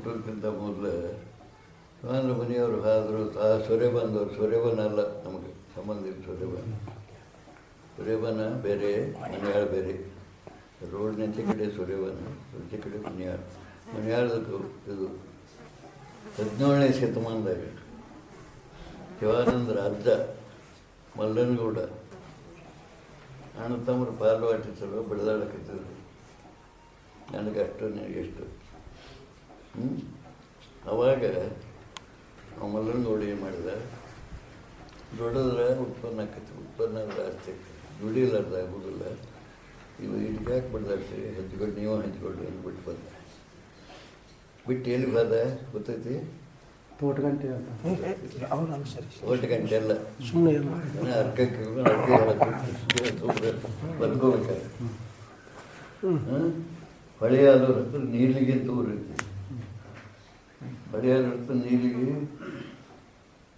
ಹುಟ್ಟೋದಕ್ಕಿಂತ ಮೊದಲು ಸುಮಾರು ಮನೆಯವರು ಆದರೂ ಆ ಸೊರೆಬಂದವರು, ಸೊರೆಬನ ಅಲ್ಲ ನಮಗೆ ಸಂಬಂಧ ಇಲ್ಲ. ಸೊರೆಬನ ಬೇರೆ, ಮನೆಯಾಳ ಬೇರೆ. ರೋಡ್ನಿಂಚೆ ಕಡೆ ಸೊರೆಬನ, ಈಚೆ ಕಡೆ ಮನೆಯಾಳ. ಮನೆಯಾಳದಕ್ಕೂ ಇದು 17ನೇ ಶತಮಾನದಾಗ ಶಿವಾನಂದರ ಅಜ್ಜ ಮಲ್ಲನಗೌಡ ಅಣ್ಣ ತಮ್ಮರು ಪಾಲ್ವಾಟಿಸಲು ಬಡಿದಾಡಕತ್ತಿದ್ರು. ನನಗಷ್ಟು ನನಗೆಷ್ಟು. ಅವಾಗ ಮಲ್ಲನಗೌಡ ಏನು ಮಾಡಿದ, ದುಡಿದ್ರೆ ಉತ್ಪನ್ನ ಆಕೈತಿ, ಉತ್ಪನ್ನ ಜಾಸ್ತಿ ಆಗ್ತದೆ, ದುಡಿಲಾರ್ದ ಆಗೋದಿಲ್ಲ. ಇವು ಇದಕ್ಕೆ ಯಾಕೆ ಬಡ್ದಾಡ್ತೀವಿ, ಹಂಚ್ಕೊಂಡು ನೀವು ಹಂಚ್ಕೊಂಡು ಅಂದ್ಬಿಟ್ಟು ಬಂದ. ಬಿಟ್ಟು ಎಲ್ಲಿ ಬಾದ ಗೊತ್ತೈತಿ? ಓಟ್ ಗಂಟೆ ಅಲ್ಲ, ಸುಮ್ಮನೆ ಅರ್ಕಕ್ಕೆ ಬಂದ್ಕೋಬೇಕಾದ್ರೆ ಹೊಳೆಯಾದವ್ರ ಹತ್ರ ನೀಲಿಗೆ ಅಂತ ಊರೈತಿ. ಹೊಳೆಯಾದ್ರ ಹತ್ರ ನೀಲಿಗೆ,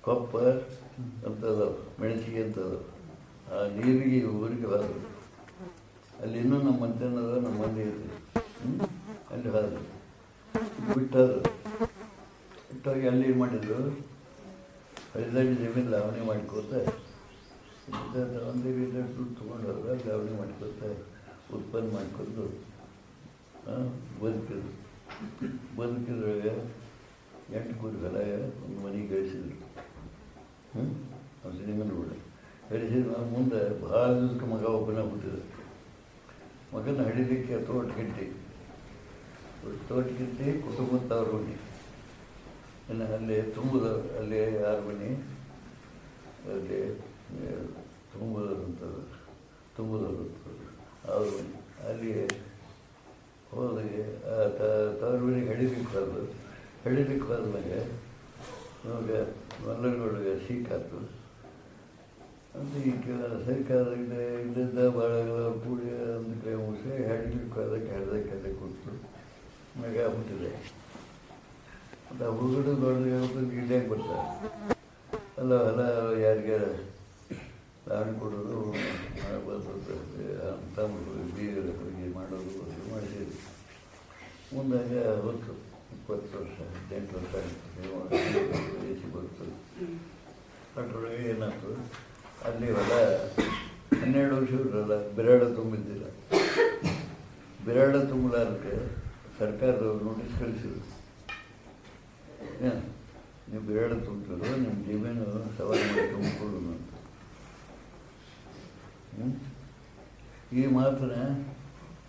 ಕೊಪ್ಪ ಅಂತದವು, ಮೆಣಸಿಗೆ ಅಂತದವು. ಆ ನೀರಿಗೆ ಊರಿಗೆ ಹೋದ್ರು. ಅಲ್ಲಿ ಇನ್ನೂ ನಮ್ಮ ಮಂತ್ರಿನದ, ನಮ್ಮ ಮಂದಿ ಐತಿ. ಅಲ್ಲಿ ಹೋದ್ರು, ಬಿಟ್ಟರು. ಬಿಟ್ಟೋಗಿ ಅಲ್ಲಿ ಏನು ಮಾಡಿದ್ರು, ಹಳ್ಳಿದಾಡಿ ಜಮೀನು ಲಾವಣಿ ಮಾಡ್ಕೋತ ಒಂದೇ ರೀತಿ ದುಡ್ಡು ತೊಗೊಂಡವ್ರ ಲಾವಣಿ ಮಾಡ್ಕೋತ ಉತ್ಪನ್ನ ಮಾಡ್ಕೊಂಡು ಬದುಕಿದ್ರು. ಬದುಕಿದ್ರಾಗ 8 ಕೂರಿ ಹೊಲ ಒಂದು ಮನೆಗೆ ಗಳಿಸಿದ್ರು. ಸಿನಿಮನ್ ಕೂಡ ಗಳಿಸಿದ್ರು. ಮುಂದೆ ಭಾಳ ದಿವಸಕ್ಕೆ ಮಗ ಒಬ್ಬನ ಹುಟ್ಟಿದ್ರು. ಮಗನ ಹಡಿಲಿಕ್ಕೆ ತೋಟಗಿಟ್ಟಿ ಕುಟುಂಬದವ್ರು ಮನೆ. ಇನ್ನು ಅಲ್ಲಿ ತುಂಬುದವ್ರು, ಅಲ್ಲಿ 6 ಮನೆ, ಅಲ್ಲಿ ತುಂಬುದವ್ರು ಅಂತದ್ದು, ತುಂಬುದವ್ರು ಅವ್ರ ಮನೆ. ಅಲ್ಲಿ ಹೋದಾಗೆ ತವ್ರ ಮನೆಗೆ ಹಡಿಲಿಕ್ಕೆ ಹೋದ್ಮೇಲೆ ಇವಾಗ ಮಲ್ಲನಗೌಡಿಗೆ ಸೀಕಾತು. ಅಂತ ಈಗ ಇದ್ದಿದ್ದ ಭಾಳಗಳ ಕೂಡಿ ಒಂದು ಕೈ ಮುಗಿಸಿ ಹಡಿಲಿಕ್ಕೆ ಹೋದಕ್ಕೆ ಕೂತು ಮಗ ಹುಟ್ಟಿದೆ. ಮತ್ತು ಆ ಹುಡುಗರು ದೊಡ್ಡ ಗಿಡ್ಯಾಗ ಬರ್ತಾರೆ. ಅಲ್ಲ ಹೊಲ ಯಾರಿಗಾರ ಲಾವಣಿ ಕೊಡೋದು, ತಮ್ಮರು ಬೀಗರ ಹೋಗಿ ಮಾಡೋದು ಮಾಡಿಸಿದ್ರು. ಮುಂದಾಗ ಹೊತ್ತು 20 ವರ್ಷ 18 ವರ್ಷ ಆಯಿತು ಬಂತು. ಅಷ್ಟರೊಳಗೆ ಏನಾಯ್ತು, ಅಲ್ಲಿ ಹೊಲ 12 ವರ್ಷ ಇರಲ್ಲ, ಬಿರಾಡ ತುಂಬಿದ್ದಿಲ್ಲ. ಬಿರಾಡ ತುಂಬಲಾರಕ್ಕೆ ಸರ್ಕಾರದವ್ರು ನೋಟಿಸ್ ಕಳಿಸಿದ್ರು. ನೀವು ಬಿರಾಡ ತುಂಬಿದ್ರು, ನಿಮ್ಮ ಜಮೀನು ಸವಾಲು ಮಾಡಿ ತುಂಬಿಕೊಳ್ಳೋಣ ಅಂತ. ಈ ಮಾತನ್ನ,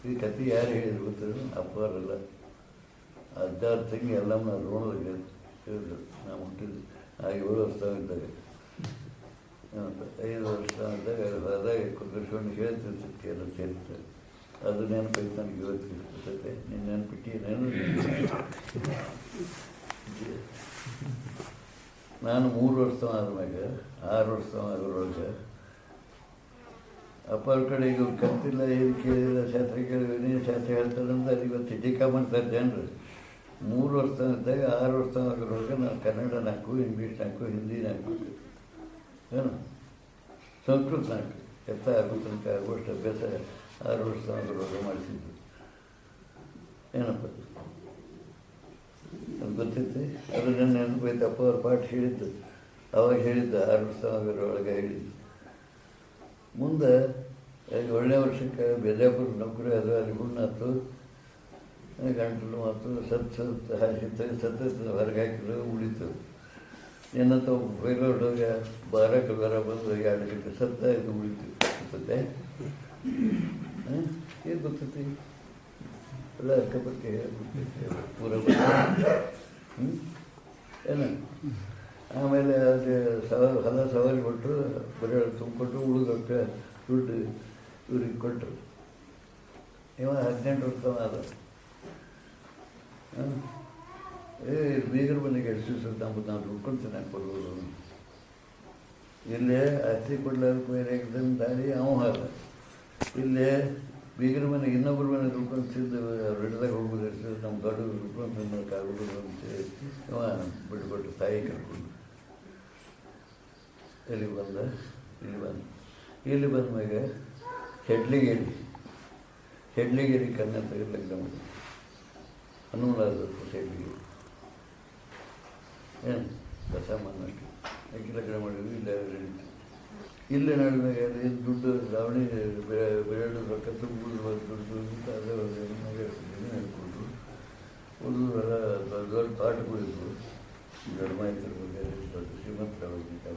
ಈ ಕತೆ ಯಾರು ಹೇಳಿದ್ರು ಗೊತ್ತಿದ್ರು? ಅಪ್ಪವರಲ್ಲ, ಅಜ್ಜಾರು ತಂಗಿ ಎಲ್ಲಮ್ಮ ನಾವು ರೋಣದಾಗ ಹೇಳಿದ್ರು. ನಾವು ಹುಟ್ಟಿದ್ದು 7 ವರ್ಷ ಇದ್ದಾಗ, 5 ವರ್ಷ ಇದ್ದಾಗ ಅದಾಗ ಕೃಷ್ಣ ಹೇಳ್ತಿರ್ತೈತಿ ಎಲ್ಲ ಸೇರ್ತಾರೆ. ಅದು ನೆನಪೈತೆ ನನಗೆ ಇವತ್ತು ಇರ್ತೈತೆ. ನೀನು ನೆನಪಿಟ್ಟು ನಾನು 3 ವರ್ಷ ಆದ್ಮ್ಯಾಗ 6 ವರ್ಷ ಆಗೋರೊಳಗೆ ಅಪ್ಪರ ಕಡೆ ಈಗ ಕಲ್ತಿಲ್ಲ, ಏನು ಕೇಳಿಲ್ಲ, ಶಾಸ್ತ್ರ ಕೇಳಿದೀನಿ, ಶಾಸ್ತ್ರ ಹೇಳ್ತಾರೆ ಅಂತ ಇವತ್ತು ಟೀಕಾ ಮಾಡ್ತಾರೆ ಜನರು. 3 ವರ್ಷ ಇದ್ದಾಗ 6 ವರ್ಷ ಆಗೋರೊಳಗೆ ನಾನು ಕನ್ನಡ 4, ಇಂಗ್ಲೀಷ್ 4, ಹಿಂದಿ 4, ಏನು ಸಂಸ್ಕೃತ 4 ಎತ್ತ ಆಗೋ ತನಕ ಆಗುವಷ್ಟು ಅಭ್ಯಾಸ 6 ವರ್ಷ ಆಗೋರೊಳಗೆ ಮಾಡಿಸಿದ್ದು. ಏನಪ್ಪ ಅದು ಗೊತ್ತೈತಿ. ಅದು ನನ್ನ ನೆನಪೈತೆ. ಅಪ್ಪ ಅವ್ರ ಪಾಠ ಹೇಳಿದ್ದು ಅವಾಗ ಹೇಳಿದ್ದು, 6 ವರ್ಷ ಆಗೋರೊಳಗೆ ಹೇಳಿದ್ದು. ಮುಂದೆ 1ನೇ ವರ್ಷಕ್ಕೆ ಬಿಜಾಪುರ ನೌಕರಿ ಅದು, ಅಲ್ಲಿ ಹುಣ್ಣಾಯ್ತು, ಗಂಟಲು ಮಾತು ಸತ್ತ ಹೊರಗೆ ಹಾಕಿದ್ರು, ಉಳಿತು. ಏನಂತ ಬೈಲೋಡ್ಡೋಗ ಬಾರಕ್ಕೆ ಬರ ಬಂದು 2 ಗಂಟೆ ಸತ್ತ, ಇದು ಉಳಿತು. ಗೊತ್ತೈತೆ? ಏನು ಗೊತ್ತೈತಿ? ಎಲ್ಲ ಅಕ್ಕಪಕ್ಕ ಪೂರ ಏನು. ಆಮೇಲೆ ಅದು ಹೊಲ ಸವಾರಿ ಕೊಟ್ಟರು, ಬರೀ ತುಂಬಿಕೊಟ್ಟು ಉಳಿದಕ್ಕೆ ದುಡ್ಡು ಇವ್ರಿಗೆ ಕೊಟ್ಟರು. ಇವ 18 ವರ್ಷ ಆದ. ಬೀಗರ ಮನೆಗೆ ಎಷ್ಟು ದಿವಸ ನಾನು ದುಡ್ಕೊಳ್ತೀನಿ ಕೊಡ್ಬೋದು. ಇಲ್ಲೇ ಆಸ್ತಿ ಕೊಡ್ಲಾರ್ದು ಎಕ್ಸಾಮ್ ದಾರಿ ಅವ ಹಾದ. ಇಲ್ಲೇ ಬೀಗರ ಮನೆಗೆ ಇನ್ನೊಬ್ಬರ ಮನೆ ದುಡ್ಕೊಂತಿದ್ದು, ಅವ್ರು ಹಿಡ್ದಾಗ ಹೋಗ್ಬೋದು, ನಮ್ಮ ದೊಡ್ಡ ದುಡ್ಕೊಂತ ಆಗೋದು ಅಂತ ಇವ ಬಿಟ್ಕೊಟ್ಟು ತಾಯಿ ಕರ್ಕೊಂಡು ಇಲ್ಲಿ ಬಂದ. ಇಲ್ಲಿ ಬಂದ್ಮ್ಯಾಗ ಹೆಡ್ಲಿಗೇರಿ ಕನ್ಯಾ ತೆಗೆದು ಲಗ್ನ ಮಾಡಿ ಹನುಮಲಾದ ಹೆಡ್ಲಿಗೆ ಏನು ಬಸಮ್ಮನಕ್ಕೆ ಆಕೆ ಲಗ್ನ ಮಾಡಿದ್ವಿ ಇಲ್ಲ ನಡೀತು. ಇಲ್ಲೇ ನಡೆದಾಗ ಏನು ದುಡ್ಡು ಲಾವಣಿ ಬೆರಡು ರೊಕ್ಕ ತುಂಬಿದ್ರು ದುಡ್ಡು ಅಂತ ಅದೇ ಹೇಳ್ಕೊಂಡ್ರು. ಹುಡುಗರೆಲ್ಲ ದೊಡ್ಡ ದೊಡ್ಡ ತೋಟಗಳಿದ್ವು, ದೊಡ್ಡ ಮಾಹಿತಿ ಬಗ್ಗೆ ದೊಡ್ಡ ಶ್ರೀಮಂತರಾಗಬೇಕು.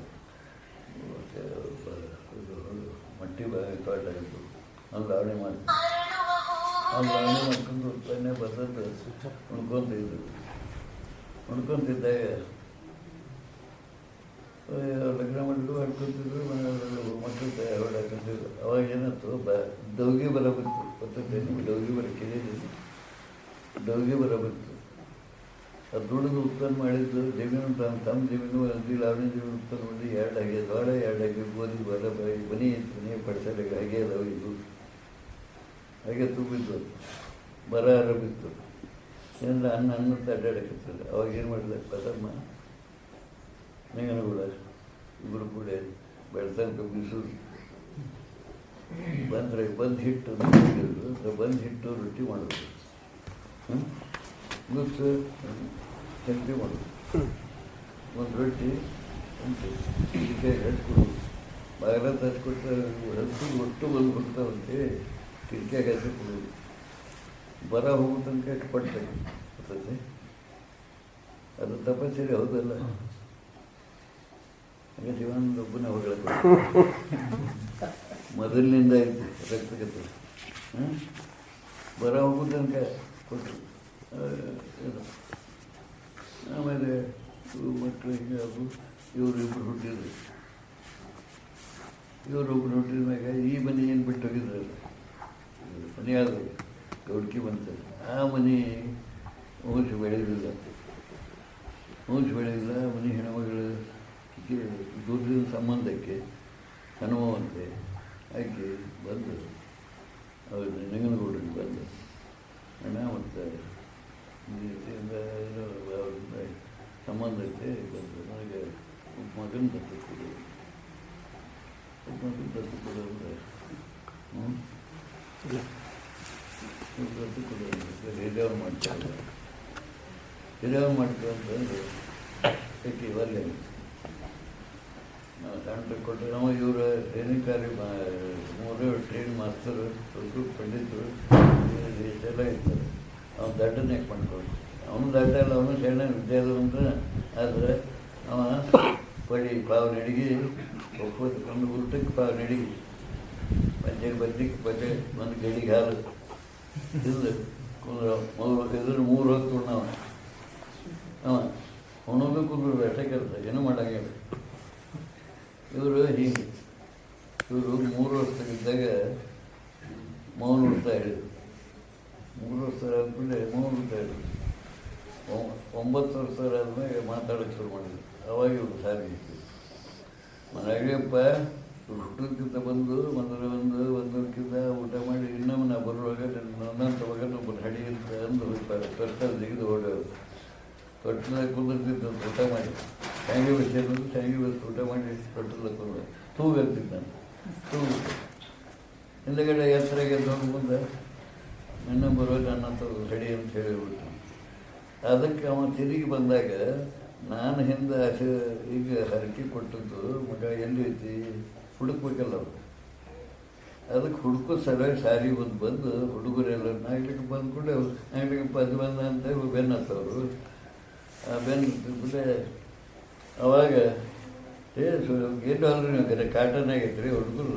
ಮಟ್ಟಿ ತೋಟ ಇತ್ತು, ಅಲ್ಲಿ ಲಾವಣಿ ಮಾಡ್ತೀವಿ. ಅಲ್ಲಿ ಲಾವಣಿ ಮಾಡ್ಕೊಂಡು ಉತ್ಪನ್ನ ಬಂದದ್ದು ಉಣ್ಕೊತಿದ್ರು. ಉಣ್ಕೊತಿದ್ದಾಗ ಲಗ್ನ ಮಾಡಿದ್ರು ಮಾಡ್ಕೊತಿದ್ರು, ಮಕ್ಕಳು ಹೊಡಾಕೊತಿದ್ರು. ಅವಾಗ ಏನಾಯ್ತು, ದೌಗಿ ಬರ ಬಂತು. ಗೊತ್ತೈತೆ ನಿಮ್ಗೆ ದೌಗಿ ಬರ ಕೇಳಿದ್ದೀನಿ. ದೌಗಿ ಬರ ಬಂತು. ಅದು ದುಡಿದು ಉತ್ಪನ್ನ ಮಾಡಿದ್ದು ಜಮೀನು ತಮ್ಮ ಜಮೀನು ಅಂದಿ ಲಾವಣಿ ಜಮೀನು ಉತ್ಪನ್ನ ಮಾಡಿ 2 ಹಾಗೆ ದೊಡ್ಡ 2 ಹಾಗೆ ಗೋಧಿ ಬರ ಬನಿ ಪಡಿಸಲಿಗೆ ಹಾಗೆ ಅದಾವೆ. ಇದು ಹಾಗೆ ತುಂಬಿದ್ದು ಬರ ಬಿತ್ತು. ಏನಾರ ಅನ್ನತ್ತ ಅಡ್ಡಾಡಕತ್ತಿಲ್ಲ. ಅವಾಗ ಏನು ಮಾಡಿದೆ ಪದಮ್ಮ ನಿಂಗನಗೂಡ ಇಬ್ಬರು ಕೂಡ ಬೆಳ್ತಂಕ ಬಿಸೂರು ಬಂದರೆ ಬಂದು ಹಿಟ್ಟು ಬಂದು ಹಿಟ್ಟು ರೊಟ್ಟಿ ಮಾಡೋದು, ಗುಡ್ಸು ಚಟ್ನಿ ಮಾಡೋದು, ಒಂದು ರೊಟ್ಟಿ ಉಂಟು ಕಿಟಕಿಯಾಗಿ ಹಚ್ಕೊಡೋದು. ಬಾಗಿಲ ಹಚ್ಕೊಟ್ರೆ ಹಚ್ಚು ಒಟ್ಟು ಬಂದು ಕೊಡ್ತಾವಂತೆ ಕಿಟಕಿಯಾಗಿ ಹಚ್ಚಿ ಕೊಡೋದು. ಬರ ಹೋಗೋ ತನಕ ಪಟ್ಟೆ ಗೊತ್ತೈತೆ. ಅದು ತಪಸ್ಸರಿ ಹೌದಲ್ಲ. ಹಾಗೆ ಶಿವಾನಂದ ಒಬ್ಬನೇ ಹೊಗಳಕ್ಕೆ ಮೊದಲಿನಿಂದ ಐತಿ ರಕ್ತಗತಿ. ಬರ ಹೋಗೋ ತನಕ ಕೊಟ್ಟರು. ಆಮೇಲೆ ಮಕ್ಕಳಿಗೆ ಅದು ಇವರಿಬ್ಬರು ಹುಟ್ಟಿದ್ರು. ಇವರೊಬ್ಬರು ಹುಟ್ಟಿದ ಮ್ಯಾಗ ಈ ಮನೆ ಏನು ಬಿಟ್ಟು ಹೋಗಿದ್ರಲ್ಲ, ಮನೆ ಆದ ಹುಡುಕಿ ಬಂತಲ್ಲ, ಆ ಮನೆ ವಂಶ ಬೆಳೆಯಲಿಲ್ಲ. ವಂಶ ಬೆಳೆಯಲಿಲ್ಲ. ಮನೆ ಹೆಣ್ಮಗಳು ದೂರದ ಸಂಬಂಧಕ್ಕೆ ಹನುಮವಂತೆ ಆಕೆ ಬಂದು ಅವ್ರ ನಂಗನಗೌಡರಿಗೆ ಬಂದು ಅಣ್ಣ ಮತ್ತು ಈ ರೀತಿಯಿಂದ ಅವ್ರಿಂದ ಸಂಬಂಧಕ್ಕೆ ಬಂದು ನನಗೆ ಮಗನ ದತ್ತು ಕೊಡು, ಮಗನ ದತ್ತು ಕೊಡು ಅಂದರೆ ದತ್ತು ಕೊಡು ಅಂದರೆ ಹಿರಿಯವ್ರು ಮಾಡ್ತಾರೆ. ಹಿರಿಯವ್ರು ಮಾಡ್ತೀವಿ ಅಂತಂದ್ರೆ ಯಾಕೆ ಇವಲ್ಲೇ ನಾವು ಸಣ್ಣ ಕೊಟ್ಟರೆ ನಾವು ಇವರು ಸೈನಿಕಾರಿ 3 ಟ್ರೈನ್ ಮಾಸ್ತರು ಪಂಡಿತರು ಎಲ್ಲ ಇರ್ತಾರೆ. ಅವ್ನು ದಡ್ಡನ್ನೇ ಮಾಡ್ಕೊಂಡು ಅವನು ದಡ್ಡ ಅಲ್ಲ, ಅವನು ಸಣ್ಣ ವಿದ್ಯಾವಂತ. ಆದರೆ ಅವ ಪಾವು ನಡಿಗೆ ಒಂದು ಊಟಕ್ಕೆ ಪಾವು ನಡಿಗೆ ಬಜ್ಜಿಗೆ ಬಜ್ಜೆ ಒಂದು ಗಡಿಗೆ ಹಾಲು ತಿಂದು ಇದ್ರ 3 ಹೊತ್ತು ಉಣ್ಣವ. ಉಣೋದು ಕುಂದ್ರು ಅಷ್ಟೇ ಕೆಲಸ, ಏನೂ ಮಾಡೋಂಗಿಲ್ಲ. ಇವರು ಹೀಗೆ ಇವರು 3 ವರ್ಷದಾಗಿದ್ದಾಗ ಮೌನ ಉಡ್ತಾ ಹೇಳಿದ್ರು. 3 ವರ್ಷ ಆದ್ಮೇಲೆ ಮೌನ ಉಡ್ತಾ ಹೇಳಿದ್ರು. 9 ವರ್ಷ ಆದ್ಮೇಲೆ ಮಾತಾಡೋಕ್ಕೆ ಶುರು ಮಾಡಿದ್ರು. ಅವಾಗ ಇವರು ಸಾರಿ ಮನೆಯಪ್ಪ ಹುಟ್ಟೋದಕ್ಕಿಂತ ಬಂದು ಒಂದಕ್ಕಿಂತ ಊಟ ಮಾಡಿ ಇನ್ನೊಮ್ಮೆ ನಾ ಬರುವಾಗ ನನ್ನಂತ ಮಗನ ಒಬ್ಬರು ಹಡಿ ಅಂತ ಅಂದು ತೊಟ್ಟಲ್ಲಿ ತೆಗೆದು ಹೊಡೆಯೋರು. ತೊಟ್ಟದಾಗ ಕುಂದಿರ್ತಿದ್ದ ಊಟ ಮಾಡಿ ಶಾಂಗಿ ಬಸ್ ಅನ್ನೋದು ಶಾಂಗಿ ಬಸ್ ಊಟ ಮಾಡಿ ತೊಟ್ಟಲ್ಲ ಕುಂದ ತೂಗಂತಿದ್ದ ನಾನು ತೂಗು ಹಿಂದಗಡೆ ಎತ್ತರಾಗೆ ಹೋಗಿ ಮುಂದೆ ನನ್ನ ಬರುವಾಗ ನನ್ನಂತ ಹಡಿ ಅಂತ ಹೇಳಿಬಿಟ್ಟು ಅದಕ್ಕೆ ಅವನು ತಿರುಗಿ ಬಂದಾಗ ನಾನು ಹಿಂದೆ ಈಗ ಹರಕೆ ಕೊಟ್ಟದ್ದು ಮಗ ಎಲ್ಲಿ ಐತಿ ಹುಡುಕ್ಬೇಕಲ್ಲ ಅವ್ರು. ಅದಕ್ಕೆ ಹುಡುಕೋ ಸಲುವಾಗಿ ಸಾರಿ ಬಂದು ಹುಡುಗರೆಲ್ಲ ನಾಗಲಿಕ್ಕೆ ಬಂದ್ಕೊಂಡೆ ನಾಗಲಿಕ್ಕೆ ಅದು ಬಂದ ಅಂತ ಬೆನ್ನು ಹತ್ತವರು. ಆ ಬೆನ್ನು ಬಿಟ್ಟೆ ಅವಾಗ ಏನು ಅಲ್ರಿ ನೀವು ಕಾಟನ್ ಆಗೈತೆ ರೀ ಹುಡುಗರು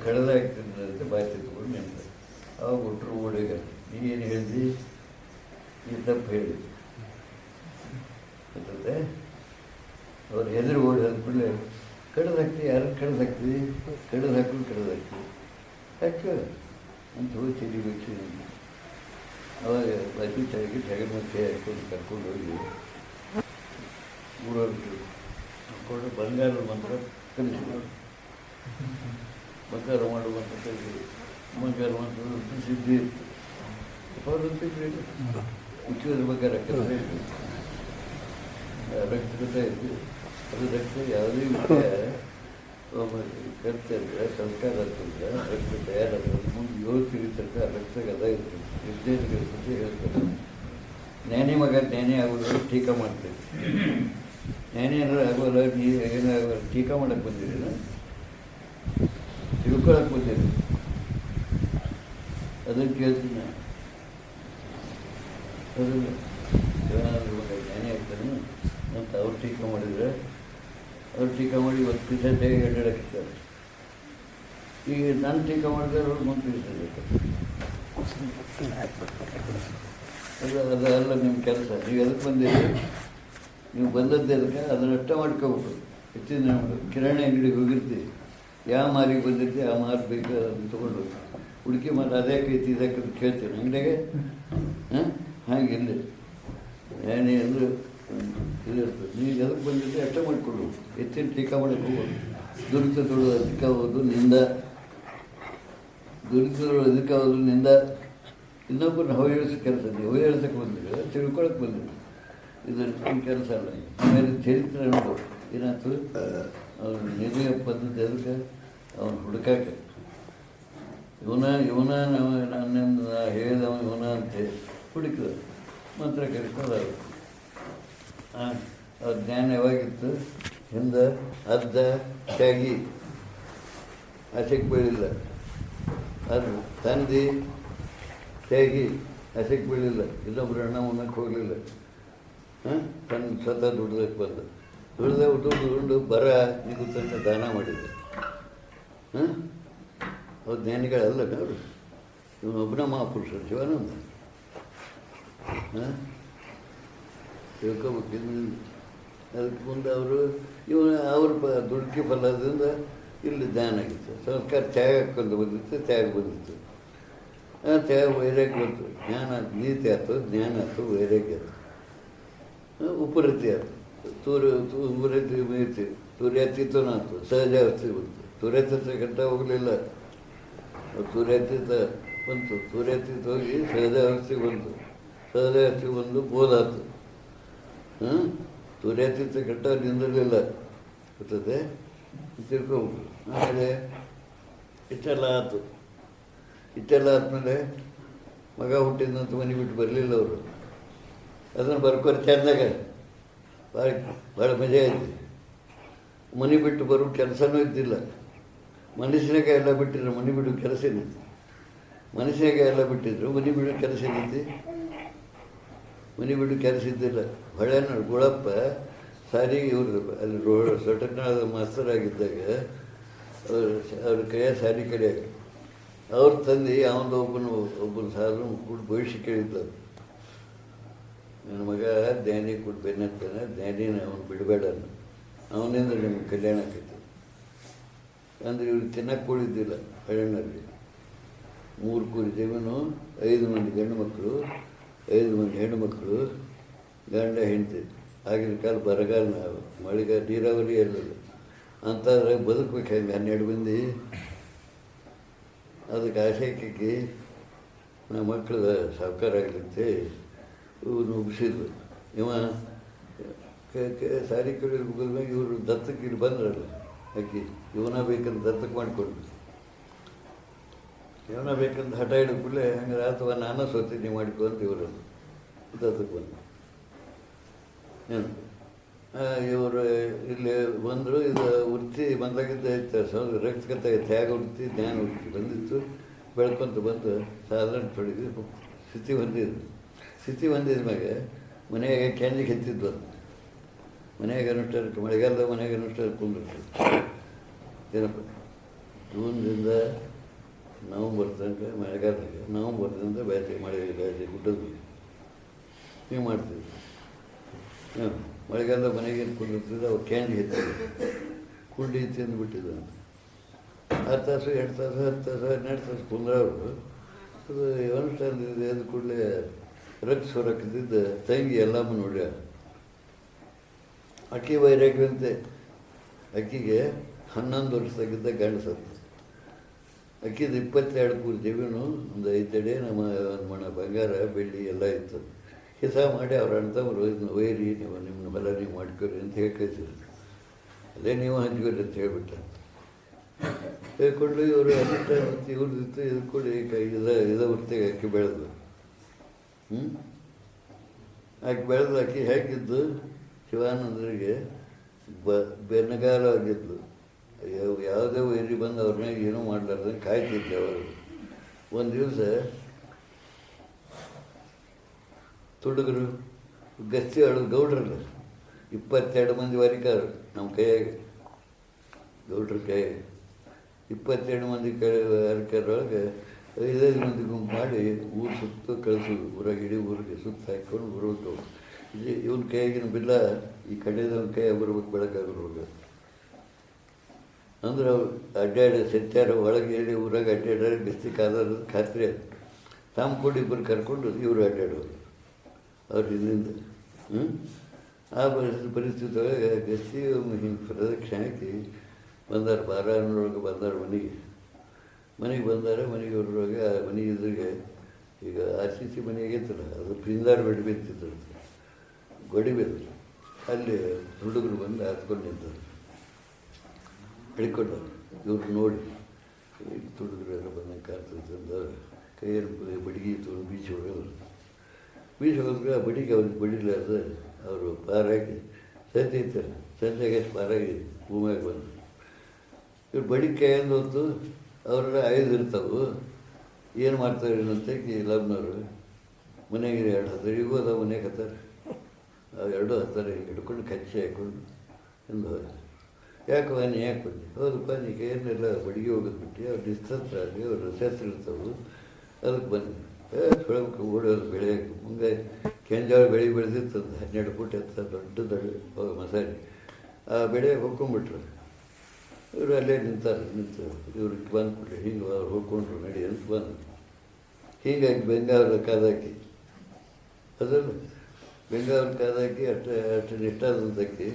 ಕಳೆದಾಗ್ತೀನಿ ಅಂತ ಬಾಯ್ತಿ ತಗೊಂಡು ನಿಂತ. ಅವಾಗ ಹುಟ್ಟರು ಓಡಿಗ ನೀನು ಹೇಳಿದಿ ಈ ತಪ್ಪು ಹೇಳಿ ಗೊತ್ತದೆ. ಅವ್ರು ಎದುರು ಓಡಿ ಅಂದ್ಬಿಡಲೆ ಕಡ್ದು ಹಾಕ್ತೀವಿ, ಯಾರನ್ನು ಕಡ್ದು ಹಾಕ್ತೀವಿ, ಕಡ್ದು ಹಾಕ್ತೀವಿ ಹಾಕ ಅಂತ ಹೋಗಿ ಚೆಲ್ಲಿಬೇಕು. ಅವಾಗ ಬಜ್ಜಿ ತೆಗಿ ಮತ್ತೆ ಹಾಕೊಂಡು ಕರ್ಕೊಂಡು ಹೋಗಿ ಊರವ್ರಿಗೆ ಹಾಕೊಂಡು ಬಂಗಾರದ ಮಂತ್ರ ಕಲಿಸಿದ್ರು. ಬಂಗಾರ ಮಾಡುವಂಥ ಕಲಿ ಬಂಗಾರ ಮಂತ್ರ ಸಿದ್ಧಿ ಇತ್ತು. ಅವ್ರು ಅಂತಿದ್ರೆ ಮುಖ್ಯವಾದ ಬಂಗಾರ ಹಾಕಿದ್ರೆ ರಕ್ತಗತ ಇತ್ತು. ಅದು ರಕ್ತ ಯಾವುದೇ ವಿಷಯ ಕರ್ತಂದ್ರೆ ಸಂಸ್ಕಾರ ಅಂತಂದ್ರೆ ರಕ್ತ ತಯಾರಾಗ್ತದೆ. ಮುಂದೆ 7 ತಿಂಗಳ ತನಕ ರಕ್ತ ಅದ ಇರ್ತದೆ. 15 ಹೇಳ್ತಾರೆ ಜ್ಞಾನಿ ಮಗ ಜ್ಞಾನಿ ಆಗೋದು ಟೀಕಾ ಮಾಡ್ತೀವಿ. ಜ್ಞಾನಿ ಅಂದ್ರೆ ಆಗೋಲ್ಲ, ನೀವು ಏನಾಗೋಲ್ಲ, ಟೀಕಾ ಮಾಡಕ್ಕೆ ಬಂದಿರಲಿಲ್ಲ, ತಿಳ್ಕೊಳಕ್ಕೆ ಬಂದಿರಿ. ಅದನ್ನು ಕೇಳ್ತೀನಿ ನಾನು. ಅದನ್ನು ಏನಾದರೂ ಮಗ ಜ್ಞಾನಿ ಆಗ್ತಾನೆ ಅಂತ ಅವ್ರು ಟೀಕಾ ಮಾಡಿದರೆ, ಅವ್ರು ಟೀಕಾ ಮಾಡಿ ಇವತ್ತು ಪಿಸಟ್ಟೆಗೆ ಎಡ್ಡಾಡಕ್ಕಿದ್ದಾರೆ. ಈಗ ನಾನು ಟೀಕಾ ಮಾಡಿದ್ರೆ ಅವ್ರು ಮುಂದೆ ತಿಳಿಸಬೇಕು. ಅದಲ್ಲ ನಿಮ್ಮ ಕೆಲಸ. ನೀವು ಎದಕ್ಕೆ ಬಂದಿರಿ, ನೀವು ಬಂದದ್ದು ಅದಕ್ಕೆ ಅದನ್ನಷ್ಟ ಮಾಡ್ಕೋಬೇಕು. ಹೆಚ್ಚಿನ ಕಿರಾಣಿ ಅಂಗಡಿಗೆ ಹೋಗಿರ್ತೀವಿ, ಯಾವ ಮಾರಿಗೆ ಬಂದಿರ್ತೀವಿ ಆ ಮಾರು ಬೇಕು ಅದನ್ನು ತೊಗೊಂಡು ಹುಡುಕಿ ಮಾರು ಅದ್ಯಾಕೆ ಐತಿ ಇದಕ್ಕೆ ಅಂತ ಕೇಳ್ತೀನಿ ಅಂಗಡಿಗೆ. ಹಾಗಿಲ್ಲ, ಏನೇ ಅಂದ್ರೆ ಇದಿರ್ತದೆ. ನೀವು ಎದಕ್ಕೆ ಬಂದಿರ್ತೀವಿ ಅಷ್ಟೇ ಮಾಡಿಕೊಡು. ಹೆಚ್ಚಿನ ಟೀಕಾ ಮಾಡಕ್ಕೆ ಹೋಗೋದು, ದುರಿತದೊಳು ಅದಕ್ಕಾಗೋದು ನಿಂದ, ದುರಿತದೊಳು ಅದಕ್ಕಾಗೋದು ನಿಂದ. ಇನ್ನೊಬ್ಬರನ್ನ ಹೊಗೆ ಇಳಿಸೋ ಕೆಲಸ. ನೀವು ಹೊಗೆ ಇಳಿಸೋಕ್ಕೆ ಬಂದಿಲ್ಲ, ತಿಳ್ಕೊಳಕ್ಕೆ ಬಂದಿಲ್ಲ. ಇದು ನಿಮ್ಮ ಕೆಲಸ ಅಲ್ಲ. ಆಮೇಲೆ ಚರಿತ್ರೆ ನೋಡು ಏನಾಯ್ತು, ಅವ್ನು ನಿಧಿಯ ಪದ್ಧತಿ ಅದಕ್ಕೆ ಅವನು ಹುಡುಕಾಕೆ ಇವನ ನನ್ನಿಂದ ಹೇಳಿದವ ಇವನ ಅಂತ ಹುಡುಕಿದ ಮಂತ್ರ ಕಲಿಸ್ಕೊಂಡು ಅವ್ರ ಜ್ಞಾನ ಯಾವಾಗಿತ್ತು, ಹಿಂದೆ ಅರ್ಧ ತ್ಯಾಗಿ ಆಸೆಗೆ ಬೀಳಿಲ್ಲ, ಅದು ತಂದು ತ್ಯಾಗಿ ಆಸೆಗೆ ಬೀಳಿಲ್ಲ, ಇನ್ನೊಬ್ಬರು ಹಣ ಉಣ್ಣಕ್ಕೆ ಹೋಗಲಿಲ್ಲ. ತನ್ನ ಸ್ವತಃ ದುಡ್ದಕ್ಕೆ ಬಂದ, ದುಡ್ಡು ಬರ ನಿಗುತ್ತಂತ ದಾನ ಮಾಡಿದೆ. ಅವ್ರು ಜ್ಞಾನಿಗಳಲ್ಲ ಅವರು, ಇವನೊಬ್ಬನ ಮಹಾಪುರುಷರು ಶಿವಾನಂದ. ತಿಳ್ಕೊಬೇಕು. ಅದಕ್ಕೆ ಮುಂದೆ ಅವರು ಅವ್ರ ದುಡ್ಡಿಗೆ ಫಲದಿಂದ ಇಲ್ಲಿ ಜ್ಞಾನ ಆಗಿತ್ತು. ಸಂಸ್ಕಾರ ತ್ಯಾಗ ಹಾಕೊಂಡು ಬಂದಿತ್ತು, ತ್ಯಾಗ ಬಂದಿತ್ತು. ತ್ಯಾಗ ವೈರಾಗ್ಯ ಬಂತು, ಜ್ಞಾನ ನೀತಿ ಆಯ್ತು, ಜ್ಞಾನ ಆಯ್ತು, ವೈರಾಗ್ಯ ಆಯ್ತು, ಉಪರತಿ ಆಯ್ತು, ಉಪರತಿ ಮೀತಿ ತುರ್ಯಾತೀತನ ಆಯ್ತು, ಸಹಜಾವಸ್ಥೆ ಬಂತು. ತುರ್ಯಾತೀತ ಗಂಟ ಹೋಗಲಿಲ್ಲ, ತುರ್ಯಾತೀತ ಬಂತು, ತುರ್ಯಾತೀತ ಹೋಗಿ ಸಹಜಾವಸ್ಥೆಗೆ ಬಂತು, ಸಹಜಾವಸ್ಥೆಗೆ ಬಂದು ಬೋಧ ಆಯ್ತು. ತುರ್ಯಾತೀತ ಗಂಟ ನಿಂದಿರಲಿಲ್ಲ, ಗೊತ್ತದೆ, ತಿಳ್ಕೊಬೇಕು. ಆಮೇಲೆ ಇಷ್ಟೆಲ್ಲ ಆಯ್ತು. ಇಷ್ಟೆಲ್ಲ ಆದಮೇಲೆ ಮಗ ಹುಟ್ಟಿದಂತ ಮನೆ ಬಿಟ್ಟು ಬರಲಿಲ್ಲ ಅವರು. ಅದನ್ನು ಬರ್ಕೋರು ಚೆಂದಾಗ ಭಾಳ ಮಜಾ ಆಯ್ತು. ಮನೆ ಬಿಟ್ಟು ಬರೋ ಕೆಲಸನೂ ಇದ್ದಿಲ್ಲ. ಮನುಷ್ಯನಾಗ ಎಲ್ಲ ಬಿಟ್ಟಿದ್ರು, ಮನೆ ಬಿಡೋ ಕೆಲಸ ಏನೈತಿ. ಮನುಷ್ಯನಾಗ ಎಲ್ಲ ಬಿಟ್ಟಿದ್ರು, ಮನೆ ಬಿಡೋ ಕೆಲಸ ಏನೈತಿ. ಮನೆ ಬಿಡೋ ಕೆಲಸ ಇದ್ದಿಲ್ಲ. ಹೊಳೆ ನೋಡಿ ಗುಳಪ್ಪ ಸಾರಿಗೆ ಇವ್ರದ್ದು ಅಲ್ಲಿ ಸೊಟನಾಳದ ಮಾಸ್ತರಾಗಿದ್ದಾಗ ಅವ್ರ ಕೈಯ ಸಾರಿ ಕಡೆಯಾಗ ಅವ್ರ ತಂದು ಅವನು ಒಬ್ಬನ ಸಾರು ಕೂಡ ಭವಿಷ್ಯ ಕೇಳಿದ್ದ. ನನ್ನ ಮಗ ಜ್ಞಾನಿ ಕೂಡ ಬೆನ್ನತ್ತಾನೆ, ಜ್ಞಾನಿನ ಅವನು ಬಿಡಬೇಡ, ಅವನಿಂದ ನಿಮ್ಗೆ ಕಲ್ಯಾಣ ಆಕೈತಿ ಅಂದರೆ ಇವ್ರು ತಿನ್ನಕ್ಕೆ ಕೂಡಿದ್ದಿಲ್ಲ. ಹಳ್ಳಿನಲ್ಲಿ 3 ಕೂರಿ ಜಮೀನು, 5 ಮಂದಿ ಗಂಡು ಮಕ್ಕಳು, 5 ಮಂದಿ ಹೆಣ್ಣು ಮಕ್ಕಳು, ಗಂಡ ಹೆಂಡತಿ. ಆಗಿನ ಕಾಲ ಬರಗಾಲ, ನಾವು ಮಳೆಗಾಲ, ನೀರಾವರಿ ಇರಲಿಲ್ಲ. ಅಂತಾದ್ರೆ ಬದುಕಬೇಕು ಹೆಂಗೆ? 12 ಮಂದಿ. ಅದಕ್ಕೆ ಆಶಯಕ್ಕೆ ನಮ್ಮ ಮಕ್ಕಳು ಸಾವುಕಾರ ಆಗ್ಲಿಕ್ಕೆ ಇವ್ರು ಉಗಿಸಿದ್ರು. ಇವ ಸಾರಿ ಕಡೆ ಮುಗಿದ್ಮ್ಯಾಗ ಇವರು ದತ್ತಕ್ಕೆ ಇಲ್ಲಿ ಬಂದ್ರಲ್ಲ, ಆಕಿ ಇವನ ಬೇಕಂತ ದತ್ತಕ್ಕೆ ಮಾಡಿಕೊಂಡು, ಇವನ ಬೇಕಂತ ಹಠ ಹಿಡಿದ ಕೂಡಲೇ ಹಂಗಾರೆ ಅಥವಾ ನಾನು ಸೋತೀನಿ ಮಾಡಿಕೊ ಅಂತ ಇವರನ್ನು ದತ್ತಕ್ಕೆ ಬಂದು ಇವರು ಇಲ್ಲಿ ಬಂದರು. ಇದು ವೃತ್ತಿ ಬಂದಾಗಿದ್ದ ರಕ್ತಗತ ತ್ಯಾಗ ವೃತ್ತಿ, ಜ್ಞಾನ ವೃತ್ತಿ ಬಂದಿತ್ತು. ಬೆಳ್ಕೊಂತ ಬಂದು ಸಾಧಾರಣ ತೊಡಗಿದ್ರು, ಸ್ಥಿತಿ ಹೊಂದಿದ್ರು. ಸ್ಥಿತಿ ಹೊಂದಿದ ಮ್ಯಾಗ ಮನೆಯಾಗ ಕ್ಯಾಂಜಿಗೆ ಎತ್ತಿದ್ವು. ಅದು ಮನೆಯಾಗ ಅನುಷ್ಠಾನಕ್ಕೆ, ಮಳೆಗಾಲದ ಮನೆಯಾಗ ಅನುಷ್ಠಾನಕ್ಕೆ ಕುಂದಿರ್ತೀವಿ. ಏನಪ್ಪ, ಜೂನ್ದಿಂದ ನವಂಬರ್ ತನಕ ಮಳೆಗಾಲದಾಗ, ನವಂಬರ್ದಿಂದ ಬೇಸಿಗೆ ಬೇಸಿಗೆ ಗುಡ್ಡದ ಹಿಂಗೆ ಮಾಡ್ತೀವಿ. ಮಳೆಗಾಲದ ಮನೆಗೆ ಕುಂದಿರ್ತಿದ್ದೆ, ಅವ್ರು ಕ್ಯಾಂಜಿ ಎತ್ತಿದ್ರು, ಕುಂಡಿ ತಿಂದುಬಿಟ್ಟಿದ್ದು. 6 ತಾಸು 2 ತಾಸು 10 ತಾಸು 12 ತಾಸು ಕುಂದ್ರವರು. ಅದು ಅನುಷ್ಠಾನದಿಂದ ಎದ್ದು ಕೂಡಲೇ ರಕ್ತ ಸೊರಕಿದ್ದ ತಂಗಿ ಎಲ್ಲಮ್ಮ ನೋಡ್ಯ. ಅಕ್ಕಿ ವೈರಾಗ್ಯಂತೆ. ಅಕ್ಕಿಗೆ 11 ವರ್ಷದಾಗಿದ್ದ ಗಂಡ ಸತ್ತು. ಅಕ್ಕಿದು 22 ಕೂರಿ ಜಮೀನು, ಒಂದು 5 ಎಡೆ ನಮ್ಮ ಮಣ ಬಂಗಾರ ಬೆಳ್ಳಿ ಎಲ್ಲ ಇತ್ತು. ಹಿಸ ಮಾಡಿ ಅವ್ರ ಅಣ್ತವರು ಇದನ್ನ ಒಯ್ಯಿರಿ, ನೀವು ನಿಮ್ಮನ್ನ ಬಲ ನೀವು ಮಾಡ್ಕೊರಿ ಅಂತ ಹೇಳಿ ಕಳಿಸಿದ್ರು. ಅಲ್ಲೇ ನೀವು ಹಂಚ್ಕೊರಿ ಅಂತ ಹೇಳ್ಬಿಟ್ಟ. ಹೇಳ್ಕೊಂಡು ಇವರು ಅನುಷ್ಠಾನ ಇವ್ರದಿತ್ತು. ಇದು ಕೂಡ ಇದ ವೃತ್ತಿಗೆ ಅಕ್ಕಿ ಬೆಳೆದು ಆಕೆ ಬೆಳೆದು ಆಕೆ ಹೇಗಿದ್ದು ಶಿವಾನಂದರಿಗೆ ಬೆನ್ನಗಾಲಾಗಿದ್ದು. ಯಾವುದೇ ವೈರಿ ಬಂದು ಅವ್ರನ್ನ ಏನೂ ಮಾಡಲಾರ್ದಂಗೆ ಕಾಯ್ತಿದ್ದೆ ಅವರು. ಒಂದು ದಿವಸ ತುಡುಗರು ಗಸ್ತಿ ಆಡೋದು ಗೌಡ್ರಲ್ಲ, 22 ಮಂದಿ ವಾರಿಕಾರರು ನಮ್ಮ ಕೈಯಾಗೆ, ಗೌಡ್ರ ಕೈಯಾಗೆ 22 ಮಂದಿ ವಾರಿಕಾರೊಳಗೆ 5 ಮಂದಿ ಗುಂಪು ಮಾಡಿ ಊರು ಸುತ್ತ ಕಳಿಸೋದು. ಊರಾಗ ಇಡೀ ಊರಿಗೆ ಸುತ್ತ ಹಾಕ್ಕೊಂಡು ಬರೋದು. ಇವನ ಕೈಯಾಗಿನ ಬಿಲ್ಲ ಈ ಕಡೆದವನ ಕೈಯಾಗ ಬರ್ಬೇಕು, ಬೆಳಕಾಗೋವಾಗ. ಅಂದ್ರೆ ಅವ್ರು ಅಡ್ಡಾಡಿ ಸತ್ಯಾರ ಒಳಗೆ ಹೇಳಿ ಊರಾಗ ಅಡ್ಡಾಡ್ಯಾರ ಗಸ್ತಿ ಕಾದಾರದ ಖಾತ್ರಿ ಅದು. ತಾವು ಕೂಡ ಇಬ್ಬರು ಕರ್ಕೊಂಡು ಇವರು ಅಡ್ಡಾಡೋರು ಅವ್ರ ಹಿಂದಿಂದ. ಆ ಪರಿಸ್ಥಿತಿ ಒಳಗೆ ಗಸ್ತಿ ಹಿಂಗೆ ಪ್ರದಕ್ಷಿಣೆ ಹಾಕಿ ಬಂದಾರ. ಬಾರಾನೊಳಗೆ ಬಂದಾರ ಮನೆಗೆ ಬಂದಾರ. ಮನೆಗೆ ಹೊರೊಳಗೆ ಆ ಮನೆ ಇದ್ರಿಗೆ ಈಗ RCC ಮನೆ ಆಗೈತಲ್ಲ, ಅದು ಪಿಂದಾರ ಬೆಡಿ ಬಿತ್ತಿದ್ರು, ಗೊಡಿ ಬಿದ್ದು. ಅಲ್ಲಿ ಹುಡುಗರು ಬಂದು ಹತ್ಕೊಂಡು ನಿಂತರು, ಹಿಡ್ಕೊಂಡವ್ರು. ಇವ್ರು ನೋಡಿ ಹುಡುಗರೆಲ್ಲ ಬಂದಂಗೆ ಕಾಣ್ತಂದು ಕೈಯಲ್ಲಿ ಬಡಿಗೆ ತೊಗೊಂಡು ಬೀಚ್ ಹೋಗಿದ್ರೆ ಆ ಬಡಿಗೆ ಅವ್ರಿಗೆ ಬಡಿಲಾರ್ದ ಅವರು ಪಾರಾಗಿ ಸಂಜೆ ಇರ್ತಾರೆ. ಸಂಜೆಗೆ ಎಷ್ಟು ಪಾರಾಗಿ ಭೂಮಿಯಾಗ ಬಂದು ಇವ್ರು ಬಡಿ ಕೈಯಿಂದ ಹೊತ್ತು ಅವರೆಲ್ಲ 5 ಇರ್ತಾವೆ. ಏನು ಮಾಡ್ತಾರೆ ಅಂತ ಲಬ್ನವರು ಮನೆಗೆ 2 ಹತ್ತಾರೆ. ಈಗೂ ಅದಾವ ಮನೆಗೆ ಹತ್ತಾರೆ. ಅವು 2 ಹತ್ತಾರೆ. ಹಿಡ್ಕೊಂಡು ಕಚ್ಚಿ ಹಾಕ್ಕೊಂಡು ಎಂದು ಹೋದ. ಯಾಕೆ ನೀ ಯಾಕೆ ಬಂದು? ಹೌದಪ್ಪ, ನೀ ಏನೆಲ್ಲ ಬಡಿಗೆ ಹೋಗೋದು ಬಿಟ್ಟು ಅವ್ರು ನಿಸ್ತತ್ರ ಆಗಲಿ ಅವ್ರ ರಸತ್ರ ಇರ್ತಾವೆ, ಅದಕ್ಕೆ ಬಂದು ಬೆಳಗ್ಗೆ ಓಡೋದು. ಬೆಳೆಯೋಕೆ ಮುಂದೆ ಕೆಂಜಾಳ ಬೆಳೆ ಬೆಳೆದಿರ್ತದೆ, 12 ಫುಟ್ ಎತ್ತ ದೊಡ್ಡ ಮಸಾಲೆ. ಆ ಬೆಳೆ ಹೋಗ್ಕೊಂಡ್ಬಿಟ್ರು. ಇವರು ಅಲ್ಲೇ ನಿಂತು ಇವ್ರಿಗೆ ಬಂದ್ಬಿಟ್ರೆ ಹಿಂಗೆ ಅವ್ರು ಹೋಗ್ಕೊಂಡ್ರು ನಡಿ ಅಂತ ಬಂದು. ಹೀಗಾಗಿ ಬೆಂಗಾವರ ಕಾದಾಕಿ ಅದಲ್ಲ, ಬೆಂಗಾವರ ಕಾದಾಕಿ ಅಷ್ಟು ನಿಷ್ಠಾದಂತಕ್ಕಿ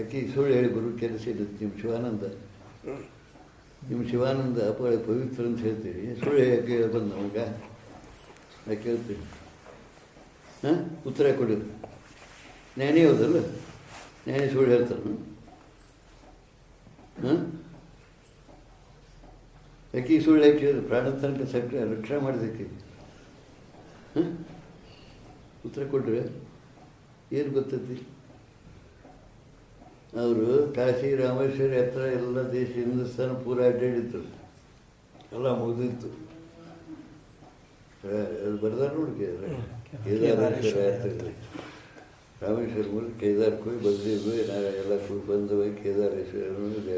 ಅಕ್ಕಿ ಸುಳ್ಳು ಹೇಳಿ ಬರೋ ಕೆಲಸ ಇರುತ್ತೆ. ನಿಮ್ಮ ಶಿವಾನಂದ ಅಪಗಳ ಪವಿತ್ರ ಅಂತ ಹೇಳ್ತೀರಿ, ಸುಳ್ಳು ಯಾಕೆ ಬಂದು ನಮಗೆ ನಾ ಕೇಳ್ತೀನಿ. ಉತ್ತರ ಕೊಡಿದ್ರು. ಜ್ಞಾನಿ ಹೌದಲ್ಲ, ಜ್ಞಾನಿ ಸುಳ್ಳು ಹೇಳ್ತಾನೆ. ಯಾಕೆ ಸುಳ್ಳು ಯಾಕೆ ಹೇಳಿದ್ರು? ಪ್ರಾಣ ತನಕ ಸಕ್ರೆ ರಕ್ಷಣೆ ಮಾಡಿದಕ್ಕೆ ಉತ್ತರ ಕೊಟ್ಟರೆ ಏನು ಗೊತ್ತೈತಿ? ಅವರು ಕಾಶಿ ರಾಮೇಶ್ವರಿ ಹತ್ರ ಎಲ್ಲ ದೇಶ ಹಿಂದೂಸ್ತಾನ ಪೂರ ಅಡ್ಡಾಡಿತ್ತು, ಎಲ್ಲ ಮುಗಿದಿತ್ತು. ಅದು ಬರ್ದಾರ ನೋಡಿ ಕೇದಾರೇಶ್ವರ ಆಗ್ತದೆ. ರಾಮೇಶ್ವರ ಮೂಲಕ ಕೇದಾರಕ್ಕೆ ಹೋಗಿ ಬಂದಿದ್ವಿ, ಎಲ್ಲ ಬಂದು ಹೋಗಿ ಕೇದಾರೇಶ್ವರ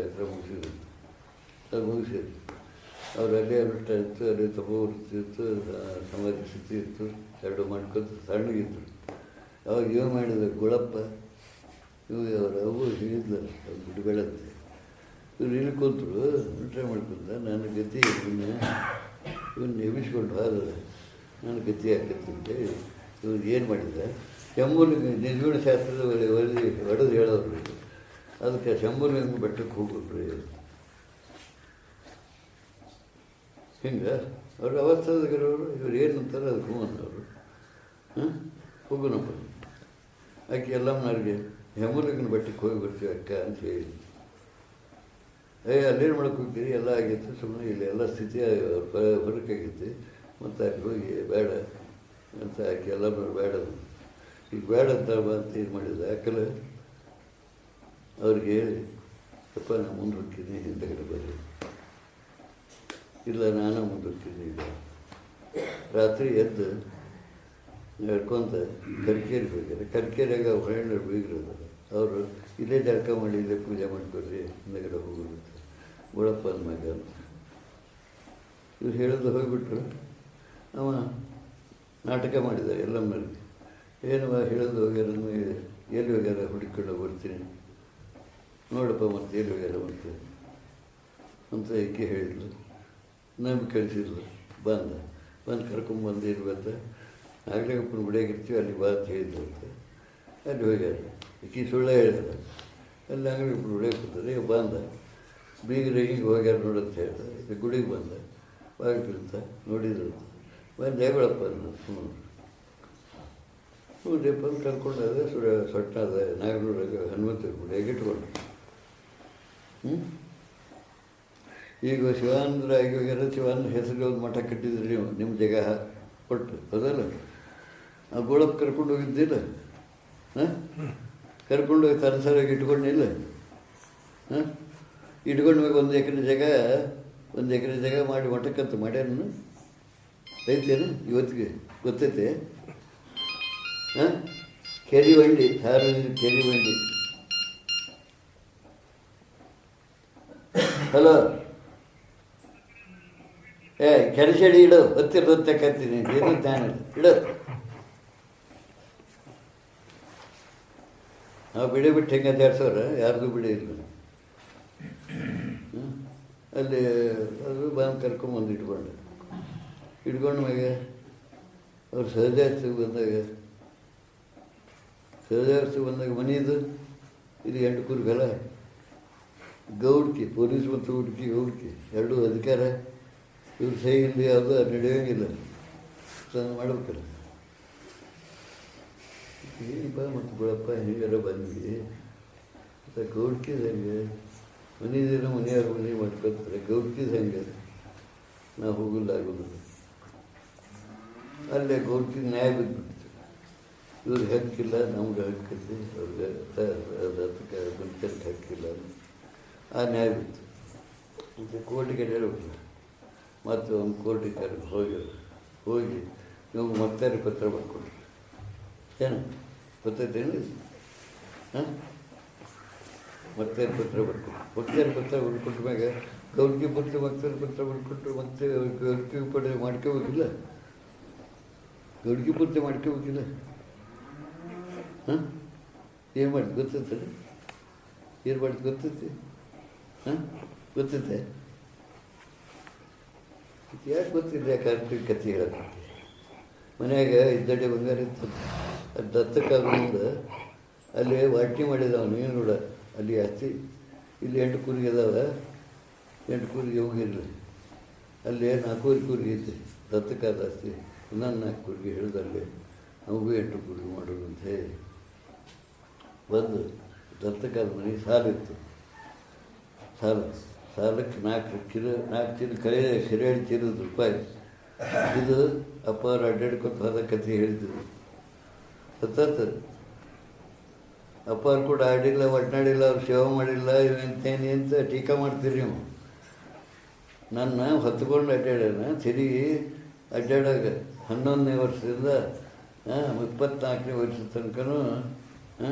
ಹತ್ರ ಮುಗಿಸಿದ್ರು. ಅದು ಮುಗಿಸಿದ್ರು. ಅವ್ರು ಅಲ್ಲೇ ಅನುಷ್ಠಾನ ಇತ್ತು, ಅಲ್ಲೇ ತಪೋವೃತ್ತಿ ಇತ್ತು, ಸಮಾಧಿ ಸ್ಥಿತಿ ಇತ್ತು, 2 ಮಾಡ್ಕೊತ ಸಣ್ಣಗಿದ್ರು. ಅವಾಗ ಇವ ಮಾಡಿದ ಗುಳಪ್ಪ ಅವ್ರು ಅವು ಹೇಳಿದ್ಲ ಅವ್ರು ಬಿಡಬೇಡಂತೆ. ಇವ್ರು ಇಲ್ಲಿ ಕೂತರು ಅನುಷ್ಠಾನ ಮಾಡ್ಕೊಂತ. ನನ್ನ ಗತಿ ಇವನ್ನ ಎಬ್ಬಿಸ್ಕೊಂಡು ಹೋದ, ನನ್ನ ಗತಿ ಹಾಕತ್ತಂತೆ. ಇವ್ರು ಏನು ಮಾಡಿದ, ಶಂಭುಲಿಂಗ ನಿರ್ಗುಣ ಶಾಸ್ತ್ರದ ಹೊಡೆದು ಹೇಳೋರು. ಅದಕ್ಕೆ ಶಂಭುಲಿಂಗ ಬೆಟ್ಟಕ್ಕೆ ಹೋಗ್ಬಿಟ್ರಿ. ಹಿಂಗೆ ಅವ್ರು ಅವಸ್ಥಾದಗಿರೋರು. ಇವ್ರು ಏನು ಅಂತಾರೆ ಅದಕ್ಕೆ ಹ್ಞೂ ಅನ್ನೋರು. ಹೋಗೋಣಪ್ಪ ಆಕೆ ಎಲ್ಲಮ್ಮನವ್ರಿಗೆ ಹೆಮ್ಮಲಿಂಗನ ಬೆಟ್ಟಕ್ಕೆ ಹೋಗಿ ಬರ್ತೀವಿ ಅಕ್ಕ ಅಂತ ಹೇಳಿ. ಅಲ್ಲೇನು ಮಾಡಕ್ಕೆ ಹೋಗ್ತೀರಿ, ಎಲ್ಲ ಆಗೈತೆ, ಸುಮ್ಮನೆ ಇಲ್ಲಿ ಎಲ್ಲ ಸ್ಥಿತಿ ಹೊರಕಾಗೈತಿ, ಮತ್ತು ಅಲ್ಲಿ ಹೋಗಿ ಬೇಡ ಅಂತ ಆಕೆ ಎಲ್ಲಮ್ಮನವ್ರು ಬೇಡ ಈಗ ಬೇಡ ಅಂತ ಇದು ಮಾಡಿದ. ಯಾಕಲ್ಲ ಅವ್ರಿಗೆ ಹೇಳಿ, ಅಪ್ಪ ನಾನು ಮುಂದೆ ಹೋಗ್ತೀನಿ, ಹಿಂದಗಡೆ ಬರ್ರಿ. ಇಲ್ಲ ನಾನು ಮುಂದೆ ಹೋಗ್ತೀನಿ. ಈಗ ರಾತ್ರಿ ಎದ್ದು ನಡ್ಕೊತ ಕರ್ಕೇರಿ ಹೋಗ್ಯಾರೆ. ಕರ್ಕೇರಿಯಾಗ ಹೊರಣ್ಣರು ಬೀಗಿರೋದು. ಅವರು ಇಲ್ಲೇ ಜಳಕ ಮಾಡಿ ಇಲ್ಲೇ ಪೂಜೆ ಮಾಡ್ಕೊಡ್ರಿ, ಹಿಂದಗಡೆ ಹೋಗೋದು ಗುಳಪ್ಪ ಅಂದ್ಮ್ಯಾಗ ಅಂತ ಇವ್ರು ಹೇಳೋದು. ಹೋಗ್ಬಿಟ್ರು. ಅವ ನಾಟಕ ಮಾಡಿದ ಎಲ್ಲಮ್ಮಲ್ಲಿ. ಏನು ಹೇಳೋದು ಹೋಗ್ಯಾರ, ಎಲ್ಲಿ ಹೋಗ್ಯಾರ ಹುಡುಕೊಂಡು ಬರ್ತೀನಿ ನೋಡಪ್ಪ, ಮತ್ತೆ ಎಲ್ಲಿ ಹೋಗ್ಯಾರ ಅಂತ ಈಕೆ ಹೇಳಿದ್ಲು. ನಮ್ಗೆ ಕಳಿಸಿದ್ಲು. ಬಂದು ಕರ್ಕೊಂಬಂದು ಇರುವಂತ ನಾಗಲಿಂಗಪ್ಪನ ಗುಡಿಯಾಗಿರ್ತೀವಿ, ಅಲ್ಲಿ ಬಾ ಅಂತ ಹೇಳಿದ್ರು ಅಂತ. ಅಲ್ಲಿ ಹೋಗ್ಯಾರ. ಈಕಿ ಸುಳ್ಳೆ ಹೇಳಿದ. ಅಲ್ಲಿ ನಾಗಲಿಂಗಪ್ಪನ ಗುಡಿಯಾಗ ಕೂತದೆ. ಈಗ ಬಂದ ಬೀಗ್ರೆ ಹಿಂಗೆ ಹೋಗ್ಯಾರ ನೋಡಂತ ಹೇಳ್ದ. ಈಗ ಗುಡಿಗೆ ಬಂದ, ಬಾಗಿಲಿಂತ ನೋಡಿದ್ರು ಅಂತ ಬಂದು ಹೇಗಳಪ್ಪ ಹ್ಞೂಪ್ಪ ಕರ್ಕೊಂಡಾಗ ಸೊಟ್ಟಾದ ನಾಗನೂರಾಗ ಹನುಮಂತ ಗುಡಿಯಾಗ ಇಟ್ಕೊಂಡು. ಈಗ ಶಿವಾನಂದ್ರ ಆಗಿ ಹೋಗ್ಯಾರ. ಶಿವಾನಂದ ಹೆಸರಿಗೆ ಒಂದು ಮಠ ಕಟ್ಟಿದ್ರಿ ನೀವು, ನಿಮ್ಮ ಜಾಗ ಕೊಟ್ಟು. ಹೌದಲ್ಲ? ಆ ಗೋಳಪ್ಪ ಕರ್ಕೊಂಡು ಹೋಗಿದ್ದಿಲ್ಲ. ಹಾಂ ಕರ್ಕೊಂಡು ಹೋಗಿ ತರಸರಾಗಿ ಇಟ್ಕೊಂಡಿಲ್ಲ. ಹಾಂ ಇಟ್ಕೊಂಡು ಹೋಗಿ 1 ಎಕರೆ ಜಾಗ ಮಾಡಿ ಮಠಕ್ಕಂತ ಮಾಡ್ಯಾರನು ಐತೇನು ಇವತ್ತಿಗೆ ಗೊತ್ತೈತೆ? ಹಾಂ ಕೆರಿ ಬಂಡಿ ಕೆರಿ ಬಂಡಿ. ಹಲೋ ಕೆರೆಸಡಿ ಇಡು, ಹೊತ್ತಿರ್ದೊತ್ತಕ್ಕಂತೀನಿ ಏನು ಧ್ಯಾನ ಇಡು. ನಾವು ಬಿಡಿ ಬಿಟ್ಟು ಹೆಂಗೆ 2,000 ಯಾರ್ದು ಬಿಡಿ ಇಲ್ಲ. ಅಲ್ಲಿ ಅದು ಬಂದು ಕರ್ಕೊಂಬಂದು ಇಟ್ಕೊಂಡು ಮ್ಯಾಗೆ ಅವ್ರು ಸಹಜಾಸ್ತಿಗೆ ಬಂದಾಗ ಮನೆಯದು ಇದು 8 ಕೂರ್ಗಲ್ಲ ಗೌಡ್ಕಿ, ಪೊಲೀಸ್ ಮತ್ತು ಗೌಡ್ಕಿ ಎರಡೂ ಅಧಿಕಾರ. ಇವ್ರು ಸಹಿ ಇಲ್ಲಿ ಯಾವುದೂ ನಡೆಯೋಂಗಿಲ್ಲ, ಮಾಡ್ಬೇಕಲ್ಲ. ಏನಪ್ಪ ಮತ್ತು ಬಿಡಪ್ಪ ಹೇಗಾರ ಬಂದ್ವಿ ಮತ್ತು ಗೌಡ್ಕಿದ ಹಂಗೆ ಮನೆಯದೇನೋ ಮನೆಯವ್ರ ಮನೆ ಮಾಡ್ಕೊತಾರೆ. ಗೌಡ್ಕಿದ ಹಂಗೆ ನಾವು ಹೋಗಲಾಗೋದಿಲ್ಲ. ಅಲ್ಲೇ ಗೌಡ್ಕಿದ ನ್ಯಾಯ ಬಿದ್ದುಬಿಡ್ತು. ಇವ್ರಿಗೆ ಹಕ್ಕಿಲ್ಲ, ನಮ್ಗೆ ಹಕ್ಕೈತಿ, ಅವ್ರಿಗೆ ಅದಕ್ಕೆ ಬಂಚರ್ಗೆ ಹಕ್ಕಿಲ್ಲ. ಆ ನ್ಯಾಯ ಬಿತ್ತು. ಮತ್ತು ಕೋರ್ಟಿಗೆ ಹೇಳ್ಬೇಕಲ್ಲ. ಮತ್ತು ಒಂದು ಕೋರ್ಟಿಗೆ ಹೋಗಿ ನೀವು ಮತ್ತೆ ಪತ್ರ ಬರ್ಕೊಡ್ರಿ. ಏನು ಗೊತ್ತೈತೇನು? ಹಾಂ ಮತ್ತೆ ಪತ್ರ ಬರ್ಕೊಟ್ಟ ಮ್ಯಾಗ ಗೌಡ್ಗೆ ಪತ್ರ ಬರ್ಕೊಟ್ಟು ಮತ್ತೆ ಗೌಡ್ಗೆ ಪಡೆ ಮಾಡ್ಕೋಬೇಕಿಲ್ಲ. ಗೌಡ್ಗೆ ಪೂರ್ತಿ ಮಾಡ್ಕೋಬೇಕಿಲ್ಲ. ಹಾಂ ಏನು ಮಾಡಿದ್ದು ಗೊತ್ತೈತೆ? ಏನು ಮಾಡಿದ್ದು ಗೊತ್ತೈತಿ? ಹಾಂ ಗೊತ್ತೈತೆ? ಯಾಕೆ ಗೊತ್ತಿಲ್ಲ? ಯಾಕೆ ಕತೆ ಹೇಳಕ್ಕೆ ಮನ್ಯಾಗ ಇದ್ದಡ್ಡೆ ಬಂಗಾರ ಇತ್ತು. ಅದು ದತ್ತಕ್ಕಾಗ ಮುಂದೆ ಅಲ್ಲಿ ವಾಟ್ನಿ ಮಾಡಿದವನು ಏನು ನೋಡ. ಅಲ್ಲಿ ಆಸ್ತಿ ಇಲ್ಲಿ 8 ಕೂರಿಗೆ ಅದಾವ. 8 ಕೂರಿಗೆ ಹೋಗಿರಲಿ. ಅಲ್ಲಿ 4 ಕೂರಿಗೆ ಐತಿ ದತ್ತಕ್ಕಾದ ಆಸ್ತಿ. ನಾನು 4 ಕೂರಿಗೆ ಹೇಳಿದಲ್ಲಿ ನಮಗೂ 8 ಕೂರಿಗೆ ಮಾಡೋದು ಅಂತ ಹೇಳಿ ಬಂದು ದತ್ತಕ್ಕಾದ ಮನೆ ಸಾಲಿತ್ತು. ಸಾಲಕ್ಕೆ 4 ಚೀಲ ಕರೆ ಚೀಲದ ರೂಪಾಯಿ. ಇದು ಅಪ್ಪ ಅವ್ರು ಅಡ್ಡಾಡ್ಕೊತ ಹೋದ ಕತೆ ಹೇಳಿದ್ರು. ಸತ್ತರು ಅಪ್ಪ ಅವ್ರು ಕೂಡ ಆಡಿಲ್ಲ, ಒಟ್ನಾಡಿಲ್ಲ, ಅವ್ರು ಸೇವೆ ಮಾಡಿಲ್ಲ, ಇವಂತೇನಿ ಅಂತ ಟೀಕಾ ಮಾಡ್ತೀರಿ ನೀವು. ನನ್ನ ಹೊತ್ಕೊಂಡು ಅಡ್ಡಾಡ್ಯಾನ. ತಿರುಗಿ ಅಡ್ಡಾಡಾಗ 11ನೇ ವರ್ಷದಿಂದ 24ನೇ ವರ್ಷದ ತನಕನೂ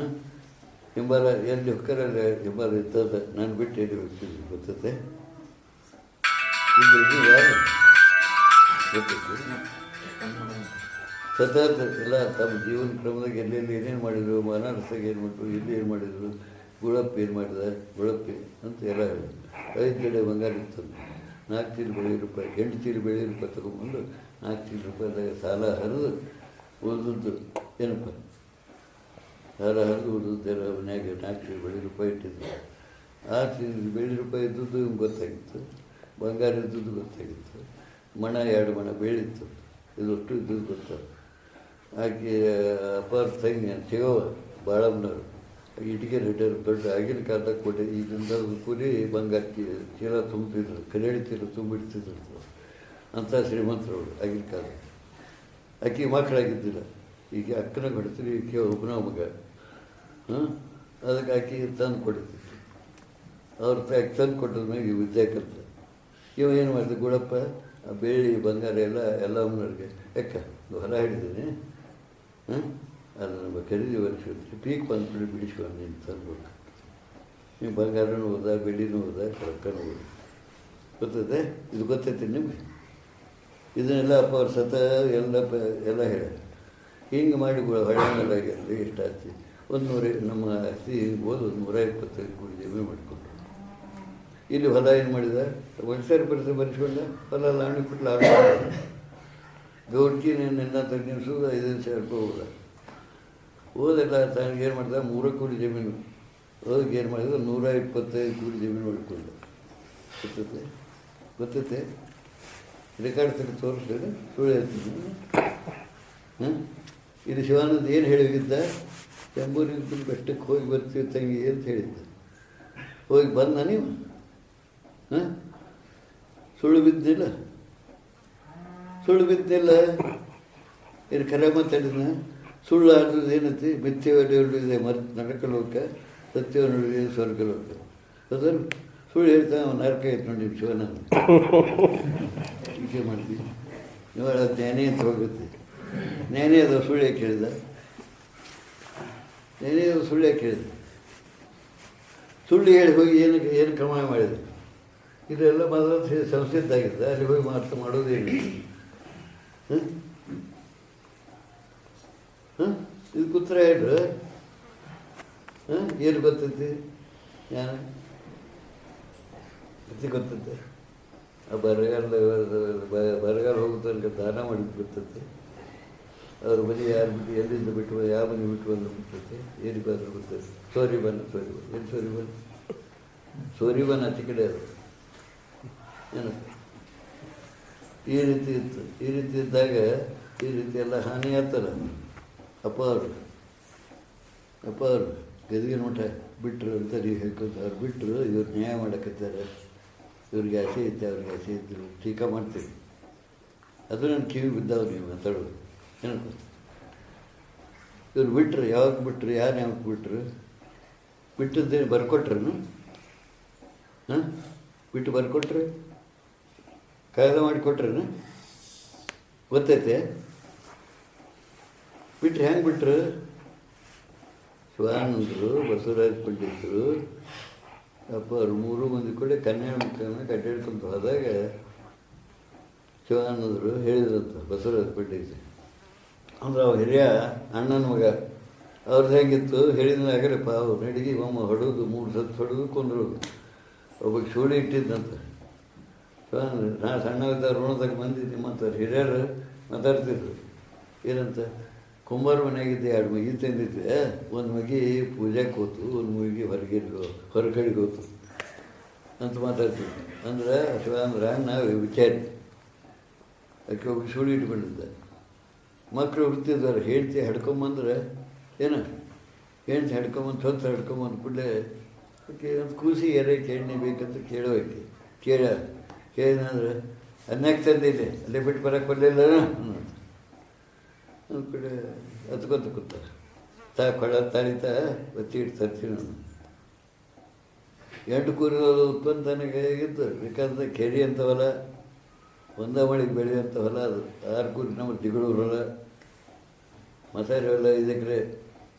ಹಿಂಬಾಲ ಎಲ್ಲಿ ಹೊಕ್ಕರಲ್ಲಿ ಹಿಂಬಾಲ ಇರ್ತದೆ. ನಾನು ಬಿಟ್ಟು ಎಲ್ಲಿ ಹೋಗ್ತಿದ್ದೆ ಗೊತ್ತೈತೆ? ಇದು ಯಾರು ಗೊತ್ತೈತಿ? ಸತತ ಎಲ್ಲ ತಮ್ಮ ಜೀವನ ಕ್ರಮದಾಗ ಎಲ್ಲೆಲ್ಲಿ ಏನೇನು ಮಾಡಿದರು, ಬನಾರಸಾಗ ಏನು ಮಾಡಿದ್ರು, ಇಲ್ಲಿ ಏನು ಮಾಡಿದರು, ಗುಳಪ್ಪ ಏನು ಮಾಡಿದ, ಗುಳಪ್ಪಿ ಅಂತ ಎಲ್ಲ ಹೇಳಿದ್ರು. 5 ಜಡೆ ಬಂಗಾರ ಇತ್ತು. 4 ಚೀಲ ಬೆಳ್ಳಿ ರೂಪಾಯಿ, 8 ಚೀಲ ಬೆಳ್ಳಿ ರೂಪಾಯಿ ತೊಗೊಂಬಂದು 4 ಚೀಲ ರೂಪಾಯಿದಾಗ ಸಾಲ ಹರಿದು ಉಳಿದದ್ದು ಏನಪ್ಪ ಸಾಲ ಹರಿದು ಉಳಿದದ್ದೆಲ್ಲ ಮನ್ಯಾಗ 4 ಚೀಲ ಬೆಳ್ಳಿ ರೂಪಾಯಿ ಇಟ್ಟಿದ್ದು. 6 ಚೀಲ ಬೆಳ್ಳಿ ರೂಪಾಯಿ ಇದ್ದದ್ದು ಗೊತ್ತಾಗಿತ್ತು, ಬಂಗಾರ ಇದ್ದದ್ದು ಗೊತ್ತಾಗಿತ್ತು, ಮಣ 2 ಮಣ ಬೆಳಿತ್ತು, ಇದೊಟ್ಟು ಇದ್ದದ್ದು ಗೊತ್ತಾಗ. ಆಕೆ ಅಪಾರ ತಂಗಿ ಸಿಗವ ಬಾಳಮ್ಮನವರು ಇಟ್ಟಿಗೆ ರಿಟೈರ್ ದೊಡ್ಡ ಆಗಿನ ಕಾಲದಾಗ ಕೊಟ್ಟೆ. ಈಗಿಂದ ಕೂಲಿ ಬಂಗಾರ ಚೀಲ ತುಂಬಿದ್ರು, ಕನ್ನಡಿ ಚೀಲ ತುಂಬಿಡ್ತಿದ್ರು ಅಂಥ ಶ್ರೀಮಂತರವರು ಆಗಿನ ಕಾಲ. ಆಕೆ ಮಕ್ಕಳಾಗಿದ್ದಿಲ್ಲ. ಈಗ ಅಕ್ಕನ ಕೊಡ್ತೀರಿ, ಈಕೆ ಒಬ್ಬನ ಮಗ. ಅದಕ್ಕೆ ಆಕೆ ತಂದು ಕೊಡ್ತಿತ್ತು. ಅವ್ರ ತಂದು ಕೊಟ್ಟದ್ಮೇಲೆ ಈ ವಿದ್ಯೆ ಕಲಿತ. ಇವ ಏನು ಮಾಡಿದೆ ಗುಳಪ್ಪ ಬೆಳ್ಳಿ ಬಂಗಾರ ಎಲ್ಲ ಅಮ್ಮನವ್ರಿಗೆ ಯಾಕೆ ಹೊಲ ಹಿಡಿದೀನಿ. ಅದು ನಮ್ಮ ಖರೀದಿ ವರ್ಷ ಪೀಕ್ ಬಂದ್ಬಿಟ್ಟು ಬಿಡಿಸ್ಕೊಂಡು ನೀನು ತಂದ್ಬಿಟ್ಟು ನೀವು ಬಂಗಾರನೂ ಹೋದ, ಬೆಳ್ಳಿನೂ ಹೋದ, ರೊಕ್ಕನೂ ಹೋದ. ಗೊತ್ತದೆ? ಇದು ಗೊತ್ತೈತಿ ನಿಮಗೆ? ಇದನ್ನೆಲ್ಲ ಅಪ್ಪ ಅವ್ರ ಸತ ಎಲ್ಲ ಹೇಳ ಹಿಂಗೆ ಮಾಡಿ ಹೊಳೆನಲ್ಲಾಗಿರಲಿ ಎಷ್ಟು ಆಸ್ತಿ 100 ನಮ್ಮ ಆಸ್ತಿ ಹೋದು 125 ಕೋಟಿ ಜಮೀನು ಮಾಡಿಕೊಂಡ್ರು. ಇಲ್ಲಿ ಹೊಲ ಏನು ಮಾಡಿದ? ಒಂದ್ಸಾರಿ ಬರೆಸ್ಕೊಂಡ ಹೊಲ ಲಾಣಿ ಕೊಟ್ಟು ಲಾಣ ಗೌಡ್ಕಿ ನೆನ್ನ ತಗ್ಗಿಸು 5,000 ರೂಪಾಯಿ ಹೋದೆಲ್ಲ ತನಗೆ ಏನು ಮಾಡಿದ? 3 ಕೋಟಿ ಜಮೀನು ಹೋಗಿ ಏನು ಮಾಡಿದ? 125 ಕೋಟಿ ಜಮೀನು ಮಾಡಿಕೊಂಡ. ಗೊತ್ತೈತೆ? ರೆಕಾರ್ಡ್ ತೆಗೆದು ತೋರಿಸ್ತಾರೆ, ಸುಳ್ಳು ಹೇಳ್ತೀನಿ. ಇದು ಶಿವಾನಂದ ಏನು ಹೇಳಿದ್ದ? ಎಂಬೂರಿಗೆ ಬೆಟ್ಟಕ್ಕೆ ಹೋಗಿ ಬರ್ತೀವಿ ತಂಗಿ ಅಂತ ಹೇಳಿದ್ದ. ಹೋಗಿ ಬಂದ ನೀವು ಸುಳ್ಳು ಬಿದ್ದಿಲ್ಲ. ಇದು ಕರೆ ಮಾತಾಡಿದ್ನ ಸುಳ್ಳು ಆಡೋದು ಏನೈತಿ ಮಿಥ್ಯವನ್ನು ನುಡಿದಿದೆ ನರಕಲೋಕ ಸತ್ಯವನ್ನು ನುಡಿದಿದೆ ಸ್ವರ್ಗಲೋಕ. ಅದನ್ನು ಸುಳ್ಳು ಹೇಳ್ತಾ ಅವನು ನರಕ ಐತೆ ನೋಡಿ ಶಿವನ ಹೀಗೆ ಮಾಡ್ತೀವಿ. ಇವಾಗ ಜ್ಞಾನಿ ಅಂತ ಹೋಗುತ್ತೆ. ಜ್ಞಾನಿ ಅದು ಸುಳ್ಳು ಯಾಕೆ ಹೇಳಿದ? ಜ್ಞಾನಿ ಅದು ಸುಳ್ಳು ಯಾಕೆ ಹೇಳಿದ? ಸುಳ್ಳು ಹೇಳಿ ಹೋಗಿ ಏನು ಕ್ರಮ ಮಾಡಿದೆ? ಇದೆಲ್ಲ ಮೊದಲು ಸಂಸ್ಥೆದ್ದಾಗಿದ್ದ, ಅಲ್ಲಿ ಹೋಗಿ ಮಾಡೋದೇನು? ಇದಕ್ಕೆ ಉತ್ತರ ಹೇಳ್ರು. ಏನು ಗೊತ್ತೈತಿ? ನಾನು ಗೊತ್ತೈತೆ ಆ ಬರಗಾಲ ಹೋಗೋ ತನಕ ದಾನ ಮಾಡಿದ್ದು ಗೊತ್ತೈತೆ. ಅವ್ರ ಮನೆ ಯಾರು ಬಿಟ್ಟು ಎಲ್ಲಿಂದ ಬಿಟ್ಟು ಯಾವ ಮನೆ ಬಿಟ್ಟು ಬಂದು ಬಿಡ್ತೈತೆ. ಏನಕ್ಕೆ ಬಂದ್ರೆ ಗೊತ್ತೈತೆ? ಸೋರಿಬನ್ ಏನು ಸೋರಿಬನ್ ಆಚೆ ಕಡೆ ಅದು ಏನು ಈ ರೀತಿ ಇತ್ತು. ಈ ರೀತಿ ಇದ್ದಾಗ ಈ ರೀತಿ ಎಲ್ಲ ಹಾನಿ ಆಗ್ತಾರೆ. ಅಪ್ಪ ಅವರು ಗದಗಿನ ಮಠ ಬಿಟ್ಟರು ಅಂತ ನೀವು ಹೇಳ್ಕೊತ ಅವ್ರು ಬಿಟ್ಟರು. ಇವ್ರು ನ್ಯಾಯ ಮಾಡಕತ್ತಾರೆ, ಇವ್ರಿಗೆ ಆಸೆ ಐತೆ ಅವ್ರಿಗೆ ಆಸೆ ಇದ್ದರು ಟೀಕಾ ಮಾಡ್ತೀವಿ. ಅದು ನನ್ನ ಕಿವಿ ಬಿದ್ದಾವೆ ನೀವು ಮಾತಾಡೋದು ಏನಪ್ಪ. ಇವ್ರು ಬಿಟ್ಟರು, ಯಾವಾಗ ಬಿಟ್ಟರು, ಯಾರು ಯಾವಾಗ ಬಿಟ್ಟರು? ಬಿಟ್ಟದ್ದೇನು ಬರ್ಕೊಟ್ರನು? ಬಿಟ್ಟು ಬರ್ಕೊಟ್ರಿ, ಕಾಯ್ದೆ ಮಾಡಿಕೊಟ್ರೇನು? ಗೊತ್ತೈತೆ? ಬಿಟ್ಟರೆ ಹೆಂಗೆ ಬಿಟ್ಟರು? ಶಿವಾನಂದರು, ಬಸವರಾಜ ಪಂಡಿತರು, ಅಪ್ಪ ಅವ್ರು 3 ಮಂದಿ ಕೂಡ ಕನ್ಯಾ ಅಡ್ಡಾಡ್ಕೊಂತ ಹೋದಾಗ ಶಿವಾನಂದರು ಹೇಳಿದ್ರಂತ ಬಸವರಾಜ ಪಂಡಿತ ಅಂದ್ರೆ ಅವ್ರ ಹಿರಿಯ ಅಣ್ಣನ ಮಗ. ಅವ್ರದ್ದು ಹೆಂಗಿತ್ತು ಹೇಳಿದ್ನಾಗಲಪ್ಪ, ಅವ್ರು ನಡಿಗೆ ಒಮ್ಮ ಹೊಡೋದು 3 ಸತ್ತು ಹೊಡೋದು ಕೊಂದ್ರೋದು. ಒಬ್ಬಗೆ ಸೂಳಿ ಇಟ್ಟಿದ್ದಂತ ಶಿವಾನಂದ. ನಾನು ಸಣ್ಣದಾಗ ಋಣದಾಗ ಬಂದಿದ್ದೆ. ಮತ್ತು ಹಿರಿಯರು ಮಾತಾಡ್ತಿದ್ರು ಏನಂತ, ಕುಂಬಾರ ಮನೆಯಾಗಿದ್ದೆ 2 ಮಗಿ ತಂದಿದ್ದೆ. ಒಂದು ಮಗಿ ಪೂಜೆಗೆ ಹೋತು, ಒಂದು ಮಗಿ ಹೊರಗಡೆಗೆ ಹೋತು ಅಂತ ಮಾತಾಡ್ತಿದ್ದೆ. ಅಂದ್ರೆ ಶಿವಾನಂದ್ರ ನಾವು ವಿಚಾರಿ ಅದಕ್ಕೆ ಒಬ್ಬ ಸುಳಿ ಇಟ್ಕೊಂಡಿದ್ದೆ. ಮಕ್ಕಳು ಹುಡ್ತಿದ್ದಾರೆ, ಹೇಳ್ತಿ ಹಡ್ಕೊಂಬಂದ್ರೆ ಏನು ಹೆಣ್ತಿ ಹಡ್ಕೊಂಬಂದು ಹೊತ್ತು ಹಡ್ಕೊಂಬಂದು ಕೂಡಲೇ ಅದಕ್ಕೆ ಒಂದು ಕೂಸಿ ಎರೈಕೆ ಎಣ್ಣೆ ಬೇಕಂತ ಕೇಳಿದಂದ್ರೆ ಅನ್ಯಾಕೆ ತಂದಿದ್ದೆ ಅಲ್ಲೇ ಬಿಟ್ಟು ಬರೋಕ್ಕೆ ಬರಲಿಲ್ಲ ಒಂದು ಕಡೆ ಹತ್ಕೊಂತ ಕೂತ ಕೊಳ ತಾಳಿತ ಒತ್ತಿ ಇಟ್ಟು ತರ್ತೀನಿ ನಾನು. 8 ಕೂರಿರೋದು ಉತ್ಪನ್ನ ತನಗೆ ಆಗಿತ್ತು. ಬೇಕಾದ್ರೆ ಕೆರಿ ಅಂತವಲ್ಲ, ಒಂದ ಮಳಿಗೆ ಬೆಳೆಯುವಂಥ ಹೊಲ ಅದು. 6 ಕೂರಿ ನಮ್ಮ ದಿಗಳೂರು ಹೊಲ, ಮಸಾಲೆ ಹೊಲ 5 ಎಕರೆ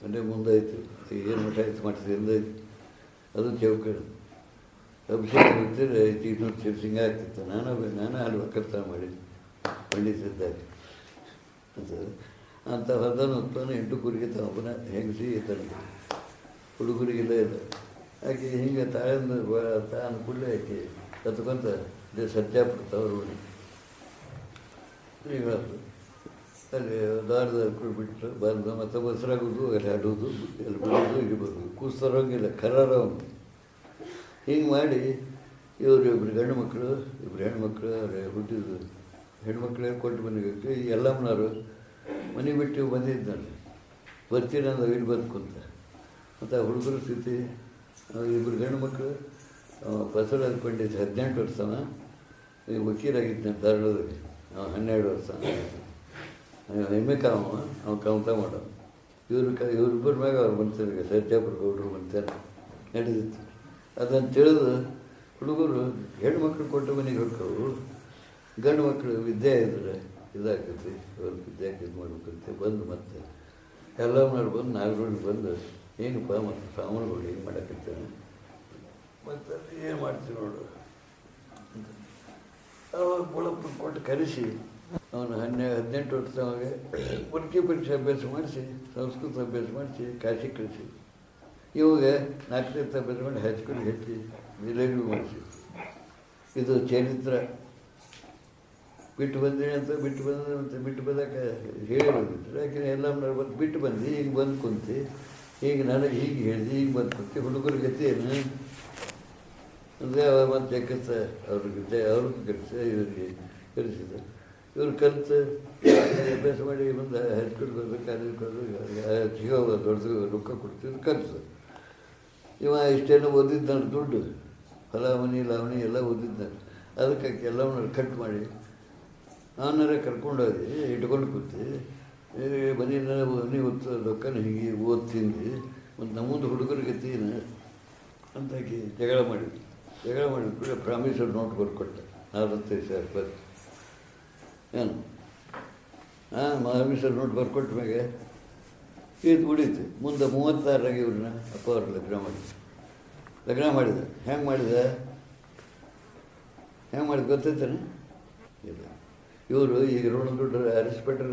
ಮನೆ ಮುಂದಾಯಿತು. ಏನು ಮಠ ಆಯ್ತು ಮಾಡ್ತಿದ್ದೆ ಎಂದಾಯ್ತು. ಅದು ಚೌಕಡಿ ಅಭಿಷೇಕ ಬಿಡ್ತಿದ್ರೆ 200 ಶಿವಸಿಂಗ ಆಗ್ತಿತ್ತು. ನಾನು ಅಲ್ಲಿ ಒಕ್ಕಲ್ತನ ಮಾಡಿದ್ದೆ ಪಂಡಿತಿದ್ದಾಗ ಅಂತ ಹೊಲದ ಉತ್ಪನ್ನ 8 ಕೂರಿಗೆ ತಗೊಬ್ಬನ ಹೆಂಗಸಿ ತನಗೆ ಹುಡುಗರಿಗೆಲ್ಲ ಇಲ್ಲ. ಆಕೆ ಹಿಂಗೆ ತಾಳಂದು ತಾನು ಕೂಡಲೇ ಆಕೆ ಕತ್ಕೊಂತ ಸತ್ಯಾಪಡ್ತಾವ್ರು ಈಗ ಅಲ್ಲಿ ದಾರದಲ್ಲಿ ಬಿಟ್ಟು ಬಂದು ಮತ್ತು ಬಸರಾಗೋದು ಅಲ್ಲಿ ಆಡೋದು ಅಲ್ಲಿ ಬಿಡೋದು ಇಲ್ಲಿ ಬರೋದು ಕೂಸ್ತರೋಂಗಿಲ್ಲ ಕರಾರವನು. ಹಿಂಗೆ ಮಾಡಿ ಇವರು 2 ಗಂಡು ಮಕ್ಕಳು 2 ಹೆಣ್ಮಕ್ಳು ಅವ್ರು ಹುಟ್ಟಿದ್ದು ಹೆಣ್ಮಕ್ಳಿಗೆ ಕೊಟ್ಟು ಬಂದಿಬೇಕು. ಈ ಎಲ್ಲಮ್ಮನವರು ಮನೆ ಬಿಟ್ಟು ಬಂದಿದ್ದಾನೆ. ಬರ್ತೀನಿ ಅಂದ್ರೆ ಇಲ್ಲಿ ಬಂದ್ಕೊಂತ ಮತ್ತು ಆ ಹುಡುಗರ ಸ್ಥಿತಿ 2 ಗಂಡು ಮಕ್ಕಳು. ಬಸವರಾಜ ಪಂಡಿತ 18 ವರ್ಷನ ವಕೀಲಾಗಿದ್ದಾನೆ ಧಾರವಾಡದಲ್ಲಿ. 12 ವರ್ಷ ಹೆಮ್ಮೆ ಅವ್ನು ಕೌಂತ ಮಾಡೋ. ಇವ್ರಿಬ್ಬರ ಮ್ಯಾಗ ಅವ್ರು ಬಂತಾರೆ, ಸತ್ಯಾಪುರ ಗೌಡರು ಬಂತಾರೆ ನಡೆದಿತ್ತು. ಅದನ್ನು ತಿಳಿದು ಹುಡುಗರು ಹೆಣ್ಮಕ್ಳು ಕೊಟ್ಟು ಮನೆಗೆ ಹೋಗ್ತಾವು. ಗಂಡು ಮಕ್ಕಳು ವಿದ್ಯೆ ಇದ್ರೆ ಇದಾಗ್ತೈತಿ, ಅವ್ರು ವಿದ್ಯಾಕ್ಕೆ ಇದು ಮಾಡ್ಬೇಕಂತೆ ಬಂದು ಮತ್ತೆ ಎಲ್ಲಮ್ಮನವ್ರು ಬಂದು ನಾಗರೋಡಿಗೆ ಬಂದು ಏನಪ್ಪ ಮತ್ತು ಸಾಮಾನುಗಳು ಏನು ಮಾಡಕತ್ತೇನೆ ಮತ್ತು ಏನು ಮಾಡ್ತೀವಿ ನೋಡು ಅವಾಗ ಬುಳಪ್ಪನ ಕೊಟ್ಟು ಕರೆಸಿ ಅವನು 18 ವರ್ಷದವಾಗ ಪರೀಕ್ಷೆ ಅಭ್ಯಾಸ ಮಾಡಿಸಿ, ಸಂಸ್ಕೃತ ಅಭ್ಯಾಸ ಮಾಡಿಸಿ ಕಾಶಿ ಕಳಿಸಿ. ಇವಾಗ 4ನೇ ಅಭ್ಯಾಸ ಮಾಡಿ ಹೈಸ್ಕೂಲಿಗೆ ಹೆಚ್ಚಿ ಜಿಲೇಬಿ ಮಾಡಿಸಿ. ಇದು ಚರಿತ್ರ. ಬಿಟ್ಟು ಬಂದೇನೆ ಅಂತ ಬಿಟ್ಟು ಬಂದಾಗ ಹೇಳಿ ಬಂದಿದ್ರು. ಯಾಕೆಂದರೆ ಎಲ್ಲಮ್ಮನವ್ರು ಬಂದು ಬಿಟ್ಟು ಬಂದು ಈಗ ಬಂದು ಕುಂತು ಈಗ ನನಗೆ ಹೀಗೆ ಹೇಳಿದೆ, ಈಗ ಬಂದು ಕುಂತು ಹುಡುಗರ ಗತಿ ಏನು ಅಂದರೆ ಅವಾಗ ಮತ್ತೆ ಜಗತ್ತ ಅವ್ರಿಗೆ ಇವ್ರಿಗೆ ಕಲಿಸಿದ. ಇವ್ರು ಕಲಿತು ಅಭ್ಯಾಸ ಮಾಡಿ ಬಂದು ಹೈಸ್ಕೂಲ್ಗೆ ಹೋದ್ರು, ಕಾಲೇಜ್ಗೆ ಹೋದ್ರು, ಸಿಗೋ ದೊಡ್ಡದು ರೊಕ್ಕ ಕೊಡ್ತಿದ್ರು ಕಲಿಸು. ಇವ ಇಷ್ಟೇನೋ ಓದಿದ್ದಾನೆ, ದುಡ್ಡು ಫಲಾವಣಿ ಲಾವಣಿ ಎಲ್ಲ ಓದಿದ್ದಾನೆ. ಅದಕ್ಕೆ ಎಲ್ಲವನ್ನ ಕಟ್ ಮಾಡಿ ಅವನಾರ ಕರ್ಕೊಂಡೋಗಿ ಇಟ್ಕೊಂಡು ಕೂತು ಬರೀ ನೀವು ಲೊಕ್ಕನ ಹೀಗೆ ಓದ್ತೀನಿ ಮತ್ತು ನಮ್ಮೊಂದು ಹುಡುಗರ ಗತಿನ ಅಂತ ಜಗಳ ಮಾಡಿದ್ವಿ. ಜಗಳ ಮಾಡಿದ ಕೂಡ ಪ್ರಾಮಿಸರ್ ನೋಟ್ ಬರ್ಕೊಟ್ಟೆ 45,000 ರೂಪಾಯಿ. ಏನು ಪ್ರಾಮಿಸರ್ ನೋಟ್ ಬರ್ಕೊಟ್ಟ ಮ್ಯಾಗೆ ಇದು ಉಡೀತು. ಮುಂದೆ 36ರಾಗಿ ಇವ್ರನ್ನ ಅಪ್ಪ ಅವ್ರ ಲಗ್ನ ಮಾಡಿದ. ಹೆಂಗೆ ಮಾಡಿದ ಗೊತ್ತೈತಾನೆ? ಇಲ್ಲ, ಇವರು ಈಗ ರೋಣದುಡ್ಡು ಅರಿಸ್ಪೆಟ್ರ್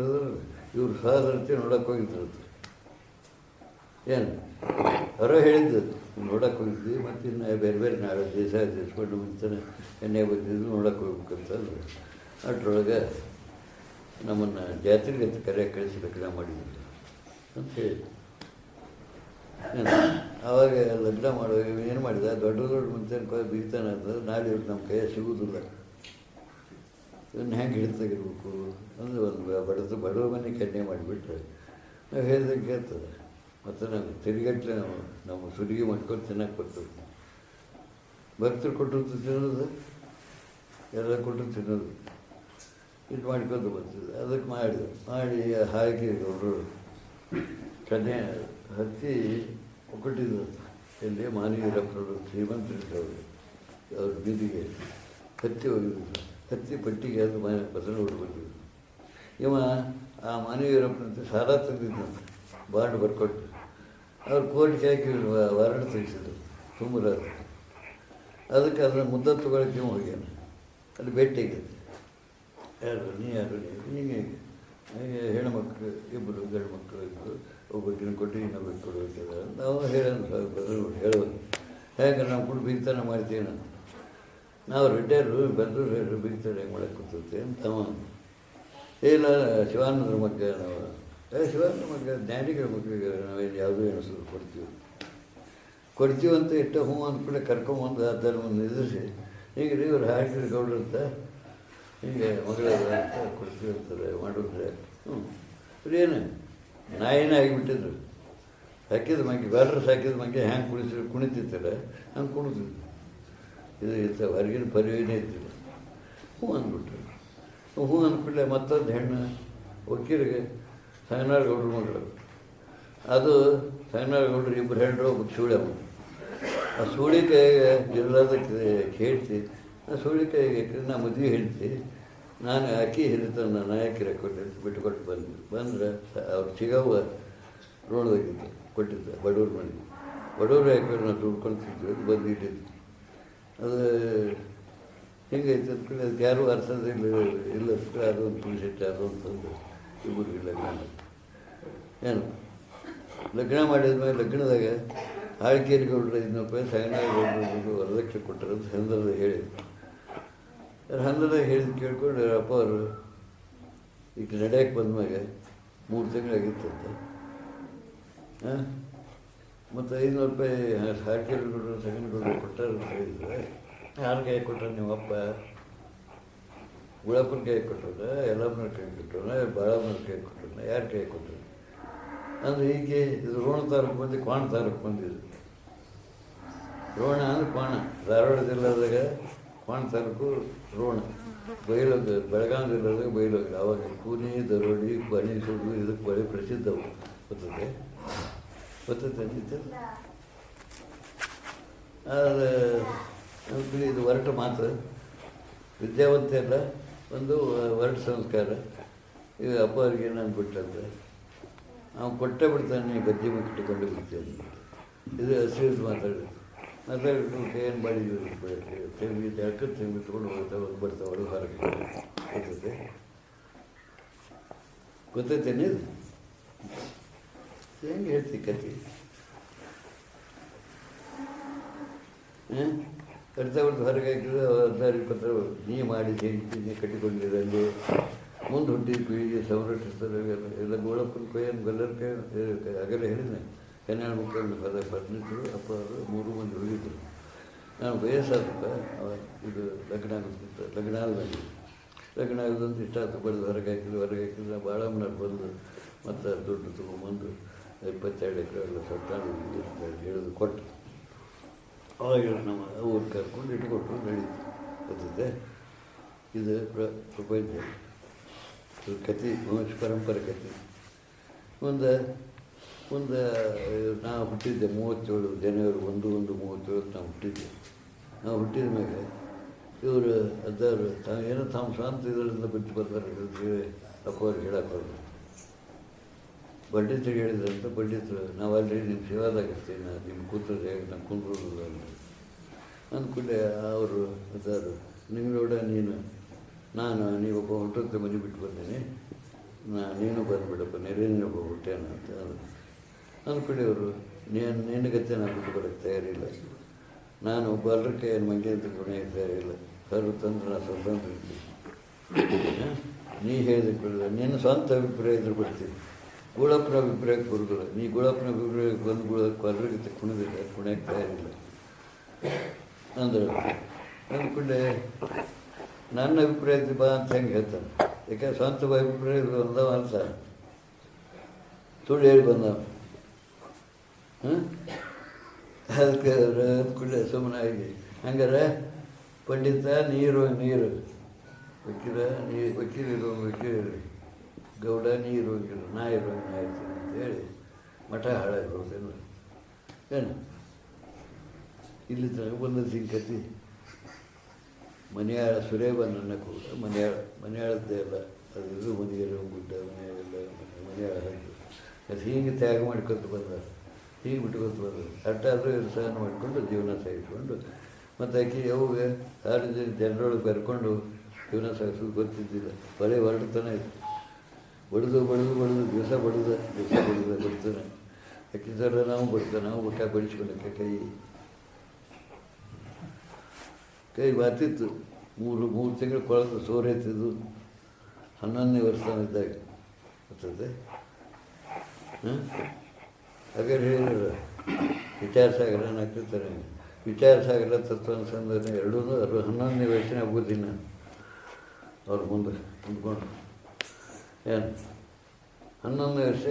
ಇವರು ಸಹೋದರತೆ ನೋಡೋಕೆ ಹೋಗಿದ್ರಂತೆ. ಏನು ಅವರೋ ಹೇಳಿದ್ದು ನೋಡೋಕೆ ಹೋಗಿದ್ವಿ, ಮತ್ತು ಇನ್ನು ಬೇರೆ ನಾಳೆ ದೇಶ ದೇಶಕೊಂಡು ಮುಂಚೆನೆ ಎಣ್ಣೆ ಬಂದಿದ್ದು ನೋಡೋಕೆ ಹೋಗ್ಬೇಕಂತಂದ್ರೆ ಅಷ್ಟರೊಳಗೆ ನಮ್ಮನ್ನು ಜಾತ್ರೆಗೆ ಕರೆಯಾಗಿ ಕಳಿಸ್ಬೇಕು ಮಾಡಿದ್ವಿ ಅಂತ ಹೇಳಿ. ಆವಾಗ ಲಗ್ನ ಮಾಡುವಾಗ ಏನು ಮಾಡಿದ, ದೊಡ್ಡ ಮುಂಚೆ ಬೀಗ್ತಾನೆ ಅಂತಂದ್ರೆ ನಾಳೆ ಇವ್ರು ನಮ್ಮ ಕೈಯ ಸಿಗುವುದಿಲ್ಲ, ಇದನ್ನು ಹೆಂಗೆ ಹಿಡಿತಾಗಿರ್ಬೇಕು ಅಂದರೆ ಒಂದು ಬಡವ ಮನೆ ಕೆನ್ನೆ ಮಾಡಿಬಿಟ್ರೆ ನಾವು ಹೇಳ್ದಂಗೆ ಕೇಳ್ತದೆ. ಮತ್ತು ನಾವು ತಿರುಗಟ್ಲೆ ನಾವು ಸುರಿಗೆ ಮಾಡ್ಕೊಂಡು ತಿನ್ನಕ್ಕೆ ಬರ್ತದೆ. ಭಕ್ತರು ಕೊಟ್ಟು ತಿನ್ನೋದು, ಎಲ್ಲ ಕೊಟ್ಟು ತಿನ್ನೋದು, ಇದು ಮಾಡ್ಕೊಂಡು ಬರ್ತದೆ. ಅದಕ್ಕೆ ಮಾಡಿ ಹಾಕಿ ಅವರು ಕನ್ಯೆ ಹತ್ತಿ ಕೊಟ್ಟಿದ್ರು. ಎಲ್ಲಿ ಮಾನವೀರಪ್ಪನವರು ಶ್ರೀಮಂತರಿದ್ದವರು ಅವ್ರ ಬೀದಿಗೆ ಹತ್ತಿ ಹೋಗಿದ್ರು. ಹತ್ತಿ ಪಟ್ಟಿಗೆ ಅದು ಬಸನ ಹೊಡ್ಕೊಂಡಿದ್ರು. ಇವ ಆ ಮಾನವೀರಪ್ಪನಂತ ಸಾಲ ತಂದಿದ್ದಂತೆ, ಬಾಂಡ್ ಬರ್ಕೊಟ್ಟು ಅವ್ರು ಕೋರ್ಟ್ಗೆ ಹಾಕಿ ವಾರಂಟ್ ತೆಗಿಸಿದ್ರು ತುಂಬರಾದ. ಅದಕ್ಕೆ ಅದನ್ನು ಮುದ್ದೆ ತೊಗೊಳಕ್ಕೆ ಹೋಗ್ಯಾನ. ಅಲ್ಲಿ ಭೇಟಿಯಾಗೈತೆ. ಯಾರು ಹಿಂಗೆ ಹೆಣ್ಮಕ್ಳು ಇಬ್ಬರು ಗಂಡು ಮಕ್ಕಳು ಇಬ್ಬರು, ಒಬ್ಬಕ್ಕಿನ ಕೊಟ್ಟು ಇನ್ನೊಬ್ಬರು ಕೊಡಬೇಕಿದೆ ನಾವು ಹೇಳೋದು. ಹೇಗೆ ನಾವು ಕೂಡ ಬೀಗ್ತಾನೆ ಮಾಡ್ತೀವಿ, ನಾವು ರಿಟೈರು ಬೆಂಗಳೂರು ಬೀಗ್ತಾರೆ ಹೆಂಗೆ ಮಾಡಕ್ಕೆ ಕೂತೈತೆ ಅಂತ ಇಲ್ಲ. ಶಿವಾನಂದ್ರ ಮಗ ನಾವು ಶಿವಾನಂದ್ರ ಮಗ ಜ್ಞಾನಿಗಳ ಮಕ್ಕಳಿಗೆ ನಾವೇನು ಯಾವುದೋ ಎಣಿಸೋದು ಕೊಡ್ತೀವಿ ಅಂತ ಇಷ್ಟ ಹ್ಞೂ ಅಂದ್ಕೂಡೆ ಕರ್ಕೊಂಬಂದು ಅದನ್ನು ಒಂದು ನಿಲ್ಲಿಸಿ ಹೀಗೆ ರೀ ಇವ್ರು ಹಾಕಿದ ಗೌಡ್ರು ಅಂತ ಹೀಗೆ ಮಗಳ ಅಂತ ಕೊಡ್ತೀವಿ ಅಂತಾರೆ ಮಾಡಿದ್ರೆ ಏನು ನಾಯಿನೇ ಆಗಿಬಿಟ್ಟಿದ್ರು. ಹಾಕಿದ ಮಗ್ಗೆ ಬ್ಯಾಟ್ರಸ್ ಹಾಕಿದ ಮಗ್ಗೆ ಹ್ಯಾಂಗೆ ಕುಣಿತಿರ್ತಾರೆ ಹಂಗೆ ಕುಣಿತಿದ್ರು. ಇದು ಇರ್ತ ಹೊರಗಿನ ಪರಿವೇನೇ ಇದ್ದಿಲ್ಲ. ಹ್ಞೂ ಅಂದ್ಬಿಟ್ರು. ಹ್ಞೂ ಅಂದ್ಬಿಟ್ಲೆ ಮತ್ತೊಂದು ಹೆಣ್ಣು ವಕೀಲಿಗೆ ಸಂಗನಾಳ ಗೌಡ್ರ ಮಗಳು. ಅದು ಸಂಗನಾಳ ಗೌಡ್ರು ಇಬ್ಬರು ಹೆಣ್ಣು ಒಬ್ಬ ಸೂಳ್ಯಮ್ಮ. ಆ ಸೂಳಿಕಾಯಿಗೆ ಎಲ್ಲದಕ್ಕೆ ಹೇಳ್ತಿ. ಆ ಸೂಳಿಕಾಯಿಗೆ ನಾ ಮದುವೆ ಹೇಳ್ತಿ, ನಾನು ಅಕ್ಕಿ ಹಿರಿತನ ನಾಯಕಿರ ಬಿಟ್ಟುಕೊಟ್ಟು ಬಂದ್ರೆ ಅವ್ರು ಸಿಗವ್ವ ರೋಡ್ದಾಗಿದ್ದು ಕೊಟ್ಟಿದ್ದೆ ಬಡವ್ರ ಮನೆಗೆ. ಬಡವ್ರು ಯಾಕಂದ್ರೆ ನಾವು ದುಡ್ಕೊಳ್ತಿದ್ವಿ ಅದು ಬಂದು ಇಟ್ಟಿದ್ದು. ಅದು ಹಿಂಗೈತೆ ಅಂದ್ಕೊಳ್ಳಿ. ಅದಕ್ಕೆ ಯಾರೂ ಅರ್ಸೋದಿಲ್ಲ ಅಂದ್ಕೊಳ್ಳಿ. ಅದೊಂದು ಪುಲಿಸಿಟ್ಟು ಅದು ಅಂತಂದು ಇಬ್ಬರಿಗೆ ಲಗ್ನ ಏನು ಲಗ್ನ ಮಾಡಿದ್ಮೇಲೆ ಲಗ್ನದಾಗ ಆಳ್ಕೇರಿ ಗೌಡ್ರ 500 ರೂಪಾಯಿ ಸಂಗನಾಳ ಗೌಡ್ರು ವರದಕ್ಷಿಣೆ ಕೊಟ್ಟರು ಅಂತ ಹಂದರದಾಗ ಹೇಳಿದ್ರು. ಹಂದರದಾಗ ಹೇಳಿದ್ ಕೇಳ್ಕೊಂಡು ಅಪ್ಪ ಅವರು ಈಗ ನಡೆಯಕ್ಕೆ ಬಂದ್ಮ್ಯಾಗ 3 ತಿಂಗಳಾಗಿತ್ತಂತೆ. ಮತ್ತು 500 ರೂಪಾಯಿ ಆಳ್ಕೇರಿ ಗೌಡ್ರು ಸಂಗನ ಗೌಡ್ರು ಕೊಟ್ಟಾರ ಅಂತ ಹೇಳಿದ್ರೆ, ಯಾರ ಕೈ ಕೊಟ್ಟಾರ ನಿಮ್ಮ ಅಪ್ಪ? ಗುಳಪ್ಪನ ಕೈ ಕೊಟ್ಟರ, ಯಲ್ಲಮ್ಮನ ಕೈ ಕೊಟ್ಟರ, ಬಾಳಮ್ಮನ ಕೈ ಕೊಟ್ಟರ, ಯಾರ ಕೈ ಕೊಟ್ಟರು ಅಂದರೆ ಹೀಗೆ ಇದು ರೋಣ ತಾಲೂಕು ಬಂದು ಕ್ವಾಣ ತಾಲೂಕು ಬಂದಿದ್ದು. ರೋಣ ಅಂದರೆ ಕ್ವಾಣ, ಧಾರವಾಡ ಜಿಲ್ಲಾದಾಗ ಕ್ವಾಣ ತಾಲೂಕು ರೋಣ. ಬೈಲೋಗ ಬೆಳಗಾವಿ ಜಿಲ್ಲಾದಾಗ ಬೈಲೋಗ. ಆವಾಗ ಕೂನಿ ದರೋಡಿ ಬಣಿ ಸುಡು ಇದಕ್ಕೆ ಬಳಿ ಪ್ರಸಿದ್ಧವು. ಗೊತ್ತೈತೆ ನಿಂತ ಅದು ಇದು ಹೊರಟ ಮಾತು. ವಿದ್ಯಾವಂತ ಎಲ್ಲ ಒಂದು ಹೊರಟ ಸಂಸ್ಕಾರ. ಈಗ ಅಪ್ಪ ಅವ್ರಿಗೆ ಏನು ಅಂದ್ಬಿಟ್ಟಂದ್ರೆ ಅವ್ನು ಕೊಟ್ಟೇ ಬಿಡ್ತಾನೆ, ನೀ ಗದ್ದೆ ಮುಟ್ಟಿಕೊಂಡು ಬಿಡ್ತೇನೆ. ಇದು ಹಸಿರು ಮಾತಾಡಿಬಿಟ್ಟು ಏನು ಮಾಡಿದ್ವಿ ತೆಂಗಿ ಎಳ್ಕ ತೆಂಗಿ ತೊಗೊಂಡು ಹೋಗ್ತಾವೆ ಬರ್ತಾವೆ ಹೊರಗೆ ಗೊತ್ತೈತೇನೆ. ಇದು ಹೆಂಗೆ ಹೇಳ್ತಿ ಕತೆ? ಕರ್ತಾವತ್ತು ಹೊರಗೆ ಹಾಕಿದ್ರೆ 16-20 ನೀ ಮಾಡಿ ಹೇಳ್ತೀನಿ ಕಟ್ಟಿಕೊಂಡಿರಲ್ಲಿ ಮುಂದೆ ಹುಟ್ಟಿದ ಪೀಳಿಗೆ ಸಂರಕ್ಷಿಸ್ತಾರೆ. ಎಲ್ಲ ಗೋಳಪ್ಪನ ಕೊಯ್ಯನ್ನು ಗಲ್ಲರ ಕೈ ಆಗಲೇ ಹೇಳಿದೆ. ಕನ್ಯಾಳ ಮುಖಂಡ ಫರ್ನಿಚರು ಅಪ್ಪ ಅವರು 3 ಮಂದಿ ಹೋಗಿದ್ದರು. ನಾನು ವಯಸ್ಸಾದಪ್ಪ ಇದು ಲಗ್ನ ಆಗುತ್ತೆ, ಲಗ್ನ ಆಗೋದಂತ ಇಷ್ಟ ಆಯ್ತು. ಬರೆದು ಹೊರಗೆ ಹಾಕಿದ್ರೆ ಬಾಳಮ್ಮನವ್ರು ಬಂದು ಮತ್ತು ದುಡ್ಡು ತೊಗೊಂಬಂದು 22 ಎಕರೆ ಎಲ್ಲ ಸೊಟ್ಟಾಡು ಹೇಳಿದು ಕೊಟ್ಟು ಅವಾಗ ನಮ್ಮ ಊರು ಕರ್ಕೊಂಡು ಇಟ್ಕೊಟ್ಟು ನಡೀತು. ಗೊತ್ತಿದೆ ಇದು ಪ್ರಪಂಚ ಕತೆ, ವಂಶ ಪರಂಪರೆ ಕತೆ. ಮುಂದೆ ಮುಂದೆ ನಾವು ಹುಟ್ಟಿದ್ದೆ 37 ಜನವರಿ 1/1/37 ನಾವು ಹುಟ್ಟಿದ್ದೆ. ನಾವು ಹುಟ್ಟಿದ ಮ್ಯಾಗ ಇವರು ಅದಾರು ಏನೋ ತಾವು ಸ್ವಂತ ಇದರಿಂದ ಬಿಟ್ಟು ಬರ್ತಾರೆ ಅಪ್ಪವ್ರಿಗೆ ಹೇಳಕ್ಕೆ ಪಂಡಿತರಿಗೆ ಹೇಳಿದ್ರಂತ. ಪಂಡಿತರು ನಾವು ಅಲ್ಲಿ ನಿಮ್ಮ ಸೇವಾದಾಗಿರ್ತೀನಿ, ನಿಮ್ಮ ಕೂತ್ರೆ ಹೇಗೆ ನಾನು ಕುಂದ್ರೋದಿಲ್ಲ ಅಂತ ಅಂದ್ಕೊಂಡೆ. ಅವರು ಅದಾರು ನಿಂಗಳೋಡ ನಾನು ನೀವೊಬ್ಬ ಹೊಟ್ಟೊತ್ತೆ ಮನೆ ಬಿಟ್ಟು ಬಂದೇನೆ, ನೀನು ಬಂದುಬಿಡಪ್ಪ ನೆರೇನೊಬ್ಬ ಹುಟ್ಟೇನ ಅಂತ ಅಂದ್ಕೊಂಡೆ. ಅವರು ನಿನಗತ್ತೆ ನಾನು ಬಿಟ್ಟು ಬರೋಕ್ಕೆ ತಯಾರಿಲ್ಲ, ನಾನು ಬಲ್ಲರಕ್ಕೆ ಏನು ಮಂಗೆ ಅಂತ ಗುಣಕ್ಕೆ ತಯಾರಿಲ್ಲ, ಕರು ತಂದ್ರೆ ನಾನು ಸ್ವತಂತ್ರ ಇರ್ತೀನಿ, ನೀ ಹೇಳಿದಕ್ಕೆ ಬಿಡಲ್ಲ, ನಿನ್ನ ಸ್ವಂತ ಅಭಿಪ್ರಾಯ ಇದ್ರೆ ಬಿಡ್ತೀನಿ, ಗುಳಪ್ಪನ ಅಭಿಪ್ರಾಯಕ್ಕೆ ಬರೋದಿಲ್ಲ, ನೀ ಗುಳಪ್ಪನ ಅಭಿಪ್ರಾಯಕ್ಕೆ ಬಂದು ಕೊಲ್ಲರಿಗೆ ಕುಣಿದಿಲ್ಲ, ಕುಣಿಯಕ್ಕೆ ತಯಾರಿಲ್ಲ ಅಂದ್ರೆ ಅಂದ್ಕೊಂಡೆ. ನನ್ನ ಅಭಿಪ್ರಾಯದ ಬಾ ಅಂತ ಹೆಂಗೆ ಹೇಳ್ತಾನೆ, ಯಾಕೆ ಸ್ವಂತ ಅಭಿಪ್ರಾಯ ಬಂದವ ಅಂತ ಸುಳ್ಳು ಹೇಳಿ ಬಂದವ. ಅದಕ್ಕೆ ಅಂದ್ಕೊಂಡೆ ಸುಮ್ಮನಾಗಿ. ಹಂಗಾರೆ ಪಂಡಿತ ನೀರು ವಕೀಲಿರೋ ವಕೀಲರು, ಗೌಡ ನೀರೋಗಿರು, ನಾ ಇರೋಂಗೆ ನಾ ಇರ್ತೀನಿ ಅಂತೇಳಿ ಮಠ ಹಾಳಾಗಿ ಹೋಗ್ತೇನೆ. ಏನು ಇಲ್ಲಿ ತನಕ ಬಂದ ಸಿಂಕತಿ ಮನೆಯಾಳ ಸುರೇಬನ್ ನನ್ನ ಕೂಡ ಮನೆಯಾಳದ್ದೇ ಅಲ್ಲ, ಅದು ಇದು ಮನೆಯರು ಗುಡ್ಡ ಮನೆಯೆಲ್ಲ ಮನೆಯಾಳ ಅದು ಹೀಗೆ ತ್ಯಾಗ ಮಾಡ್ಕೊತ ಬಂದ, ಹೀಗೆ ಬಿಟ್ಕೊತ ಬಂದ. ಅಟ್ಟಾದರೂ ವ್ಯವಸಾಯ ಮಾಡಿಕೊಂಡು ಜೀವನ ಸಾಗಿಸ್ಕೊಂಡು ಮತ್ತು ಆಕೆ ಯಾವಾಗ 6 ಜನರೊಳಗೆ ಬರ್ಕೊಂಡು ಜೀವನ ಸಾಗಿಸೋದು ಗೊತ್ತಿದ್ದಿಲ್ಲ. ಬರೀ ಹೊರಡ್ತಾನೆ ಇತ್ತು, ಬಡಿದು ದಿವಸ ಬಡ್ತಾನೆ. ಆಕೆ ಸರ ನಾವು ಊಟ ಬಡಿಸ್ಕೊಳಕ್ಕೆ ಕೈ ಬಾತಿತ್ತು. 3 ತಿಂಗಳು ಕೊಳತು ಸೋರೈತಿದ್ದು 11ನೇ ವರ್ಷದಲ್ಲಿದ್ದಾಗ ಗೊತ್ತದೆ. ಹಾಗಾದ್ರೆ ಹೇಳಿದ್ರು ವಿಚಾರಸಾಗರ ಹಾಕಿರ್ತಾರೆ. ವಿಚಾರಸಾಗರ ತತ್ವ ಅನುಸಂಧಾನ ಎರಡೂ 11ನೇ ವಯಸ್ಸಿನ ಆಗೋದಿನ ಅವ್ರ ಮುಂದೆ ಕುಂತ್ಕೊಂಡು ಏನು 11ನೇ ವರ್ಷ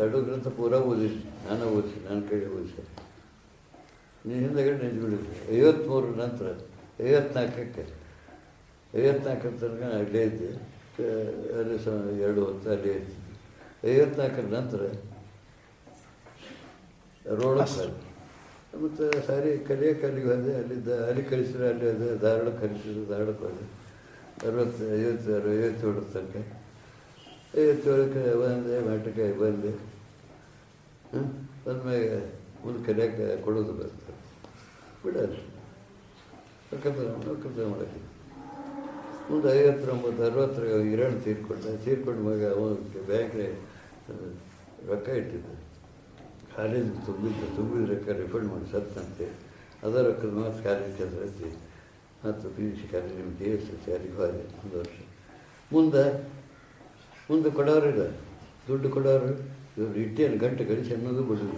ಎರಡು ಗ್ರಂಥ ಪೂರ ಓದಿಸಿ, ನಾನು ಓದಿಸಿ, ನನ್ನ ಕೈಗೆ ಓದಿಸಿ. ನೀನು ಹಿಂದಗಡೆ ನಿಂತ್ಬಿಟ್ಟಿದ್ದೆ. 53 ನಂತರ 54ಕ್ಕೆ ತನಕ ಅಲ್ಲೇ ಇದ್ದೆ. ಅಲ್ಲಿ 2 ಹೊತ್ತು ಅಲ್ಲೇ ಇರ್ತಿದ್ದೆ. 54 ನಂತರ ರೋಡಕ್ಕೆ ಮತ್ತು ಸಾರಿ ಕಲಿಯಕ್ಕೆ ಅಲ್ಲಿಗೆ ಹೋದೆ. ಅಲ್ಲಿ ಕಲಿಸಿದ್ರೆ ಅಲ್ಲಿ ಅದೇ ಧಾರವಾಡ ಕಲಿಸಿದ್ರು, ಧಾರವಾಡಕ್ಕೆ ಹೋದೆ. 57 ತನಕ 57ಕ್ಕೆ ಬಂದೆ, ಮಠಕ್ಕೆ ಬಂದೆ. ಬಂದ್ಮ್ಯಾಗ ಮುಂದೆ ಕಲಿಯೋಕ್ಕೆ ಕೊಡೋದು ಬರ್ತದೆ, ಬಿಡೋದು ಒಕ್ಕಲ್ತನ ಮಾಡೋಕ್ಕೆ. ಮುಂದೆ 59 60 ಹಿರಣ್ಣ ತೀರ್ಕೊಂಡು ಮಗ ಅವನು ಬ್ಯಾಂಕ್ಗೆ ರೊಕ್ಕ ಇಟ್ಟಿದ್ದೆ. ಕಾಲೇಜಿಗೆ ತುಂಬಿದ ರೊಕ್ಕ ರಿಫಂಡ್ ಮಾಡಿ ಸತ್ತಂತೆ. ಅದರ ರೊಕ್ಕದ ಮಾತು ಕಾಲೇಜ್ ಕೆಲಸ ಹಚ್ಚಿ ಮತ್ತು PUC ಕಾಲೇಜ್ ನಿಮ್ಮ DSS ಯಾರಿಗೆ ಹೋದೆ 1 ವರ್ಷ. ಮುಂದೆ ಕೊಡೋರಿಲ್ಲ, ದುಡ್ಡು ಕೊಡೋರು ಇವರು ಇಟ್ಟೇನು ಗಂಟೆ ಗಳಿಸಿ ಅನ್ನೋದು ಬಿಡೋದು.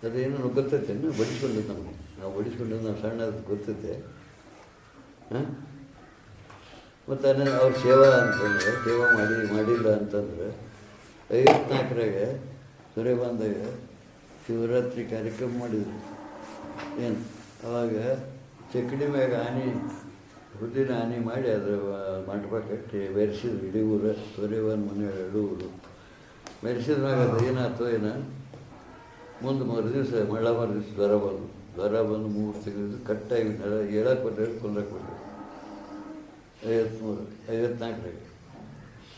ಅದೇನೋ ಗೊತ್ತೈತೆ ಬಡಿಸ್ಕೊಂಡು ನಮಗೆ, ನಾವು ಬಡಿಸ್ಕೊಂಡು ನಾವು ಸಣ್ಣ ಗೊತ್ತೈತೆ. ಮತ್ತು ಅವ್ರ ಸೇವಾ ಅಂತಂದರೆ ಸೇವಾ ಮಾಡಿಲ್ಲ ಅಂತಂದ್ರೆ 54ರಾಗೆ ಸುರೇಬಂದಾಗ ಶಿವರಾತ್ರಿ ಕಾರ್ಯಕ್ರಮ ಮಾಡಿದ್ರು. ಏನು ಅವಾಗ ಚಕ್ಕಡಿ ಮ್ಯಾಗ ಹುದ್ದಿನ ಆನೆ ಮಾಡಿ ಅದ್ರ ಮಂಟಪ ಕಟ್ಟಿ ಬೆರೆಸಿದ್ರು. ಇಡೀ ಊರು ಸುರೇಬನ್ ಮನೆ 2 ಊರು ಬೆರೆಸಿದ ಮ್ಯಾಗ ಅದು ಏನಾಯ್ತು ಮುಂದೆ ಮರುದಿವ್ಸ ಮರುದಿವ್ಸ ಜ್ವರ ಬಂದು 3 ತಿಂಗಳು ಕಟ್ಟಾಗಿ ಹೇಳಕ್ಕೆ ಕೊಟ್ಟರೆ ಕೊಲ್ಲಕ್ಕೆ ಕೊಟ್ಟರು. 54ರಾಗೆ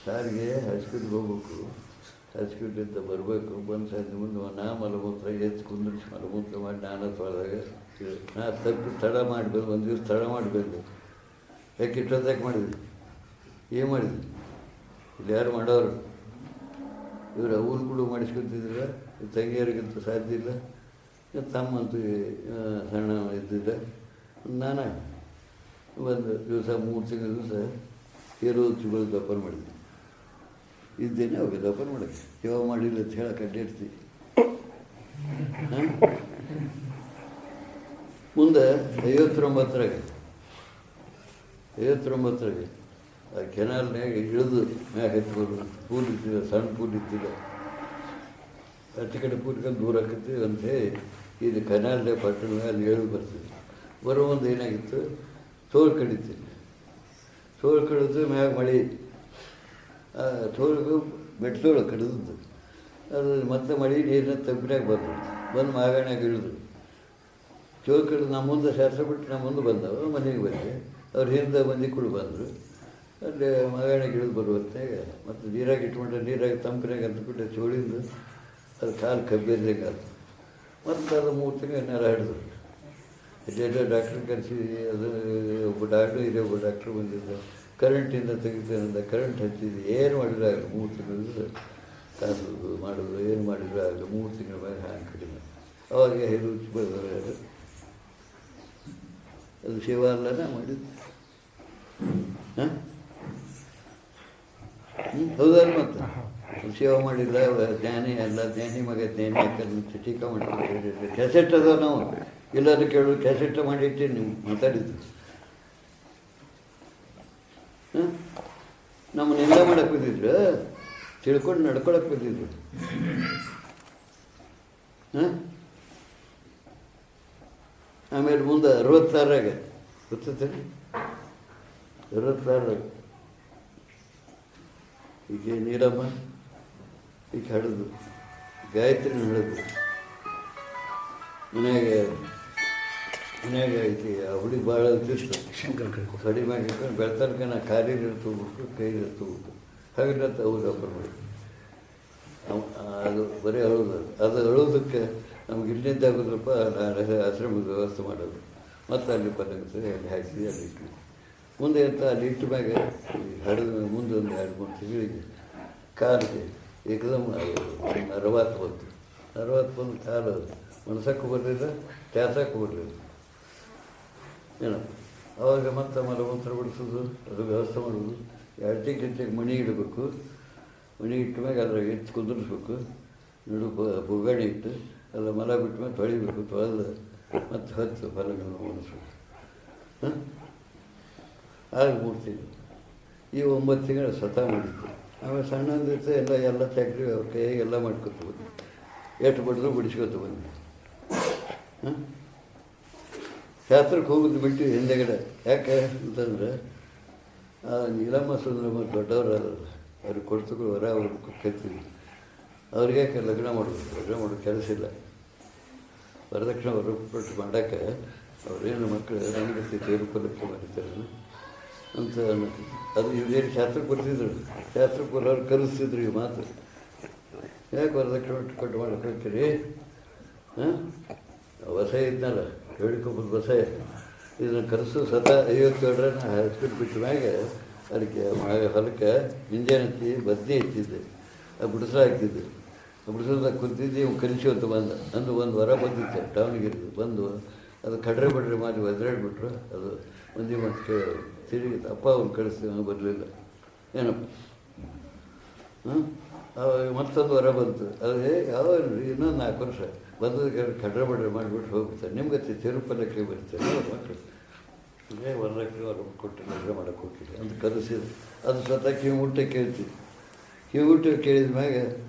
ಸಾರಿಗೆ ಹೈಸ್ಕೂಲ್ಗೆ ಹೋಗ್ಬೇಕು, ಹೈಸ್ಕೂಲಿಂದ ಬರಬೇಕು. ಬಂದು ಸಂಜೆ ಮುಂದೆ ನಾ ಮಲಮೂತ್ರ ಎದ್ದು ಕುಂದಿರಿಸಿ ಮಲಮೂತ್ರ ಮಾಡಿ ನಾನು ತೊಳೆದಾಗ ನಾ ತಪ್ಪಿ ತಡ ಮಾಡಬೇಕು. 1 ದಿವಸ ತಡ ಮಾಡಬೇಕು. ಯಾಕೆ ಇಷ್ಟೊತ್ತಾಕೆ ಮಾಡಿದ್ವಿ, ಏನು ಮಾಡಿದ್ವಿ, ಇಲ್ಲಿ ಯಾರು ಮಾಡೋರು ಇವರು ಅವ್ರು ಕೂಡ ಮಾಡಿಸ್ಕೊತಿದ್ರ. ತಂಗಿಯರಿಗಿಂತ ಸಾಧ್ಯ ಇಲ್ಲ, ತಮ್ಮಂತೂ ಸಣ್ಣ ಇದ್ದಿದ್ದ. ನಾನು ಒಂದು ದಿವಸ 3 ತಿಂಗಳ ದಿವಸ ಚಿಗಳು ದಪ್ಪನ ಮಾಡಿದ್ವಿ. ಇದ್ದೇನೆ ಅವಾಗ ದಪ್ಪನ ಮಾಡೋಕ್ಕೆ ಸೇವಾ ಮಾಡಿಲ್ಲ ಅಂತ ಹೇಳಕ್ಕೆ ಅಡ್ಡಾಡ್ತೀವಿ. ಮುಂದೆ 59ರಾಗೆ ಆ ಕೆನಾಲ್ನಾಗ ಇಳಿದು ಮ್ಯಾಗ ಹತ್ಕೊಂಡು ಪೂಲ್ ಇತ್ತಿಲ್ಲ, ಸಣ್ಣ ಪೂಲ್ ಇತ್ತಿಲ್ಲ. ಅಚ್ಚ ಕಡೆ ಪೂಲ್ಕೊಂಡು ದೂರ ಹಾಕತ್ತೀವಿ ಅಂತ ಇದು ಕೆನಾಲ್ನಾಗ ಪಟ್ಟಣ ಅಲ್ಲಿ ಇಳಿದು ಬರ್ತೀವಿ. ಬರೋ ಒಂದು ಏನಾಗಿತ್ತು, ಸೋಲು ಕಡಿತೀನಿ. ಸೋಲು ಕಡಿದು ಮ್ಯಾಗ ತೊಳೆದು ಬೆಟ್ಟದೊಳಗೆ ಕಡಿದದ್ದು ಅದು ಮತ್ತೆ ಮಳೆ ನೀರಿನ ತಂಪಿನಾಗ ಬಂದು ಮಾಗಾಣ್ಯಾಗ ಇಳಿದು ಚೋಳು ಕಡಿದು ನಮ್ಮ ಮುಂದೆ ಶಾಸ್ತ್ರ ಬಿಟ್ಟು ನಮ್ಮ ಮುಂದೆ ಬಂದವು ಮನೆಗೆ ಬಂದೆ ಅವ್ರ ಹಿಂದೆ ಮಂದಿ ಕೂಡ ಬಂದರು. ಅಲ್ಲಿ ಮಾಗಾಣ್ಯಾಗ ಇಳಿದು ಬರುವಂತಾಗ ಮತ್ತು ನೀರಾಗಿ ಇಟ್ಕೊಂಡ್ರೆ ನೀರಾಗಿ ತಂಪಿನಾಗ ಅಂದ್ಬಿಟ್ಟು ಚೋಳಿಂದು ಅದು ಕಾಲು ಕಬ್ಬಿರ್ದಂಗೆ ಅದು ಮತ್ತು ಅದು 3 ತಿಂಗಳು ನೆಲ ಹಿಡಿದ್ರು. ಎಲ್ಲೆಲ್ಲ ಡಾಕ್ಟ್ರ್ ಕರೆಸಿ ಅದು ಒಬ್ಬ ಡಾಕ್ಟ್ರು ಇದೆ, ಒಬ್ಬ ಡಾಕ್ಟ್ರು ಬಂದಿದ್ದ ಕರೆಂಟಿಂದ ತೆಗಿತಾನಿಂದ ಕರೆಂಟ್ ಹಚ್ಚಿದ್ದು ಏನು ಮಾಡಿದ್ರು ಆಗಲಿ 3 ತಿಂಗಳು ಕಾಸೋದು ಮಾಡೋದು ಏನು ಮಾಡಿದ್ರು ಆಗಲಿ 3 ತಿಂಗಳ ಮೇಲೆ ಹಾಗೆ ಕಡಿಮೆ. ಅವಾಗ ರುಚಿ ಬರೋದು ಅದು ಸೇವಾ ಅಲ್ಲನ ಮಾಡಿದ್ದು. ಹಾಂ ಹೌದಲ್ಲ ಮತ್ತು ಸೇವೆ ಮಾಡಿಲ್ಲ ಜ್ಞಾನಿ ಅಲ್ಲ, ಜ್ಞಾನಿ ಮಗ ಜ್ಞಾನಿ ಯಾಕಂದ್ರೆ ಟೀಕಾ ಮಾಡಿದ್ರು. ಕ್ಯಾಸೆಟ್ ಅದಾವ ನಾವು ಎಲ್ಲರೂ ಕೇಳೋದು ಕ್ಯಾಸೆಟ್ ಮಾಡಿಟ್ಟು ನೀವು ಮಾತಾಡಿದ್ದು. ಹಾಂ ನಮ್ಮನ್ನೆಲ್ಲ ಮಾಡಕ್ಕೆ ಬಂದಿದ್ರು, ತಿಳ್ಕೊಂಡು ನಡ್ಕೊಳಕ್ಕೆ ಬಂದಿದ್ರು. ಹಾಂ ಆಮೇಲೆ ಮುಂದೆ 66ರಾಗ ಗೊತ್ತೈತೆ 66ರಾಗ ಈಗ ನೀರಮ್ಮ ಈಗ ಹಡಿದು ಗಾಯತ್ರಿನ ಹಿಡಿದು ಮನ್ಯಾಗ ಐತಿ ಆ ಹುಡುಗಿ ಭಾಳ ತಿರ್ತು ಕಡಿಮೆ ಆಗಿರ್ಕೊಂಡು ಬೆಳ್ತನಕ ನಾ ಕಾಲಿಗೆ ಇರ್ತೋಗ್ಬಿಟ್ಟು ಕೈಗೆ ಇರ್ತೋಗ್ಬಿಟ್ಟು ಹಾಗೆ ಅವ್ರು ಅಪ್ಪರ್ ಮಾಡಿ ಅದು ಬರೀ ಅಳೋದು ಅದು ಅಳೋದಕ್ಕೆ ನಮ್ಗೆ ಇಲ್ಲಿಂದ ಆಗೋದ್ರಪ್ಪ ಆಶ್ರಮದ ವ್ಯವಸ್ಥೆ ಮಾಡೋದು ಮತ್ತು ಅಲ್ಲಿ ಪಲ್ಲಂಗಸ ಅಲ್ಲಿ ಹಾಕಿ ಅಲ್ಲಿ ಇಟ್ಟು ಮುಂದೆ ಅಂತ ಅಲ್ಲಿ ಇಟ್ಟು ಮ್ಯಾಗ ಹಡಿದ ಮುಂದೆ ಒಂದು 2-3 ತಿಂಗಳಿಗೆ ಕಾಲಿಗೆ ಏಕದಮ್ 60 ಬಂತು. 60 ಬಂದು ಕಾಲು ಮಣಸಕ್ಕೂ ಬರಲಿಲ್ಲ, ಚಾಸಕ್ಕೂ ಬರಲಿಲ್ಲ ಏನಪ್ಪ. ಅವಾಗ ಮತ್ತೆ ಮಲಮೂತ್ರ ಬಿಡಿಸೋದು ಅದು ವ್ಯವಸ್ಥೆ ಮಾಡೋದು. 2 ತಿಂಗಳಿಗೆ ಮಣಿ ಇಡಬೇಕು, ಮಣಿ ಇಟ್ಟ ಮ್ಯಾಗ ಅದ್ರಾಗ ಎತ್ತು ಕುದುರಿಸ್ಬೇಕು, ನಡು ಬುಗಾಣಿ ಇಟ್ಟು ಎಲ್ಲ ಮಲ ಬಿಟ್ಟ ಮೇಲೆ ತೊಳಿಬೇಕು, ತೊಳೆದು ಮತ್ತು ಹತ್ತು ಫಲಗಳನ್ನು ಉಣಿಸ್ಬೇಕು. ಹಾಂ ಆಗ 3 ತಿಂಗಳು ಈ 9 ತಿಂಗಳು ಸ್ವತಃ ಮಾಡಿದ್ದು. ಆಮೇಲೆ ಸಣ್ಣದಿರ್ತ ಎಲ್ಲ ಚಾಕ್ರಿ ಅವ್ರ ಕೈಯಾಗ ಎಲ್ಲ ಮಾಡ್ಕೊತ ಬಂದು ಎಷ್ಟು ಬಿಡಿದ್ರು ಬಿಡಿಸ್ಕೊತ ಬಂದು. ಹಾಂ ಶಾಸ್ತ್ರಕ್ಕೆ ಹೋಗೋದು ಬಿಟ್ಟು ಹಿಂದೆಗಡೆ ಯಾಕೆ ಅಂತಂದ್ರೆ ನೀಲಮ್ಮ ಸುಂದರಮ್ಮ ದೊಡ್ಡವರು ಅವ್ರಿಗೆ ಕೊಡ್ತಗಳು ಹೊರ ಅವ್ರಿಗೆ ಕಲ್ತೀವಿ. ಅವ್ರಿಗೆ ಯಾಕೆ ಲಗ್ನ ಮಾಡೋದು ಕೆಲಸ ಇಲ್ಲ. ವರದಕ್ಷಿಣೆ ಹೊರಪಟ್ಟು ಮಾಡಕ್ಕೆ ಅವ್ರೇನು ಮಕ್ಕಳು ರಂಗತಿ ತೇರುಪಲ್ಲಕ್ಕೆ ಮಾಡಿರ್ತಾರೆ ಅಂತ ಅದು ಇವ್ರೇನು ಶಾಸ್ತ್ರಕ್ಕೆ ಬರ್ತಿದ್ರು, ಶಾಸ್ತ್ರಕ್ಕೆ ಬರೋರು ಕಲಿಸ್ತಿದ್ರು ಈ ಮಾತು. ಯಾಕೆ ವರದಕ್ಷಿಣೆ ಕೊಟ್ಟು ಮಾಡಕ್ಕೆ ಹೋಗ್ತೀರಿ? ಹಾಂ ಹೊಸ ಇದ್ನಲ್ಲ ಹೇಳಿಕೊಬ್ಬರು ಹೊಸ ಇದನ್ನು ಕರೆಸು ಸ್ವತಃ 57 ನಾ ಹಚ್ಬಿಟ್ಟು ಬಿಟ್ಟ ಮ್ಯಾಗ ಅದಕ್ಕೆ ಹೊಲಕ್ಕೆ ಹಿಂಜಾನ ಹಚ್ಚಿ ಬದ್ನಿ ಹಚ್ಚಿದ್ದೆ, ಅದು ಬಿಡಿಸ ಹಾಕ್ತಿದ್ದೆ. ಬಿಡಿಸೋದಾಗ ಕುಂತಿದ್ದು ಇವು ಕಲಿಸಿ ಅಂತ ಬಂದ ಅಂದು ಒಂದು ವರ ಬಂದಿತ್ತು ಟೌನಿಗಿರ್ದು ಬಂದು ಅದು ಕಡ್ರೆ ಬಡ್ರೆ ಮಾಡಿ ಒದ್ರಾಡ್ಬಿಟ್ರು. ಅದು ಮಂದಿ ಮತ್ತು ತಿರುಗಿ ಅಪ್ಪ ಅವ್ನು ಕಳಿಸ್ತೀವಿ ಬರಲಿಲ್ಲ ಏನಪ್ಪ. ಹಾಂ ಅವಾಗ ಮತ್ತೊಂದು ವರ ಬಂತು. ಅದು ಯಾವ ಇನ್ನೊಂದು 4 ವರ್ಷ ಬಂದದಕ್ಕೆ ಕಡ್ರೆ ಬಡ್ರೆ ಮಾಡಿಬಿಟ್ಟು ಹೋಗ್ಬಿಡ್ತಾರೆ. ನಿಮ್ಗೆ ತಿರುಪಲ್ಲಕ್ಕೆ ಬರ್ತಾರೆ ಮಕ್ಕಳು ವರದಕ್ಷಿಣೆ ಹೊರ ಕೊಟ್ಟು ಲಗ್ನ ಮಾಡೋಕ್ಕೆ ಹೋಗ್ತಿದ್ದೆ ಅಂತ ಕಲಿಸಿದ್ರು. ಅದು ಸ್ವತಃ ಕಿವಿಮುಟ್ಟ ಕೇಳ್ತಿದ್ದೆ. ಕಿವಿಮುಟ್ಟ ಕೇಳಿದ ಮ್ಯಾಗ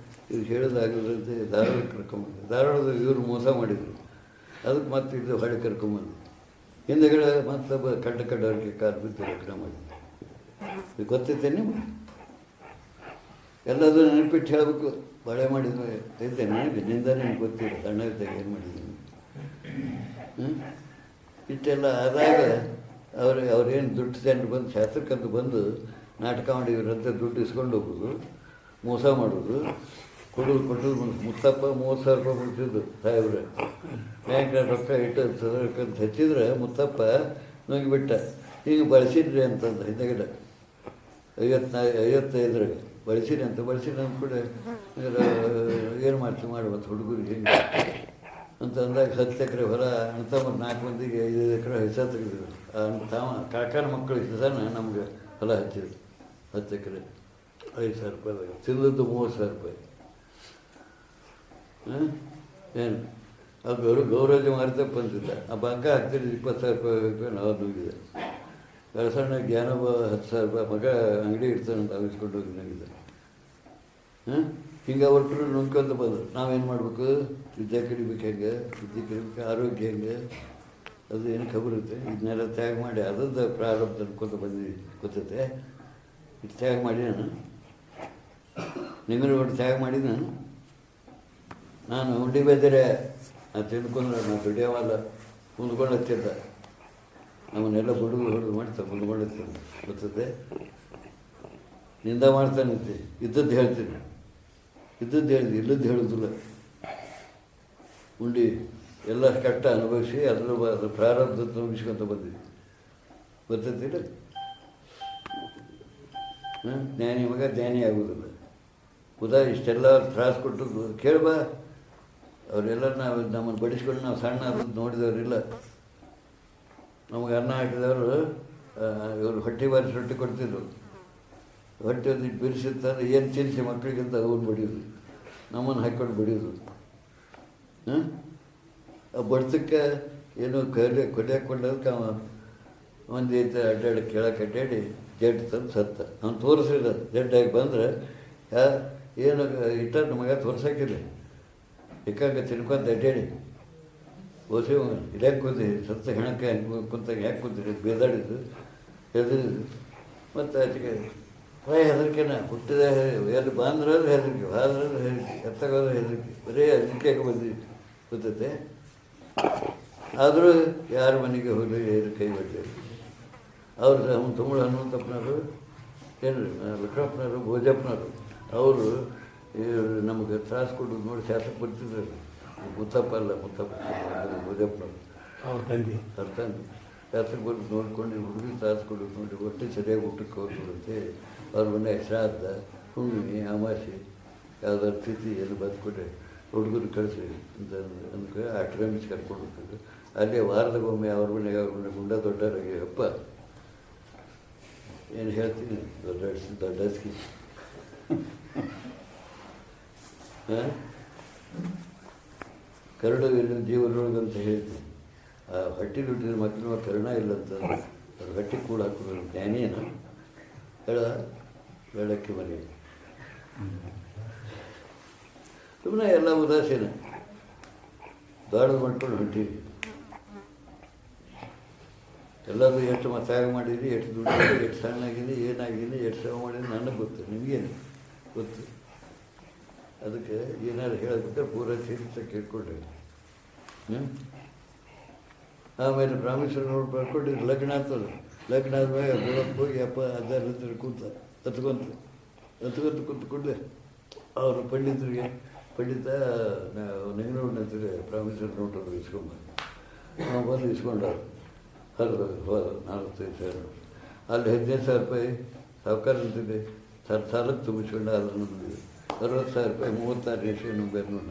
ಇವ್ರು ಹೇಳೋದಾಗದಂತೆ ಧಾರವಾಡ ಕರ್ಕೊಂಬಂದು ಧಾರವಾಡದಾಗ ಇವರು ಮೋಸ ಮಾಡಿದರು. ಅದಕ್ಕೆ ಮತ್ತೆ ಇದು ಹೊಳೆ ಕರ್ಕೊಂಬಂದು ಹಿಂದೆಗಡೆ ಮತ್ತೊಬ್ಬ ಕಡ್ಡವ್ರಿಗೆ ಕಾಲು ಬಿದ್ದು ಲಗ್ನ ಮಾಡಿದ್ದು. ಇದು ಗೊತ್ತೈತೆ ನಿಮ್ಗೆ ಎಲ್ಲದೂ ನೆನಪಿಟ್ಟು ಹೇಳಬೇಕು. ಬಳೆ ಮಾಡಿದ್ರು ಐತೆ ನನಗೆ ನಿಂದ ನಿಮ್ಗೆ ಗೊತ್ತಿಲ್ಲ ಸಣ್ಣ ಇದ್ದಾಗ ಏನು ಮಾಡಿದ್ದೀನಿ. ಇಷ್ಟೆಲ್ಲ ಆದಾಗ ಅವ್ರೇನು ದುಡ್ಡು ಜನರು ಬಂದು ಶಾಸ್ತ್ರಕ್ಕಂತ ಬಂದು ನಾಟಕ ಮಾಡಿದ್ರಂತೆ ದುಡ್ಡು ಇಸ್ಕೊಂಡು ಹೋಗೋದು, ಮೋಸ ಮಾಡೋದು, ಕೊಡೋದು ಮುತ್ತಪ್ಪ 30,000 ರೂಪಾಯಿ ಕೊಡ್ತಿದ್ದು ಸಾಹೇಬ್ರೆ. ಬ್ಯಾಂಕ್ನಾಗ ರೊಕ್ಕ ಇಟ್ಟು ಹಚ್ಚಿದ್ರೆ ಮುತ್ತಪ್ಪ ನುಂಗಿಬಿಟ್ಟ. ಈಗ ಬಳಸಿದ್ರಿ ಅಂತಂದು ಹಿಂದಗಡೆ 55ರಾಗ ಬಳಸಿರಿ ಅಂತ ಕೂಡ ಏನು ಮಾಡ್ತೀವಿ ಮಾಡುವಂಥ ಹುಡುಗರಿಗೆ ಹಿಂಗೆ ಅಂತ ಅಂದಾಗ 10 ಎಕರೆ ಹೊಲ ಅಣ್ತಮ್ಮರು 4 ಮಂದಿಗೆ 5 ಎಕರೆ ಹೆಸರು ತೆಗೆದಿದ್ರು. ಕಾಕನ ಮಕ್ಕಳು ಹೆಸರನ್ನ ನಮ್ಗೆ ಹೊಲ ಹಚ್ಚಿದ್ರು 10 ಎಕರೆ 5,000 ರೂಪಾಯಿದಾಗ ತಿಂದದ್ದು 30,000 ರೂಪಾಯಿ. ಹಾಂ ಏನು ಅದು ಗೌರವ ಮಾರ್ತಪ್ಪ ಅಂತಿದ್ದ. ಆ ಬಂಕ ಹಾಕ್ತಿದ್ದು 20,000 ರೂಪಾಯಿ ನಾವು ನುಗ್ಗಿದೆ. ಬೆಳಸಣ್ಣ ಜ್ಞಾನವ 10,000 ರೂಪಾಯಿ ಮಗ ಅಂಗಡಿ ಇರ್ತಾನಂತ ಅವಿಸ್ಕೊಂಡು ಹೋಗಿ ನಂಗಿದ್ದ. ಹಾಂ ಹಿಂಗೆ ಒಟ್ಟರು ನುಂಗ್ಕೊಂತ ಬಂದರು. ನಾವೇನು ಮಾಡಬೇಕು? ವಿದ್ಯೆ ಕಡಿಬೇಕು ಹೆಂಗೆ, ವಿದ್ಯೆ ಕಡಿಬೇಕು, ಆರೋಗ್ಯ ಹೆಂಗೆ, ಅದು ಏನು ಖಬರ್ ಇರುತ್ತೆ. ಇದನ್ನೆಲ್ಲ ತ್ಯಾಗ ಮಾಡಿ ಅದದ್ದು ಪ್ರಾರಂಭ ಅನ್ಕೊತ ಬಂದಿದ್ವಿ ಗೊತ್ತೈತೆ. ಇದು ತ್ಯಾಗ ಮಾಡಿ ನಾನು ನಿಂಗರು ಒಟ್ಟು ತ್ಯಾಗ ಮಾಡಿದ ನಾನು ಉಂಡಿ ಬೇದರೆ ನಾನು ತಿಳ್ಕೊಂಡ್ರೆ ನಾನು ದುಡಿಯೋವಲ್ಲ ಮುಂದ್ಕೊಂಡು ಹತ್ತಿದ್ದ ನಮ್ಮನ್ನೆಲ್ಲ ಹುಡುಗರು ಹೊಡೆದು ಮಾಡ್ತಾ ಮುಂದ್ಕೊಂಡು ಹತ್ತಿದ್ದ ಗೊತ್ತದೆ ನಿಂದ ಮಾಡ್ತಾನಂತೆ ಇದ್ದದ್ದು ಹೇಳ್ತೀನಿ ಇದ್ದದ್ದು ಹೇಳಿದೆ ಇಲ್ಲದ್ದು ಹೇಳೋದಿಲ್ಲ ಉಂಡಿ ಎಲ್ಲ ಕಷ್ಟ ಅನುಭವಿಸಿ ಅದ್ರ ಪ್ರಾರಬ್ಧ ಮುಗಿಸ್ಕೊಂತ ಬಂದಿದ್ವಿ ಗೊತ್ತಿಲ್ಲ ಜ್ಞಾನಿ ಮಗ ಜ್ಞಾನಿ ಆಗೋದಿಲ್ಲ ಇಷ್ಟೆಲ್ಲ ತ್ರಾಸು ಕೊಟ್ಟು ಕೇಳ್ಬಾ ಅವರೆಲ್ಲ ನಾವು ನಮ್ಮನ್ನು ಬಡಿಸ್ಕೊಂಡು ನಾವು ಸಣ್ಣ ಅದು ನೋಡಿದವರಿಲ್ಲ ನಮಗೆ ಅನ್ನ ಹಾಕಿದವರು ಇವರು ಹೊಟ್ಟೆ ಬಾರಿಸಿ ರೊಟ್ಟಿ ಕೊಡ್ತಿದ್ರು ಹೊಟ್ಟೆ ಒಂದಿಟ್ಟು ಬಿರಿಸಿರ್ತಾರೆ ಏನು ತಿನ್ನಿಸಿ ಮಕ್ಕಳಿಗಿಂತ ಅವ್ರು ಬಡಿಯೋದು ನಮ್ಮನ್ನು ಹಾಕ್ಕೊಂಡು ಬಡಿಯೋದು ಆ ಬಡ್ತಕ್ಕೆ ಏನು ಕೊಡ್ಯಾಕೊಂಡದಕ್ಕೆ ಅವ ಒಂದು ಐತೆ ಅಡ್ಡಾಡಿ ಕೆಳಕ್ಕೆ ಅಡ್ಡಾಡಿ ಜಡ್ ತಂದು ಸತ್ತ ಅವ್ನು ತೋರಿಸಿದ ಜಡ್ಡಾಗಿ ಬಂದ್ರೆ ಏನು ಇಟ್ಟ ಮಗ ತೋರ್ಸಕ್ಕಿಲ್ಲ ಇಕ್ಕಂಗ ತಿನ್ಕೊಂತ ಅಡ್ಡಾಡಿ ಓಸಿ ಇದ್ಯಾಕೆ ಕೂತೀರಿ ಸತ್ತ ಹೆಣಕ್ಕೆ ಕುಂತಾಗ ಯಾಕೆ ಕೂತೀರಿ ಬೇದಾಡಿದ್ದು ಹೆದರಿದ್ದು ಮತ್ತು ಆಚೆಗೆ ಹೆದರಿಕೆನ ಹುಟ್ಟಿದ ಎಲ್ಲಿ ಬಾಂದ್ರಲ್ಲಿ ಹೆದರಿಕೆ ಹಾದ್ರಲ್ಲಿ ಹೆದರಿಕೆ ಎತ್ತಗೋದ್ರೆ ಹೆದರಿಕೆ ಬರೀ ಅದಕ್ಕೆ ಬಂದಿತ್ತು ಗೊತ್ತೈತೆ ಆದರೂ ಯಾರ ಮನೆಗೆ ಹೋಗಿ ಕೈ ಬಿಟ್ಟಿದ್ರು ಅವರು ಅವ್ನು ತುಮಳ ಹನುಮಂತಪ್ಪನವರು ಏನು ಲಕ್ಷ್ಮಪ್ಪನವರು ಭೋಜಪ್ಪನವರು ಅವರು ನಮಗೆ ತ್ರಾಸು ಕೊಡೋದು ನೋಡಿ ಶಾಸಕ ಬರ್ತಿದ್ರು ಮುತ್ತಪ್ಪ ಅಲ್ಲ ಮುತ್ತಪ್ಪ ಭೋಜಪ್ಪನವರು ಅವ್ರ ತಂದೆ ಶಾಸಕ ಬಂದು ನೋಡ್ಕೊಂಡು ಹುಡುಗಿ ತ್ರಾಸು ಕೊಡೋದು ನೋಡಿ ಒಟ್ಟು ಸರಿಯಾಗಿ ಊಟಕ್ಕೆ ಹೋಗ್ಬಿಡುತ್ತೆ ಅವ್ರ ಮನೆ ಶ್ರಾದ್ದ ಹುಣ್ಣಿಮೆ ಅಮಾಸೆ ಯಾವ್ದಾದ್ರು ತಿಥಿ ಏನು ಬಂದ್ಕೊಟ್ರೆ ಹುಡುಗರು ಕಳಿಸಿ ಅಂತ ಅಂದ್ಕೊಂಡು ಅಟ್ರಮಿಸ್ ಕರ್ಕೊಂಡು ಹೋಗ್ತಿದ್ರು ಅಲ್ಲೇ ವಾರದಾಗೊಮ್ಮೆ ಅವ್ರ ಮನೆ ಗುಂಡ ದೊಡ್ಡವರಾಗಿ ಅಪ್ಪ ಏನು ಹೇಳ್ತೀನಿ ದೊಡ್ಡ ಹಸ್ಕಿ ಕರುಡು ಇಲ್ಲ ಜೀವನೊಳಗೆ ಅಂತ ಹೇಳ್ತೀನಿ ಆ ಹೊಟ್ಟೆಲಿ ಹುಟ್ಟಿದ ಮಕ್ಕಳು ಕರುಣ ಇಲ್ಲ ಅಂತಂದ್ರೆ ಅವ್ರ ಹೊಟ್ಟೆ ಕೂಡ ಹಾಕೋದು ಜ್ಞಾನೇನ ಹೇಳ ಬೆಳಕ್ಕೆ ಮನೆ ಸುಮ್ಮನೆ ಎಲ್ಲ ಉದಾಸೀನ ದೊಡ್ಡದು ಮಾಡ್ಕೊಂಡು ಹೊಂಟೀವಿ ಎಲ್ಲರೂ ಎಷ್ಟು ತ್ಯಾಗ ಮಾಡಿದ್ರಿ ಎಷ್ಟು ದುಡ್ಡು ಎಷ್ಟು ಸಣ್ಣಾಗಿದೆ ಏನಾಗಿದೆ ಎಷ್ಟು ಶ್ರಮ ಮಾಡಿದ್ರೆ ನನಗೆ ಗೊತ್ತು ನಿಮಗೇನು ಗೊತ್ತು ಅದಕ್ಕೆ ಏನಾದ್ರು ಹೇಳಬೇಕಾದ್ರೆ ಪೂರ ಸೇರಿಸ ಕೇಳ್ಕೊಡ್ರಿ ಆಮೇಲೆ ಬ್ರಾಹ್ಮೇಶ್ವರ ನೋಡಿ ಬರ್ಕೊಂಡಿದ್ದು ಲಗ್ನ ಆಗ್ತದೆ ಲಗ್ನ ಆದ್ಮೇಲೆ ಬೆಳಗ್ಗೆ ಹೋಗಿ ಅಪ್ಪ ಅದರ ಹತ್ರ ಕೂತ ಹತ್ಕೊಂತ ಕೂಡಲೇ ಅವರು ಪಂಡಿತ ನೆಂಗನವ್ರನ್ನ ಹತ್ತಿರ ಬ್ರಾಹ್ಮೇಶ್ವರ ನೋಟರು ಇಸ್ಕೊಂಬಂದು ನಾವು ಬಂದು ಇಸ್ಕೊಂಡವ್ರು ಹೋದ 45 ಸಾವಿರ ಅಲ್ಲಿ 15,000 ರೂಪಾಯಿ ಸಾವುಕಾರ ಅಂತಿದೆ ಸಾಲಕ್ಕೆ ತುಂಬಿಸ್ಕೊಂಡು ಅದನ್ನು 60,000 ರೂಪಾಯಿ 36 ರೇಷನ್ ಬೇರೆ ನೋಡಿ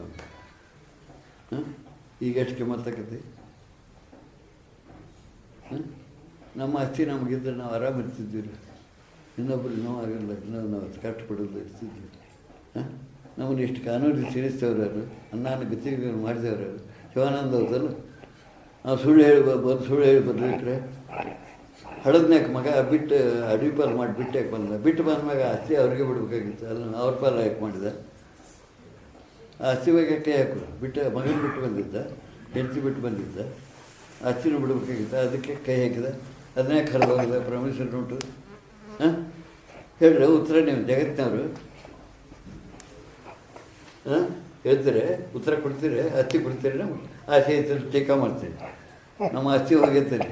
ನಾವು ಈಗ ಎಷ್ಟು ಕಿಮ್ಮತ್ತಾಕೈತಿ ನಮ್ಮ ಆಸ್ತಿ ನಮಗಿದ್ರೆ ನಾವು ಆರಾಮಿರ್ತಿದ್ವಿ ಇನ್ನೊಬ್ರಿಗೆ ನೋವಾಗಿಲ್ಲ ಇನ್ನೂ ನಾವು ಕಷ್ಟಪಡೋದು ಇರ್ತಿದ್ವಿ ನಮ್ಮನ್ನು ಇಷ್ಟು ಕಾನೂನು ಸೇರಿಸ್ತವ್ರು ಅನ್ನಾನ ಗತಿಗಳು ಮಾಡಿದವ್ರು ಶಿವಾನಂದ ಹೌದಲ್ಲ ನಾವು ಸುಳ್ಳು ಹೇಳಿ ಬರಲಿಟ್ರೆ ಹಳದ್ನ್ಯಾಕ ಮಗ ಬಿಟ್ಟು ಅಡವಿ ಪಾಲು ಮಾಡಿ ಬಿಟ್ಟು ಯಾಕೆ ಬಂದ ಬಿಟ್ಟು ಬಂದ್ಮ್ಯಾಗ ಆಸ್ತಿ ಅವ್ರಿಗೆ ಬಿಡ್ಬೇಕಾಗಿತ್ತು ಅಲ್ಲಿ ಅವ್ರ ಪಾಲು ಯಾಕೆ ಮಾಡಿದ ಆಸ್ತಿ ಬಗ್ಗೆ ಕೈ ಹಾಕೋದು ಮಗನ ಬಿಟ್ಟು ಬಂದಿದ್ದ ಹೆಂಡತಿ ಬಿಟ್ಟು ಬಂದಿದ್ದ ಆಸ್ತಿನೂ ಬಿಡಬೇಕಾಗಿತ್ತು ಅದಕ್ಕೆ ಕೈ ಹಾಕಿದ ಅದನ್ನೇ ಕರೆದೋಗಿದ ಪ್ರಮೇಶ್ವರ ನೋಟು ಹೇಳ್ರಿ ಉತ್ತರ ನೀವು ಜಗತ್ತಿನವರು ಹೇಳ್ತೀರಿ ಉತ್ತರ ಕೊಡ್ತೀರಿ ಆಸ್ತಿ ಕೊಡ್ತೀರಿ ನಾವು ಆಸೆ ಐತೆ ಟೀಕಾ ಮಾಡ್ತೀವಿ ನಮ್ಮ ಆಸ್ತಿ ಹೋಗೈತರಿ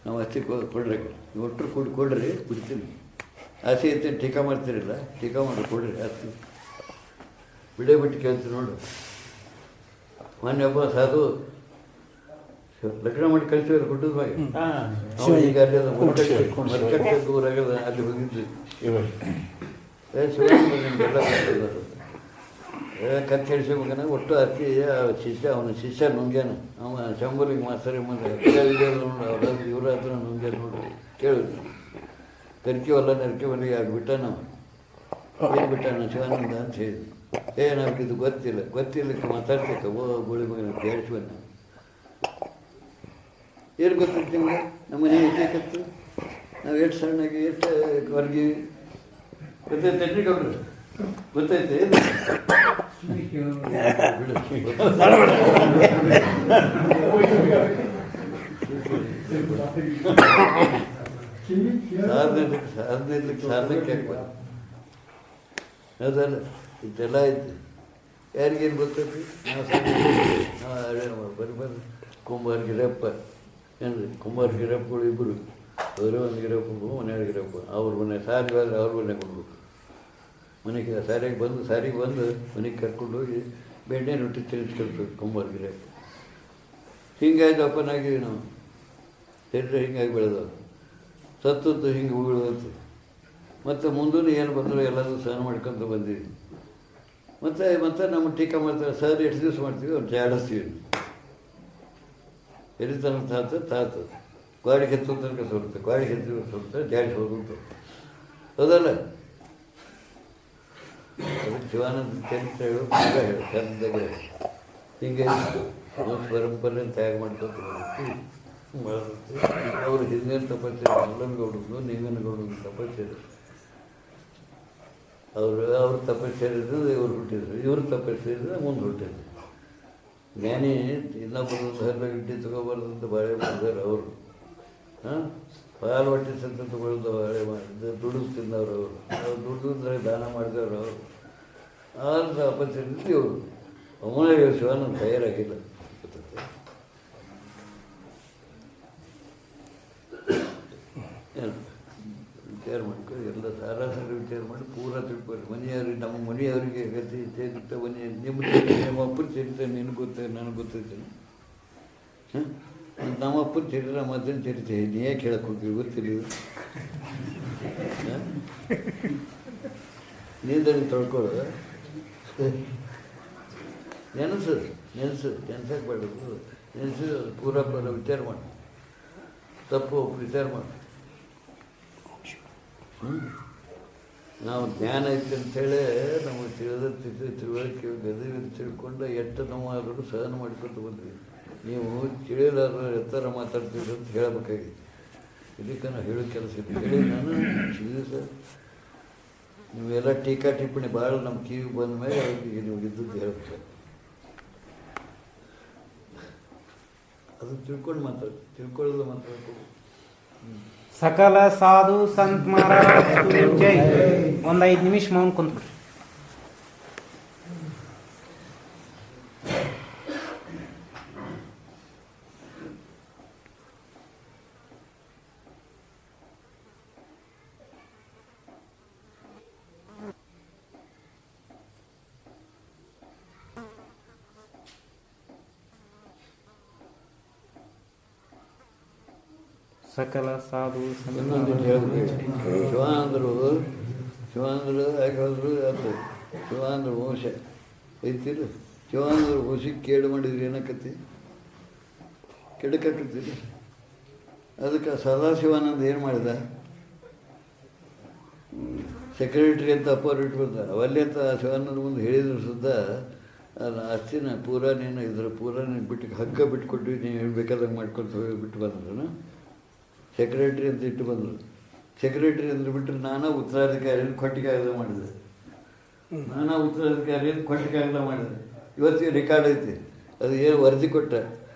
ನಾವು ಆಸ್ತಿ ಕೊಡ್ರಿ ಒಟ್ಟರು ಕೊಡ್ರಿ ಬಿಡ್ತೀನಿ ಆಸೆ ಐತೆ ಟೀಕಾ ಮಾಡ್ತೀರಿಲ್ಲ ಟೀಕಾ ಮಾಡಿ ಕೊಡ್ರಿ ಆಸ್ತಿ ಬಿಡೇ ಬಿಟ್ಟು ಕೇಳ್ತೀವಿ ನೋಡು ಮೊನ್ನೆ ಒಬ್ಬ ಸಾಧು ಲಗ್ನ ಮಾಡಿ ಕಳಿಸಿದ್ರು ಗುಡ್ಡದ ಮ್ಯಾಗೆ ಈಗ ಅಲ್ಲಿ ಮರ್ಕಟ್ಟೆ ಊರಾಗದ ಅಲ್ಲಿ ಹೋಗಿದ್ವಿ ಶಿವಾನಂದ ಕತ್ತೆ ಹೇಳಿಸ್ಬೇಕನ ಒಟ್ಟು ಅತಿ ಅವನ ಶಿಷ್ಯ ನುಂಗ್ಯಾನ ಅವ ಶಂಭೂರಿಗೆ ಮಾಸ್ತರಿ ಮುಂದೆ ಇವ್ರ ಹತ್ರ ನುಂಗ್ಯಾನ ನೋಡ್ರಿ ಕೇಳಿದ್ರು ಕರ್ಕಿವಲ್ಲ ನರ್ಕಿವಲ್ಲ ಯಾಕೆ ಬಿಟ್ಟ ನಾವು ಏನು ಬಿಟ್ಟಾನ ಶಿವಾನಂದ ಅಂತ ಹೇಳಿದ್ವಿ ನಮ್ಗೆ ಇದು ಗೊತ್ತಿಲ್ಲಕ್ಕೆ ಮಾತಾಡ್ತೈತೆ ಗೋಳಿ ಮಗನ ಹೇಳಿಸಿ ಬಂದ ಏನು ಗೊತ್ತೈತಿ ನಿಮ್ಗೆ ನಮ್ಮ ಮನೆ ಎಷ್ಟೇಕತ್ತು ನಾವು ಎಷ್ಟು ಸಣ್ಣಗೆ ಎಷ್ಟು ಹೊರಗೆ ಗೊತ್ತೈತೆ ಗೌಡ್ರು ಗೊತ್ತೈತೆ ಸಾಧನಕ್ಕೆ ಅದಲ್ಲ ಇದೆಲ್ಲ ಐತಿ. ಯಾರಿಗೇನು ಗೊತ್ತೈತಿ? ನಾವು ಬರ್ರಿ ಕುಂಬಾರ ಗಿರಪ್ಪ ಏನ್ರಿ, ಕುಂಬಾರ ಗಿರಪ್ಪಗಳು ಇಬ್ಬರು, ಅವರು ಒಂದು ಗಿರಪ್ಪ ಮನೆಯವ್ರ ಗಿರಪ್ಪ, ಅವ್ರ ಮನೆ ಸಾರಿಗೆ ಹೋದ್ರೆ ಅವ್ರ ಮನೆಗೆ ಕೊಡ್ಬೇಕು. ಮನೆಗೆ ಸಾರಿಗೆ ಬಂದು ಮನೆಗೆ ಕರ್ಕೊಂಡು ಹೋಗಿ ಬೆಣ್ಣೆ ರೊಟ್ಟಿ ತಿನ್ನಿಸ್ಕೊಳ್ಬೇಕು ಕುಂಬಾರ ಗಿರಪ್ಪ. ಹಿಂಗಾಗಿ ಅಪ್ಪನಾಗಿವಿ ನಾವು. ಶರೀರ ಹಿಂಗಾಗಿ ಬೆಳೆದವು, ಸತ್ತದ್ದು ಹಿಂಗೆ ಉಗುಳೋದು. ಮತ್ತು ಮುಂದೂ ಏನು ಬಂದರೂ ಎಲ್ಲರೂ ಸಹನ ಮಾಡ್ಕೊತ ಬಂದೀವಿ. ಮತ್ತು ನಮ್ಮ ಟೀಕಾ ಮಾಡ್ತಾರೆ, ಸರ್ ಎಷ್ಟು ದಿವಸ ಮಾಡ್ತೀವಿ ಅವ್ರು ಜಾಡಿಸ್ತೀವಿ. ಎಲ್ಲಿ ತನಕ ತಾತು ಗಾಡಿ ಕೆತ್ತು ತನಕ ಸೋರುತ್ತೆ, ಗಾಡಿ ಕೆತ್ತಿದ್ರು ಸೋರುತ್ತೆ, ಜಾಡಿ ಹೋಗುತ್ತೆ. ಹೌದಲ್ಲ? ಅದಕ್ಕೆ ಶಿವಾನಂದ ಚರಿತ್ರೆ ಹೇಳು, ಮಗ ಹೇಳು, ಚಂದಾಗ ಹೇಳು. ಹಿಂಗೆ ಪರಂಪರೆ ತಯಾರು ಮಾಡ್ಕೊತ ಅವರು ಹಿಂದಿನ ತಪಸ್ಸೆ ಮಲ್ಲನಗೌಡರು, ನೀಂಗನಗೌಡರು ತಪಸ್ಸೆ. ಅವ್ರ ತಪಸ್ಸೇರಿದ್ರೆ ಇವ್ರು ಹುಟ್ಟಿದ್ರು, ಇವ್ರ ತಪಸ್ಸೇರಿದ್ರೆ ಮುಂದೆ ಹುಟ್ಟಿದ್ರು. ಜ್ಞಾನಿ ಇನ್ನೊಬ್ಬರು ಹಲ್ಲ ಇಡ್ಡಿ ತಗೋಬಾರ್ದಂತ ಬಾಳೆ ಮಾಡಿದಾರೆ ಅವರು. ಹಾಲು ಹೊಟ್ಟೆ ಸಂತ ತಗೊಳ್ದು ಬಾಳೆ ಮಾಡಿದ್ದು, ದುಡ್ಡು ತಿಂದವ್ರು ಅವರು. ಅವ್ರು ದುಡ್ಡು ದಾನ ಮಾಡಿದವ್ರು ಅವರು. ಆರು ತಪಸ್ಸೇರಿದ್ದು ಇವರು. ಅವನೇ ಶಿವಾನಂದ ತಯಾರಾಗಿಲ್ಲ. ವಿಚಾರ ಮಾಡ್ಕೊಂಡು ಎಲ್ಲ ಸಾರಾಸರಿ ವಿಚಾರ ಮಾಡಿ ಪೂರಾ ತಿಳ್ಕೊಳ್ಳಿ. ಮನೆಯವ್ರಿಗೆ, ನಮ್ಮ ಮನೆಯವರಿಗೆ ಗತಿ ಚರಿತ್ರೆ, ನಿಮ್ಮ ಅಪ್ಪನ ಚರಿತ್ರೆ ನಿನಗೆ ಗೊತ್ತ, ನನಗೆ ಗೊತ್ತೈತೆ. ನಮ್ಮ ಅಪ್ಪನ ಚರಿತ್ರೆ ಮತ್ತೇನು ಚರಿತ್ರೆ ನೀ ಯಾಕೆ ಹೇಳಕ್ಕೆ ಹೋಗ್ತೀವಿ ಗೊತ್ತಿಲ್ಲ. ನೀಂದಣಿ ತೊಳ್ಕೊಳ್ಳೋದು ನೆನೆಸಕ್ಕೆ ಮಾಡಬೇಕು. ನೆನೆಸಿ ಪೂರ ವಿಚಾರ ಮಾಡಿ, ತಪ್ಪು ವಿಚಾರ ಮಾಡಿ. ನಾವು ಜ್ಞಾನ ಐತೆ ಅಂಥೇಳಿ ನಮಗೆ ತಿಳುವಳಿಕೆ ಗದವಿ ತಿಳ್ಕೊಂಡು ಎಷ್ಟು ನೋವಾದರೂ ಸಹನ ಮಾಡ್ಕೊತ ಬಂದ್ವಿ. ನೀವು ತಿಳಿಯಲಾರ ಎತ್ತರ ಮಾತಾಡ್ತೀವಿ ಅಂತ ಹೇಳಬೇಕಾಗಿತ್ತು. ಇದಕ್ಕೆ ನಾವು ಹೇಳೋ ಕೆಲಸ ಇದೆ. ಹೇಳಿ ನಾನು ದಿವಸ ನೀವೆಲ್ಲ ಟೀಕಾ ಟಿಪ್ಪಣಿ ಭಾಳ ನಮ್ಮ ಕಿವಿಗೆ ಬಂದ ಮೇಲೆ ಈಗ ನೀವು ಇದ್ದದ್ದು ಹೇಳ್ಬೇಕು. ಅದು ತಿಳ್ಕೊಂಡು ತಿಳ್ಕೊಳ್ಳೋದು ಮಾತಾಡ್ಬೇಕು. ಸಕಲ ಸಾಧು ಸಂತ ಮಹಾರಾಜ್ ಜೈ. ಒಂದು 5 ನಿಮಿಷ ಮೌನ ಕುಂತ್ಬಿಡ್ರಿ. ಸಕಲ ಸಾಧು ಶಿವಾನಂದರು ಯಾಕೆ ಹೋದ್ರು ಅದು ಶಿವಾನಂದ್ರ ವಂಶ ಐತಿಲ್ಲ. ಶಿವಾನಂದ್ರ ವಂಶಕ್ಕೆ ಕೇಡು ಮಾಡಿದ್ರಿ ಏನಕ್ಕತ್ತಿ, ಕೆಡಕತ್ತೀರಿ. ಅದಕ್ಕೆ ಸದಾಶಿವಾನಂದ ಏನು ಮಾಡಿದ, ಸೆಕ್ರೆಟ್ರಿ ಅಂತ ಅಪ್ಪವ್ರು ಇಟ್ಕೊಳ್ತ ಅವಲ್ಲಿ ಅಂತ ಶಿವಾನಂದ ಮುಂದೆ ಹೇಳಿದ್ರು ಸುದ್ದ ಅದು ಅಷ್ಟಿನ ಪೂರಾ ನೀನು ಇದ್ರ ಪೂರಾ ನೀನು ಬಿಟ್ಟು ಹಗ್ಗ ಬಿಟ್ಕೊಟ್ಟು ನೀವು ಬೇಕಾದಂಗೆ ಮಾಡ್ಕೊಳ್ತ ಬಿಟ್ಟು ಬಂದ್ರು. ಸೆಕ್ರೆಟ್ರಿ ಅಂತ ಇಟ್ಟು ಬಂದರು. ಸೆಕ್ರೆಟ್ರಿ ಅಂದ್ರೆ ಬಿಟ್ಟರೆ ನಾನಾ ಉತ್ತರಾಧಿಕಾರಿಯನ್ನು ಕೊಟ್ಟಿ ಕಾಗದ ಮಾಡಿದೆ. ಕೊಟ್ಟಿ ಕಾಗದ ಮಾಡಿದೆ. ಇವತ್ತಿಗೆ ರೆಕಾರ್ಡ್ ಐತಿ. ಅದು ಏನು ವರದಿ ಕೊಟ್ಟ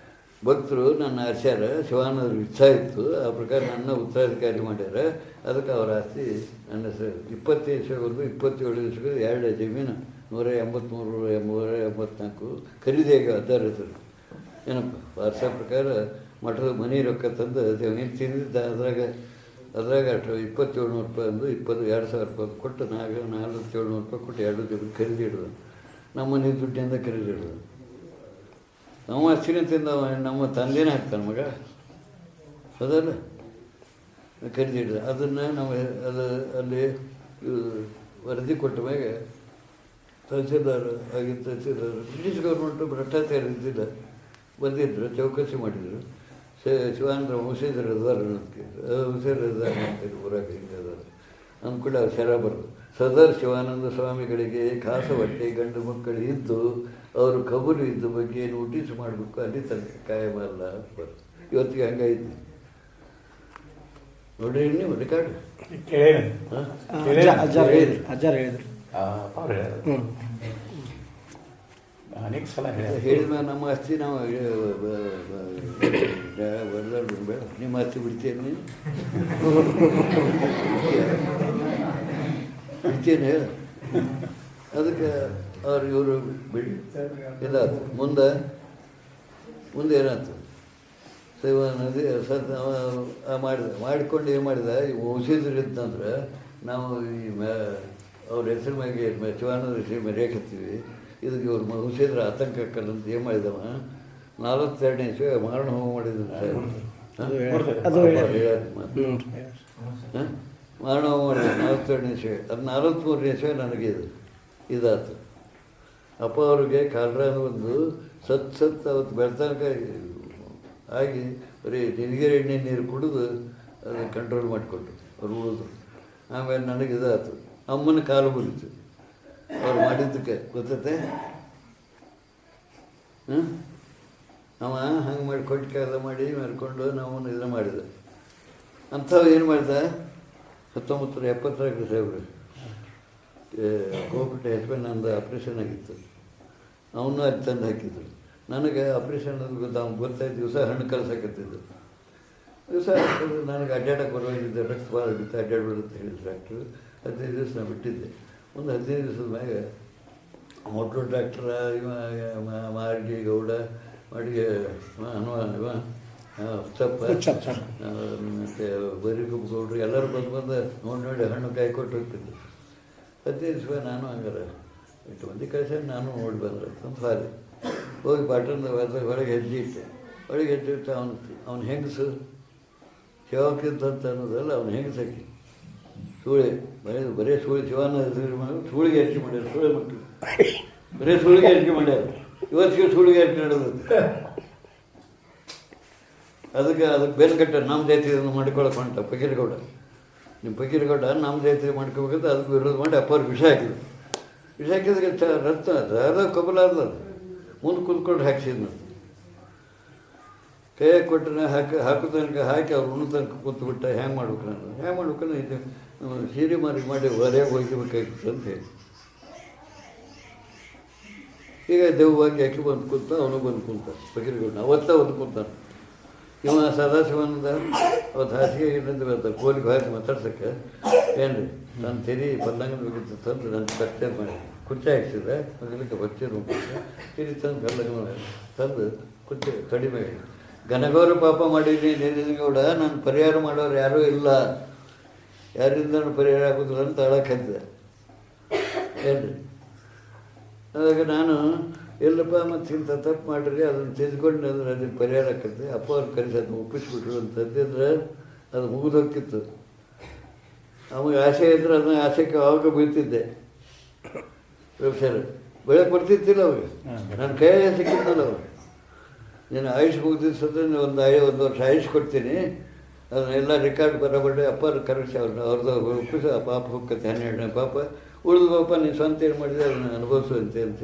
ಭಕ್ತರು ನನ್ನ ಆಚಾರ ಶಿವಾನಂದ್ರ ಇಚ್ಛಾ ಇತ್ತು, ಆ ಪ್ರಕಾರ ನನ್ನ ಉತ್ತರಾಧಿಕಾರಿ ಮಾಡ್ಯಾರ. ಅದಕ್ಕೆ ಅವರ ಆಸ್ತಿ ನನ್ನ ಹೆಸರು 25 ವರ್ಷವರೆಗೂ 27 ವರ್ಷಗಳು 2 ಜಮೀನು 183 184 ಖರೀದಿಯಾಗಿ ಅದಾರ ಹೆಸರು. ಏನಪ್ಪ ವಾರ್ಷ ಪ್ರಕಾರ ಮಠದ ಮನೆ ರೊಕ್ಕ ತಂದು ಏನು ತಿಂದಿದ್ದ ಅದ್ರಾಗ ಅಷ್ಟು 2700 ರೂಪಾಯಿ ಅಂದು 2,000 ರೂಪಾಯಿ ಕೊಟ್ಟು 4,700 ರೂಪಾಯಿ ಕೊಟ್ಟು 2 ಜನ ಖರೀದಿ ಹಿಡಿದು ನಮ್ಮ ಮನೆ ದುಡ್ಡಿಂದ ಖರೀದಿ ಹಿಡಿದು. ನಾವು ಅಷ್ಟಿನ ತಿಂದ ನಮ್ಮ ತಂದೆನೇ ಹಾಕ್ತಾನೆ ಮಗ, ಅದಲ್ಲ ಖರೀದಿ ಹಿಡಿದ. ಅದನ್ನು ನಾವು ಅಲ್ಲಿ ವರದಿ ಕೊಟ್ಟ ಮ್ಯಾಗೆ ತಹಸೀಲ್ದಾರ್ ಆಗಿದ್ದ ತಹಸೀಲ್ದಾರ್ ಬ್ರಿಟಿಷ್ ಗೌರ್ಮೆಂಟು ಭ್ರಷ್ಟಾಚಾರ ಇದ್ದಿಲ್ಲ, ಬಂದಿದ್ದರು, ಚೌಕಸಿ ಮಾಡಿದರು. ಶಿವಾನಂದ್ರ ಹುಸೇದ್ರ ಅದಾರ ಹುಸೇದ್ರ ಅದಾರ ಅಂತಾರೆ ಊರಾಗ ಹಿಂಗೆ ಅದಾರ ಅಂದ್ಕೂಡ ಶರ ಬರೋದು. ಸದರ್ ಶಿವಾನಂದ ಸ್ವಾಮಿಗಳಿಗೆ ಕಾಸ ಹೊಟ್ಟೆ ಗಂಡು ಮಕ್ಕಳು ಇದ್ದು ಅವರು ಕಬೂರು ಇದ್ದ ಬಗ್ಗೆ ನೋಟಿಸ್ ಮಾಡಬೇಕು, ಅಲ್ಲಿ ತನಕ ಕಾಯಮಲ್ಲ ಬರೋದು. ಇವತ್ತಿಗೆ ಹಂಗಾಯ್ತು ನೋಡ್ರಿ ನೀವು ರೆಕಾರ್ಡ್ ಅನೇಕ ಸಲ ಹೇಳಿದ ನಮ್ಮ ಆಸ್ತಿ ನಾವು ಬೇಡ, ನಿಮ್ಮ ಆಸ್ತಿ ಬಿಡ್ತೀಯ ನೀನು ಬಿಡ್ತೀಯೇನು ಹೇಳ ಅದಕ್ಕೆ ಅವ್ರು ಇವರು ಬಿಡಿ ಇದಾಯ್ತು. ಮುಂದೆ ಏನಾಯ್ತು, ಶಿವಾನಂದಿ ಮಾಡಿಕೊಂಡು ಏನು ಮಾಡಿದ, ಈ ಔಷಧಿರಿತ್ತಂದ್ರೆ ನಾವು ಈ ಅವ್ರ ಹೆಸರು ಮ್ಯಾಗೆ ಶಿವಾನಂದ ಶ್ರೀ ಮೆರೆಯಕತ್ತೀವಿ, ಇದಕ್ಕೆ ಇವ್ರು ಔಷಧರ ಆತಂಕಕ್ಕಲ್ಲಂತ ಏನು ಮಾಡಿದವ 42ನೇ ಇಸ್ವಿ ಮಾರಣ ಹೋಮ ಮಾಡಿದ್ರು ಸರ್. ಮಾರಣ ಹೋಮ ಮಾಡಿದ್ರು 42ನೇ ಇಸ್ವಿ. ಅದು 43ನೇ ಇಸ್ವಿ ನನಗೆ ಇದಾಯ್ತು. ಅಪ್ಪ ಅವ್ರಿಗೆ ಕಾಲರ ಒಂದು ಸತ್ ಅವತ್ತು ಬೆಳ್ತನಕ ಆಗಿ ಬರೀ ನಿನಗೆರೆ ಎಣ್ಣೆ ನೀರು ಕುಡಿದು ಅದನ್ನು ಕಂಟ್ರೋಲ್ ಮಾಡಿಕೊಟ್ರು ಅವ್ರು ಉಳಿದ್ರು. ಆಮೇಲೆ ನನಗೆ ಇದಾಯ್ತು, ಅಮ್ಮನ ಕಾಲು ಮುರಿತು ಅವ್ರು ಮಾಡಿದ್ದಕ್ಕೆ, ಗೊತ್ತೈತೆ. ಅವ ಹಂಗೆ ಮಾಡಿ ಕೊಟ್ಟಿಗೆಲ್ಲ ಮಾಡಿ ಮೆರ್ಕೊಂಡು ನಾವು ಇದನ್ನು ಮಾಡಿದ. ಅಂಥವು ಏನು ಮಾಡಿದ, 1970 ಸಾಹೇಬ್ರು ಗೋಪಿಟ ಹೆಸರು ನಂದು ಆಪ್ರೇಷನ್ ಆಗಿತ್ತು. ಅವನು ಅಲ್ಲಿ ತಂದು ಹಾಕಿದ್ರು. ನನಗೆ ಆಪ್ರೇಷನ್ ಅವ್ನು ಗೊತ್ತಾಯ್ತು, ದಿವಸ ಹಣ್ಣು ಕಲಸಕತ್ತಿದ್ದು. ದಿವಸ ನನಗೆ ಅಡ್ಡಾಡಕ್ಕೆ ಬರುವಾಗಿದ್ದೆ, ರಕ್ತ ಭಾಳ ಬಿತ್ತು, ಅಡ್ಡಾಡ್ಬಿಡುತ್ತೆ ಹೇಳಿದ್ರು ಡಾಕ್ಟ್ರು. 15 ದಿವಸ ನಾನು ಬಿಟ್ಟಿದ್ದೆ. ಒಂದು 15 ದಿವಸದ ಮ್ಯಾಗ ಮೋಟ್ರು ಡಾಕ್ಟ್ರ ಮಾರ್ಗಿ ಗೌಡ ಅಡುಗೆ ಉತ್ತಪ್ಪ ಮತ್ತು ಬರಿಗುಬ್ಬ ಗೌಡ್ರು ಎಲ್ಲರೂ ಬಂದು ನೋಡಿ ಹಣ್ಣು ಕಾಯಿ ಕೊಟ್ಟು ಹೋಗ್ತಿದ್ದೆ. 15 ದಿವಸ ನಾನು ಹಂಗಾರೆ ಇಟ್ಟು ಮಂದಿ ಕಳಿಸಿ ನಾನು ನೋಡಿ ಬಂದ್ರೆ ಅಂತ ಹಾರಿ ಹೋಗಿ ಬಾಟಲ್ದ ಹೊರಗೆ ಹೆಜ್ಜೆ ಇಟ್ಟೆ. ಹೊರಗೆ ಹೆಜ್ಜೆ ಇಟ್ಟು ಅವ್ನ ಹೆಂಗಸು ಸೇವಕಿಂತ ಅನ್ನೋದಲ್ಲ, ಅವ್ನ ಹೆಂಗಸಾಕಿ ಸೂಳೆ ಬರೀ ಸೂಳೆ ಶಿವಾನ ಸೂಳಿಗೆ ಅರಿಕೆ ಮಾಡ್ಯಾರ. ಸೂಳೆ ಮಕ್ಕಳು ಬರೀ ಸೂಳಿಗೆ ಅರಿಕೆ ಮಾಡ್ಯಾರ. ಇವತ್ತಿಗೆ ಸೂಳಿಗೆ ಅರಿಕೆ ನಡೆದೈತೆ. ಅದಕ್ಕೆ ಬೆನ್ನು ಕಟ್ಟ ನಮ್ಮ ಜಾತಿ ಮಾಡ್ಕೊಳಕ್ಕೆ ಹೊಂಟ ಫಕೀರಗೌಡ. ನಿಮ್ಮ ಫಕೀರಗೌಡ ನಮ್ಮ ಜಾತಿ ಮಾಡ್ಕೋಬೇಕಂತ ಅದಕ್ಕೆ ವಿರೋಧ ಮಾಡಿ ಅಪ್ಪವ್ರಿಗೆ ವಿಷ ಹಾಕಿದ್ರು. ವಿಷ ಹಾಕಿದ್ರೆ ರಕ್ತ ಅದ ಕಬಲಾರ್ದು ಮುಂದೆ ಕುತ್ಕೊಂಡು ಹಾಕ್ಸಿದ್ನು. ಕೈಯಾಗ ಕೊಟ್ಟರೆ ಹಾಕೋ ತನಕ ಹಾಕಿ ಅವ್ರು ಉಣ್ಣು ತನಕ ಕೂತ್ಬಿಟ್ಟ. ಹ್ಯಾಂಗೆ ಮಾಡ್ಬೇಕು ಇದು ಸೀರೆ ಮಾಡಿ ಹೊರೆಯಾಗಿ ಹೋಗ್ಬೇಕಾಗಿತ್ತು ಅಂತ ಹೇಳಿ. ಈಗ ದೆವ್ವಾಗಿ ಹಾಕಿ ಬಂದು ಕೂತ, ಅವನು ಬಂದು ಕುಂತ ಫಕೀರಗೌಡ. ಅವತ್ತು ಕುಂತಾನೆ. ಇವ ಸದಾಶಿವನದ ಅವತ್ತು ಹಾಸಿಗೆ ಏನಂತ ಬರ್ತಾರೆ ಕೋಲಿಗೆ ಹಾಕಿ ಮಾತಾಡ್ಸಕ್ಕೆ. ಏನು ರೀ ನಾನು ತೆರಿ ಪಲ್ಲಂಗನ ಬೇಕಿತ್ತು ತಂದು ನನ್ನ ಕಟ್ಟೆ ಮಾಡಿ ಕುರ್ಚಿ ಹಾಕ್ಸಿದ್ರೆ ಮಗಲಿಕ್ಕೆ ಬಚ್ಚಿ ರೂಪಿಸಿದೆ. ತೆರಿ ತಂದು ಪಲ್ಲಂಗ ತಂದು ಕುರ್ಚಿ ಕಡಿಮೆ ಘನಘೋರ ಪಾಪ ಮಾಡಿದ್ದೀನಿ ನಿಜಗೌಡ, ನಾನು ಪರಿಹಾರ ಮಾಡೋರು ಯಾರೂ ಇಲ್ಲ, ಯಾರಿಂದ ಪರಿಹಾರ ಆಗೋದಿಲ್ಲ ಅಂತ ಅಳಕ್ಕೆ ಏನು ರೀ. ಅದಾಗ ನಾನು ಎಲ್ಲಪ್ಪ ಮತ್ತು ಇಂಥ ತಪ್ಪು ಮಾಡಿರಿ ಅದನ್ನು ತಿದ್ಕೊಂಡು ಅಂದ್ರೆ ಅದಕ್ಕೆ ಪರಿಹಾರ ಆಕತ್ತೆ. ಅಪ್ಪ ಅವ್ರು ಕರೆಸಿ ಅದನ್ನು ಒಪ್ಪಿಸ್ಬಿಟ್ರು ಅಂತಂದಿದ್ರೆ ಅದು ಮುಗಿದೋಗ್ತಿತ್ತು. ಅವಾಗ ಆಸೆ ಇದ್ರೆ ಅದನ್ನ ಆಸೆಗೆ ಅವಾಗ ಬೀಳ್ತಿದ್ದೆ. ಸರ್ ಬೆಳಗ್ಗೆ ಬರ್ತಿದ್ದಿಲ್ಲ ಅವಾಗ, ನನ್ನ ಕೈಯಾಗ ಸಿಕ್ಕಿದ್ನಲ್ಲ ಅವಾಗ. ನೀನು ಆಯುಷ್ ಮುಗಿದಿಸ್ತಂದ್ರೆ ಒಂದು ವರ್ಷ ಆಯುಷ್ ಕೊಡ್ತೀನಿ, ಅದನ್ನೆಲ್ಲ ರೆಕಾರ್ಡ್ ಬರಬಡ್ಡೆ ಅಪ್ಪ ಕರೆಕ್ಸಿ ಅವ್ರದ್ದು ಒಪ್ಪಿಸ ಪಾಪ ಹೋಗ್ತೈತೆ 12ನೇ ಪಾಪ ಉಳಿದು ಪಾಪ ನೀನು ಸ್ವಂತ ಏನು ಮಾಡಿದೆ ಅದನ್ನು ಅನುಭವಿಸುವಂತೆ ಅಂತ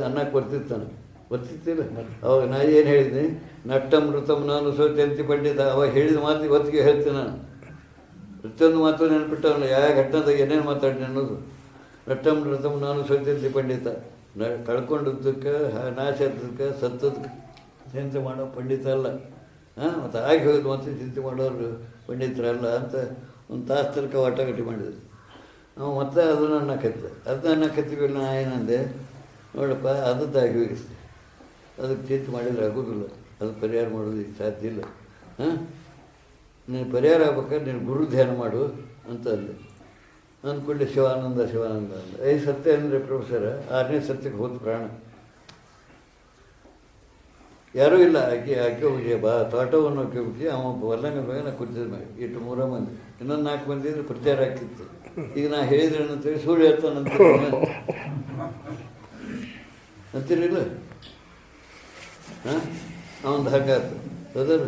ಅನ್ನಕ್ಕೆ ಬರ್ತಿತ್ತಾನೆ. ಬರ್ತಿತ್ತಿಲ್ಲ ಅವಾಗ ನಾ ಏನು ಹೇಳಿದ್ದೀನಿ, ನಟ್ಟಮೃತಮ್ ನಾನು ಸೋತ್ಯಂತಿ ಪಂಡಿತ. ಅವಾಗ ಹೇಳಿದ ಮಾತು ಇವತ್ತಿಗೆ ಹೇಳ್ತೀನಿ ನಾನು. ಪ್ರತಿಯೊಂದು ಮಾತು ನೆನ್ಪಿಟ್ಟವನು ಯಾವ ಘಟನೆದಾಗ ಏನೇನು ಮಾತಾಡಿನಿ ಅನ್ನೋದು. ನಟ್ಟಮೃತಮ್ ನಾನು ಸೋತ್ಯಂತಿ ಪಂಡಿತ. ಕಳ್ಕೊಂಡದ್ದಕ್ಕೆ ನಾಶ ಆದದಕ್ಕೆ ಸತ್ತದಕ್ಕೆ ಚಿಂತೆ ಮಾಡೋ ಪಂಡಿತ ಅಲ್ಲ. ಮತ್ತು ಆಗಿ ಹೋಗಿದ್ದು ಮತ್ತೆ ಚಿಂತೆ ಮಾಡೋರು ಪಂಡಿತರಲ್ಲ ಅಂತ ಒಂದು ತಾಸು ತನಕ ವಾಟಾಗಟ್ಟಿ ಮಾಡಿದ್ರು. ನಾವು ಮತ್ತೆ ಅದನ್ನು ಅನ್ನಕತ್ತೀವಿ. ನಾ ಏನಂದೆ, ನೋಡಪ್ಪ ಅದದ್ದಾಗಿ ಹೋಗಿಸ್ತೆ, ಅದಕ್ಕೆ ಚಿಂತೆ ಮಾಡಿದ್ರೆ ಆಗೋದಿಲ್ಲ, ಅದು ಪರಿಹಾರ ಮಾಡೋದಕ್ಕೆ ಸಾಧ್ಯ ಇಲ್ಲ. ನೀನು ಪರಿಹಾರ ಆಗ್ಬೇಕಾದ್ರೆ ನೀನು ಗುರು ಧ್ಯಾನ ಮಾಡು ಅಂತ ಅಂದೆ. ಅಂದ್ಕೊಂಡೆ ಶಿವಾನಂದ ಅಂದ. 5 ಸತ್ಯ ಅಂದರೆ ಪ್ರೊಫೆಸರ 6ನೇ ಸತ್ಯಕ್ಕೆ ಹೋದ ಪ್ರಾಣ ಯಾರೂ ಇಲ್ಲ. ಆಕೆ ಹೋಗಿ ತೋಟವನ್ನು ಹೋಗಿ ಅವ ಹೊಲ್ಲಂಗ ಮ್ಯಾಗ ನಾ ಕೂತಿದ ಮ್ಯಾಗ ಇಟ್ಟು 3 ಮಂದಿ, ಇನ್ನೊಂದು 4 ಮಂದಿ ಇದ್ರೆ ಪ್ರಚಾರ ಆಗ್ತಿತ್ತು. ಈಗ ನಾ ಹೇಳಿದ್ರೆ ಅಂತೇಳಿ ಸುಳ್ಳು ಹೇಳ್ತಾನಂತ ಅಂತೀರಿಲ್ಲ. ಅವನದು ಹಾಗಾತು ಹೌದಲ್ಲ.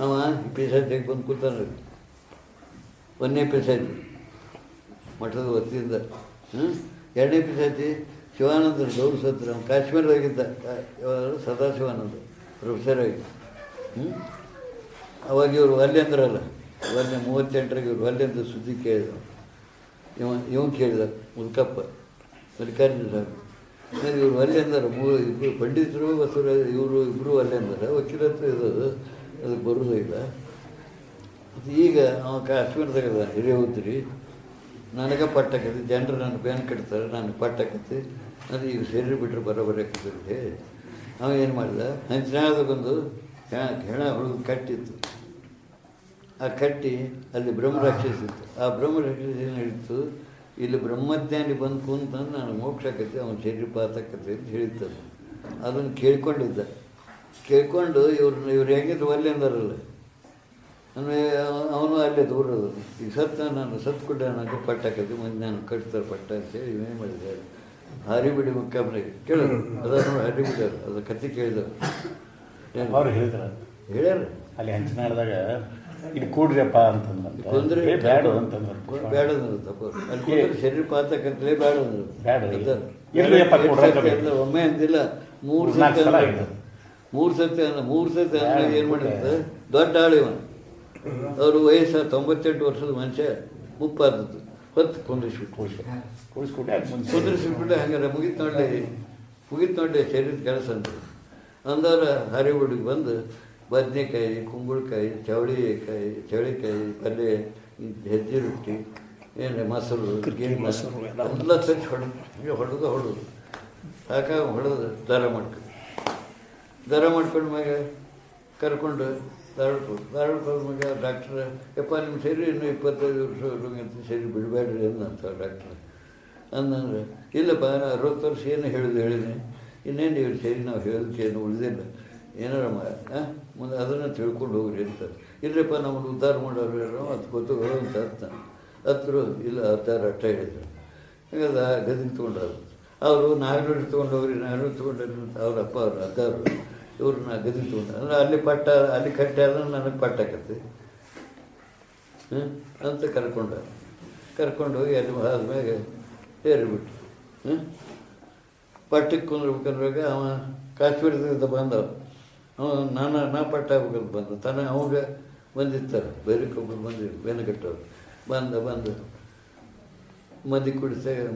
ಅವ ಪಿಸಾಚಿಗೆ ಬಂದು ಕೂತಾನ. 1ನೇ ಪಿಸಾಚಿ ಮಠದ ವತಿಯಿಂದ. 2ನೇ ಪಿಸಾಚಿ ಶಿವಾನಂದ ಗೌರ ಸತ್ರ. ಅವ್ನು ಕಾಶ್ಮೀರದಾಗಿದ್ದ, ಸದಾಶಿವಾನಂದ ಪ್ರೊಫೆಸರ್ ಆಗಿ. ಅವಾಗ ಇವರು ಅಲ್ಲಿ ಅಂದ್ರಲ್ಲ, ಅಲ್ಲಿ 38ರಿಗೆ ಇವರು ಅಲ್ಲಿ ಅಂತ ಸುದ್ದಿ ಕೇಳಿದ. ಇವನು ಕೇಳಿದ ಮುಲ್ಕಪ್ಪ ಮಲ್ಲಿಕಾರ್ಜುನ ಸಾಹೇಬ್. ಇವರು ಅಲ್ಲಿ ಅಂದಾರ, ಇಬ್ಬರು ಪಂಡಿತರು ಬಸವರ ಇವರು ಇಬ್ಬರು ಅಲ್ಲಿ ಅಂದಾರ. ವಕೀಲತ್ವ ಇರೋದು ಅದಕ್ಕೆ ಬರೋದು ಇಲ್ಲ. ಮತ್ತು ಈಗ ಅವ ಕಾಶ್ಮೀರದಾಗ ಹಿರಿಯ ಹೋದ್ರಿ ನನಗೆ ಪಟ್ಟಾಕತಿ, ಜನರು ನನ್ನ ಬೆನ್ನು ಕಟ್ತಾರೆ, ನನಗೆ ಪಟ್ಟಾಕತಿ, ಅದು ಈಗ ಸೇರಿ ಬಿಟ್ಟರೆ ಬರೋಬ್ಬರಿ ಆಗ್ತದೆ. ಅವ ಏನು ಮಾಡಿದ, ಹಂಚಿನಾಳದಾಗೊಂದು ಹೆಣ ಹುಡುಗ ಕಟ್ಟಿತ್ತು. ಆ ಕಟ್ಟಿ ಅಲ್ಲಿ ಬ್ರಹ್ಮರಾಕ್ಷಸ ಇತ್ತು. ಆ ಬ್ರಹ್ಮರಾಕ್ಷಸ ಏನು ಹೇಳಿತ್ತು, ಇಲ್ಲಿ ಬ್ರಹ್ಮಜ್ಞಾನಿ ಬಂದು ಕುಂತಂದು ನನಗೆ ಮೋಕ್ಷ ಆಕತಿ, ಅವನ ಶರೀರ ಪಾತಕತಿ ಅಂತ ಹೇಳಿತ್ತದು. ಅದನ್ನು ಕೇಳ್ಕೊಂಡಿದ್ದ. ಕೇಳ್ಕೊಂಡು ಇವ್ರು ಹೆಂಗಿದ್ರು ಒಲ್ಲೆ ಅಂದಾರಲ್ಲ, ಅಂದರೆ ಅವನು ಅಲ್ಲೇ ದೂರದು. ಈಗ ನಾನು ಸತ್ತು ನನಗೆ ಪಟ್ಟಾಕತಿ, ಮಂದಿ ನಾನು ಕಟ್ತಾರೆ ಪಟ್ಟ ಅಂತೇಳಿ ಇವೇನು ಮಾಡಿದ್ದಾರೆ, ಹರಿಬಿಡಿ ಮುಖ್ಯಮಂತ್ರಿ ಕೇಳೋರು ಅದನ್ನು ಹರಿಬಿಡ್ಯಾರ, ಅದು ಕತೆ ಕೇಳಿದವರು ಅವ್ರು ಹೇಳಿದ್ರ ಹೇಳ್ಯಾರ. ಅಲ್ಲಿ ಹಂಚಿನಾಡ್ದಾಗ ಇದು ಕೂಡ್ರಿಯಪ್ಪ ಅಂತಂದ್ರೆ ಕೊಂದ್ರೆ ಬ್ಯಾಡ ಅಂತಂದ್ರೆ ಬ್ಯಾಡ ಅಂದ್ರೆ ತಪ್ಪು. ಅಲ್ಲಿ ಶರೀರ ಪಾತಕತ್ತಲೇ ಬ್ಯಾಡ ಅಂದ್ರೆ ಬ್ಯಾಡ. ಒಮ್ಮೆ ಅಂತಿಲ್ಲ, ಮೂರು ಸತಿ ಅಂದ್ರೆ ಏನು ಮಾಡಿರ್ತದೆ, ದೊಡ್ಡ ಆಳಿವ. ಅವರು ವಯಸ್ಸು 98 ವರ್ಷದ ಮನುಷ್ಯ, ಮುಪ್ಪಾದದ್ದು ಹೊತ್ತು ಕುಂದ್ರಿಸ್ಬಿಟ್ಟು ಹಂಗಾರೆ ಮುಗಿತು ನೋಡಲಿ ಶರೀರದ ಕೆಲಸ ಅಂತ ಅಂದವ್ರ ಹರಿಹುಡುಗಿ ಬಂದು ಬದನೆಕಾಯಿ, ಕುಂಬಳಕಾಯಿ, ಚವಳಿಕಾಯಿ ಪಲ್ಯ, ಹೆಜ್ಜೆ ರೊಟ್ಟಿ, ಏನು ಮೊಸರು ಎಲ್ಲ ತಚ್ಚಿ ಹೊಡೆದು ಸಾಕಾಗ ಹೊಡೆದು ದರ ಮಾಡ್ಕೊಂಡು ಮ್ಯಾಗ ಕರ್ಕೊಂಡು ಧಾರವಾಡ ಮಗ ಡಾಕ್ಟ್ರ, ಯಪ್ಪ ನಿಮ್ಮ ಸರಿ ಇನ್ನೂ 25 ವರ್ಷ ಅಂತ ಸರಿ ಬಿಡಬೇಡ್ರಿ ಅಂದಂತ ಡಾಕ್ಟ್ರ್. ಅಂದಂದ್ರೆ ಇಲ್ಲಪ್ಪ ನಾನು 60 ವರ್ಷ ಏನು ಹೇಳಿದ್ದೀನಿ, ಇನ್ನೇನು ಇವ್ರು ಸರಿ ನಾವು ಹೇಳೋದಕ್ಕೆ ಏನು ಉಳಿದಿಲ್ಲ, ಏನಾರ ಮುಂದೆ ಅದನ್ನು ತಿಳ್ಕೊಂಡು ಹೋಗ್ರಿ ಅಂತಾರೆ. ಇಲ್ಲಪ್ಪ ನಮ್ಮನ್ನು ಉದ್ಧಾರ ಮಾಡೋರು ಯಾರೋ ಅದು ಗೊತ್ತು ಅಂತ ಹತ್ರ ಇಲ್ಲ ಹತ್ತಾರು ಅಟ್ಟ ಹೇಳಿದ್ರು. ಹಾಗಾದ ಗದಿಗೆ ತೊಗೊಂಡರು ಅವರು, ನಾಗನೂರು ತೊಗೊಂಡೋಗ್ರಿ, ನಾಗನೂರು ತೊಗೊಂಡ್ರಿ ಅಂತ ಅವ್ರ ಅಪ್ಪ ಅವ್ರು ಅದ್ದಾರು. ಇವ್ರನ್ನ ಗದಿಗೆ ತೊಗೊಂಡು ಅಂದರೆ ಅಲ್ಲಿ ಕಟ್ಟೆ ಆದ್ರೆ ನನಗೆ ಪಟ್ಟಾಕತ್ತೆ ಅಂತ ಕರ್ಕೊಂಡು ಹೋಗಿ ಅಲ್ಲಿ ಆದ್ಮೇಲೆ ಸೇರಿಬಿಟ್ಟು ಪಟ್ಟಕ್ಕೆ ಕುಂದ್ರಬೇಕಂದ್ರಾಗ ಅವ ಕಾಶ್ಮೀರದಿಂದ ಬಂದವ. ನಾ ಪಟ್ಟ ಆಗ್ಬೇಕಂತ ಬಂದ ಅವಾಗ ಬಂದಿರ್ತಾರೆ, ಬೇರೆಕೊಬ್ಬರು ಬಂದಿರು ಬೆನಕಟ್ಟವ್ರು ಬಂದು ಮಂದಿ ಕುಡಿಸ್ದಾಗ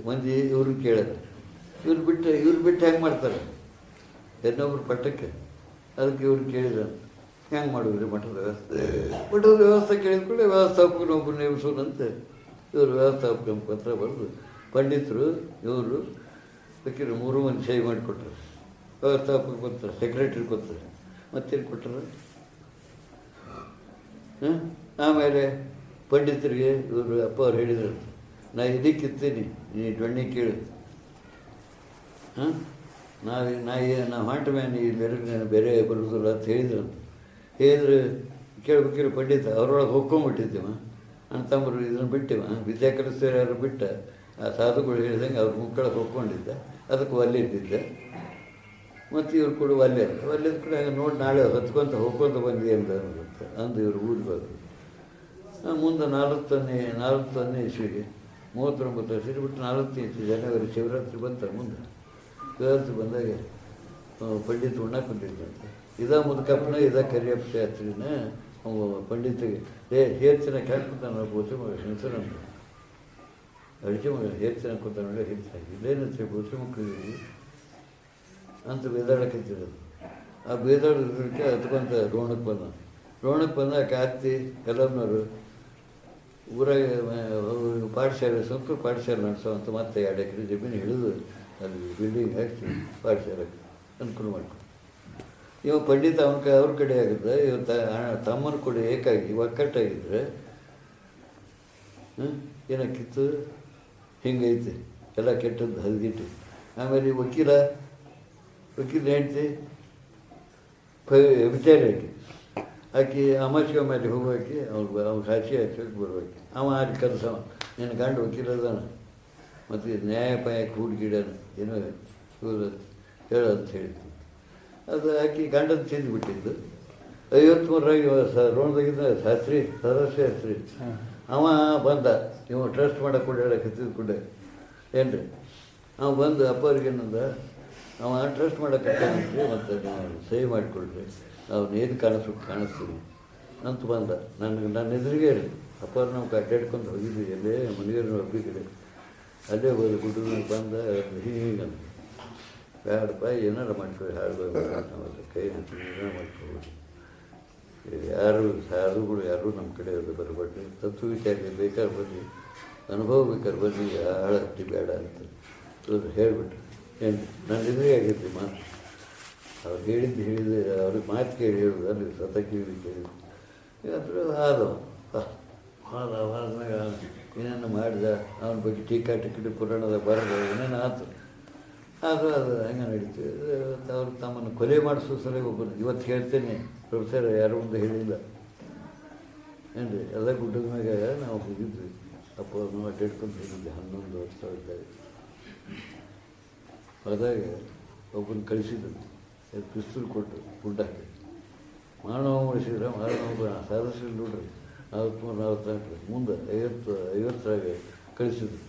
ಮಂದಿ ಇವ್ರು ಕೇಳಿದ್ರು, ಇವ್ರು ಬಿಟ್ಟು ಹೆಂಗೆ ಮಾಡ್ತಾರೆ ಇನ್ನೊಬ್ರು ಪಟ್ಟಕ್ಕೆ. ಅದಕ್ಕೆ ಇವ್ರು ಕೇಳಿದ್ರು, ಹೆಂಗೆ ಮಾಡಿದ್ರಿ ಮಠದ ವ್ಯವಸ್ಥೆ ಕೇಳಿದ ಕೂಡ ವ್ಯವಸ್ಥಾಪಕನೊಬ್ಬರು ನೇಮಿಸೋನಂತೆ. ಇವರು ವ್ಯವಸ್ಥಾಪಕ ಪತ್ರ ಬರೆದು ಪಂಡಿತರು ಇವರು ಬೇಕಿದ್ರೆ 3 ಮಂದಿ ಸಹಿ ಮಾಡಿಕೊಟ್ರು. ವ್ಯವಸ್ಥಾಪಕ ಕೊಡ್ತಾರೆ, ಸೆಕ್ರೆಟ್ರಿ ಕೊಡ್ತಾರೆ, ಮತ್ತೇನು ಕೊಟ್ಟರು. ಆಮೇಲೆ ಪಂಡಿತರಿಗೆ ಇವರು ಅಪ್ಪ ಅವ್ರು ಹೇಳಿದ್ರು, ನಾ ಇದಕ್ಕಿತ್ತೀನಿ, ನೀ ದೊಣ್ಣೆ ಕೇಳು, ನಾವು ಹೊಂಟ ಮೇಲೆ ಇಲ್ಲಿ ಬೇರೆ ಬರೋದಿಲ್ಲ ಅಂತ ಹೇಳಿದ್ರೆ ಕೇಳ್ಬೇಕಿರೋ ಪಂಡಿತ ಅವ್ರೊಳಗೆ ಹೊಕ್ಕೊಂಬಿಟ್ಟಿದ್ದೀವ. ನನ್ನ ತಮ್ಮರು ಇದನ್ನು ಬಿಟ್ಟಿವ, ವಿದ್ಯಾ ಕಲಿಸ್ತಾರೆ ಯಾರು ಬಿಟ್ಟ, ಆ ಸಾಧುಗಳು ಹೇಳಿದಂಗೆ ಅವ್ರ ಮುಕ್ಕಳಕ್ಕೆ ಹೊಕ್ಕೊಂಡಿದ್ದ, ಅದಕ್ಕೆ ಒಲ್ಲೆ ಇದ್ದಿದ್ದೆ. ಮತ್ತು ಇವ್ರು ಕೂಡ ಒಲ್ಲೆದ ಕೂಡ ಹಂಗೆ ನೋಡಿ ನಾಳೆ ಹೊಕ್ಕೊಂತ ಬಂದಿ ಅಂದು ಇವರು ಊರಿಗೆ ಹೋದ್ರು. ಮುಂದೆ 40ನೇ ಇಸ್ವಿಗೆ 39 ವರ್ಷ ಬಿಟ್ಟು 40ನೇ ಇಸ್ವಿ ಜನವರಿ ಶಿವರಾತ್ರಿ ಬಂತಾರೆ. ಮುಂದೆ ಶಿವರಾತ್ರಿ ಬಂದಾಗ ಪಂಡಿತ ಉಣ್ಣಕ್ಕೆ ಬಂದಿದ್ದಂತೆ. ಮುದುಕಪ್ಪನ ಕರಿಯಪ್ಪ ಶಾಸ್ತ್ರಿನ ಪಂಡಿತಿಗೆ ಹೇರ್ಚಿನ ಕೇಳ್ಕೊತಾನ ಬೋಸೆ ಮಗ ಹೆಸರಂತ ಅಡಿಕೆ ಮಗ ಹೇರ್ಚಿನ ಕೂತಾನೊಳ್ಳೆ ಹೆಚ್ಚಾಗಿ ಇಲ್ಲೇನಂತೆ ಬೋಸೆ ಮಕ್ಕಳಿಗೆ ಅಂತ ಬೇದಾಡಕತ್ತಿರೋದು. ಆ ಬೇದಾಡೋದಕ್ಕೆ ಹತ್ಕೊಂತ ರೋಣಕ್ಕೆ ಬಂದಾಗ ಅತ್ತಿ ಎಲ್ಲಮ್ಮನವರು ಊರಾಗ ಪಾಠಶಾಲೆ ಸಂಸ್ಕೃತ ಪಾಠಶಾಲೆ ನಡೆಸೋವಂತ ಮತ್ತೆ 2 ಎಕರೆ ಜಮೀನು ಹಿಡಿದು ಅಲ್ಲಿ ಬಿಲ್ಡಿಂಗ್ ಹಾಕಿ ಪಾಠಶಾಲೆಗೆ ಅನುಕೂಲ ಮಾಡ್ಕೊಂಡು ಇವ ಪಂಡಿತ ಅವ್ರ ಕಡೆ ಆಗಿದ್ದ, ತಮ್ಮನ ಕಡೆ ಏಕಾಗಿ ಒಕ್ಕಟ್ಟಾಗಿದ್ರೆ ಏನಕ್ಕಿತ್ತು, ಹಿಂಗೈತೆ ಎಲ್ಲ ಕೆಟ್ಟದ್ದು ಹದಿಗಿಟ್ಟು. ಆಮೇಲೆ ವಕೀಲ ಹೆಂಡ್ತಿ ವಿಚಾರ ಆಕಿ ಅಮಾಸಿಗೆ ಮೇಲೆ ಹೋಗೋಕೆ ಅವ್ನು ಸಾಕ್ಷಿ ಹಾಕಿ ಬರ್ಬೇಕು. ಅವ ಅಲ್ಲಿ ಕೆಲಸ ನಿನ್ನ ಗಂಡು ವಕೀಲ ಅದಾನ ಮತ್ತು ನ್ಯಾಯಪಾಯಕ್ಕೆ ಹೂಡ್ಗಿಡನ ಏನೋ ಹೇಳೋಂತ ಹೇಳಿದ್ದು. ಅದು ಆಕಿ ಗಂಡನ ತಿಂದುಬಿಟ್ಟಿದ್ದು. 53 ರೋಣದಾಗಿದ್ದ ಸದಸ್ಯ ಅವ ಬಂದ, ಇವ ಟ್ರಸ್ಟ್ ಮಾಡೋಕೆ ಕೂಡ ಹೇಳಕತ್ತಿದ್ದು ಕೂಡ ಏನ್ರಿ. ಅವ ಬಂದು ಅಪ್ಪವ್ರಿಗೆ ಏನಂದ, ಅವ ಟ್ರಸ್ಟ್ ಮಾಡೋಕತ್ತಂದ್ರಿ ಮತ್ತು ನೀವು ಸಹಿ ಮಾಡಿಕೊಡ್ರಿ, ನಾವು ಏನು ಕಾಣಿಸ್ತೀವಿ ಅಂತ ಬಂದ. ನನ್ನ ಎದುರಿಗೆ ರೀ ಅಪ್ಪವ್ರು ನಾವು ಅಡ್ಡಾಡ್ಕೊಂಡು ಹೋಗಿದ್ವಿ, ಎಲ್ಲೇ ಮನೆಯವ್ರನ್ನ ಒಬ್ಬಿಗೆ ಅಲ್ಲೇ ಹೋದ ಗುಡ್ಡ ಬಂದ ಹೀಗಂತ ಬೇಡಪ್ಪ ಏನಾರು ಮಾಡ್ಕೊಳ್ಳಿ, ಹಾಡ್ಬೋದು ಕೈ ಏನಾರು ಮಾಡ್ಕೊಬೋದು, ಯಾರು ಸಾಧುಗಳು ಯಾರೂ ನಮ್ಮ ಕಡೆ ಅದು ಬರಬೇಡ್ರಿ, ತತ್ವ ವಿಚಾರ ಬೇಕಾದ್ರೆ ಬರಲಿ, ಅನುಭವ ಬೇಕಾದ್ರೆ ಬನ್ನಿ ಹಾಳತ್ತಿ ಬೇಡ ಅಂತ ಹೇಳಿಬಿಟ್ರು. ಏನು ನನ್ನ ಎದುರೇ ಆಗಿದ್ರಿ ಮಾತು. ಅವ್ರು ಹೇಳಿದ್ದು ಅವ್ರಿಗೆ ಮಾತು ಕೇಳಿ ಹೇಳೋದು ಅಲ್ಲಿ ಸತ ಕೇಳಿದ್ದು ಆದರೂ ಆದ್ಮ್ಯಾಗ ಏನೇನು ಮಾಡಿದ ಅವನ ಬಗ್ಗೆ ಟೀಕಾ ಟಿಕೆಟ್ ಪುರಾಣದ ಬರೆದ ಏನೇನು ಆಯ್ತು. ಆದರೂ ಅದು ಹಂಗೆ ನಡೀತು. ಅವ್ರು ತಮ್ಮನ್ನು ಕೊಲೆ ಮಾಡಿಸೋ ಸಲ ಒಬ್ಬರು ಇವತ್ತು ಹೇಳ್ತೇನೆ, ಪ್ರೊಫೆಸರ್ ಯಾರು ಮುಂದೆ ಹೇಳಿಲ್ಲ ಏನು ರೀ. ಎಲ್ಲ ಗುಡ್ಡದ ಮ್ಯಾಗ ನಾವು ಹೋಗಿದ್ವಿ, ಅಪ್ಪ ನಾವು ಅಡ್ಡಾಡ್ಕೊಂಡು ಹೋಗಿದ್ವಿ 11 ವರ್ಷ ಇದ್ದಾಗ. ಹೋದಾಗ ಒಬ್ಬನ ಕಳಿಸಿದ್ರು, ಪಿಸ್ತೂಲ್ ಕೊಟ್ಟು ಗುಡ್ಡ ಹಾಕಿ ಮಾನವ ಮಾಡಿಸಿದ್ರೆ ಮಾನವ ಸಾಧಿಸಿಲ್ಲ ನೋಡ್ರಿ. 44 ಮುಂದೆ 50 ಕಳಿಸಿದ್ರು.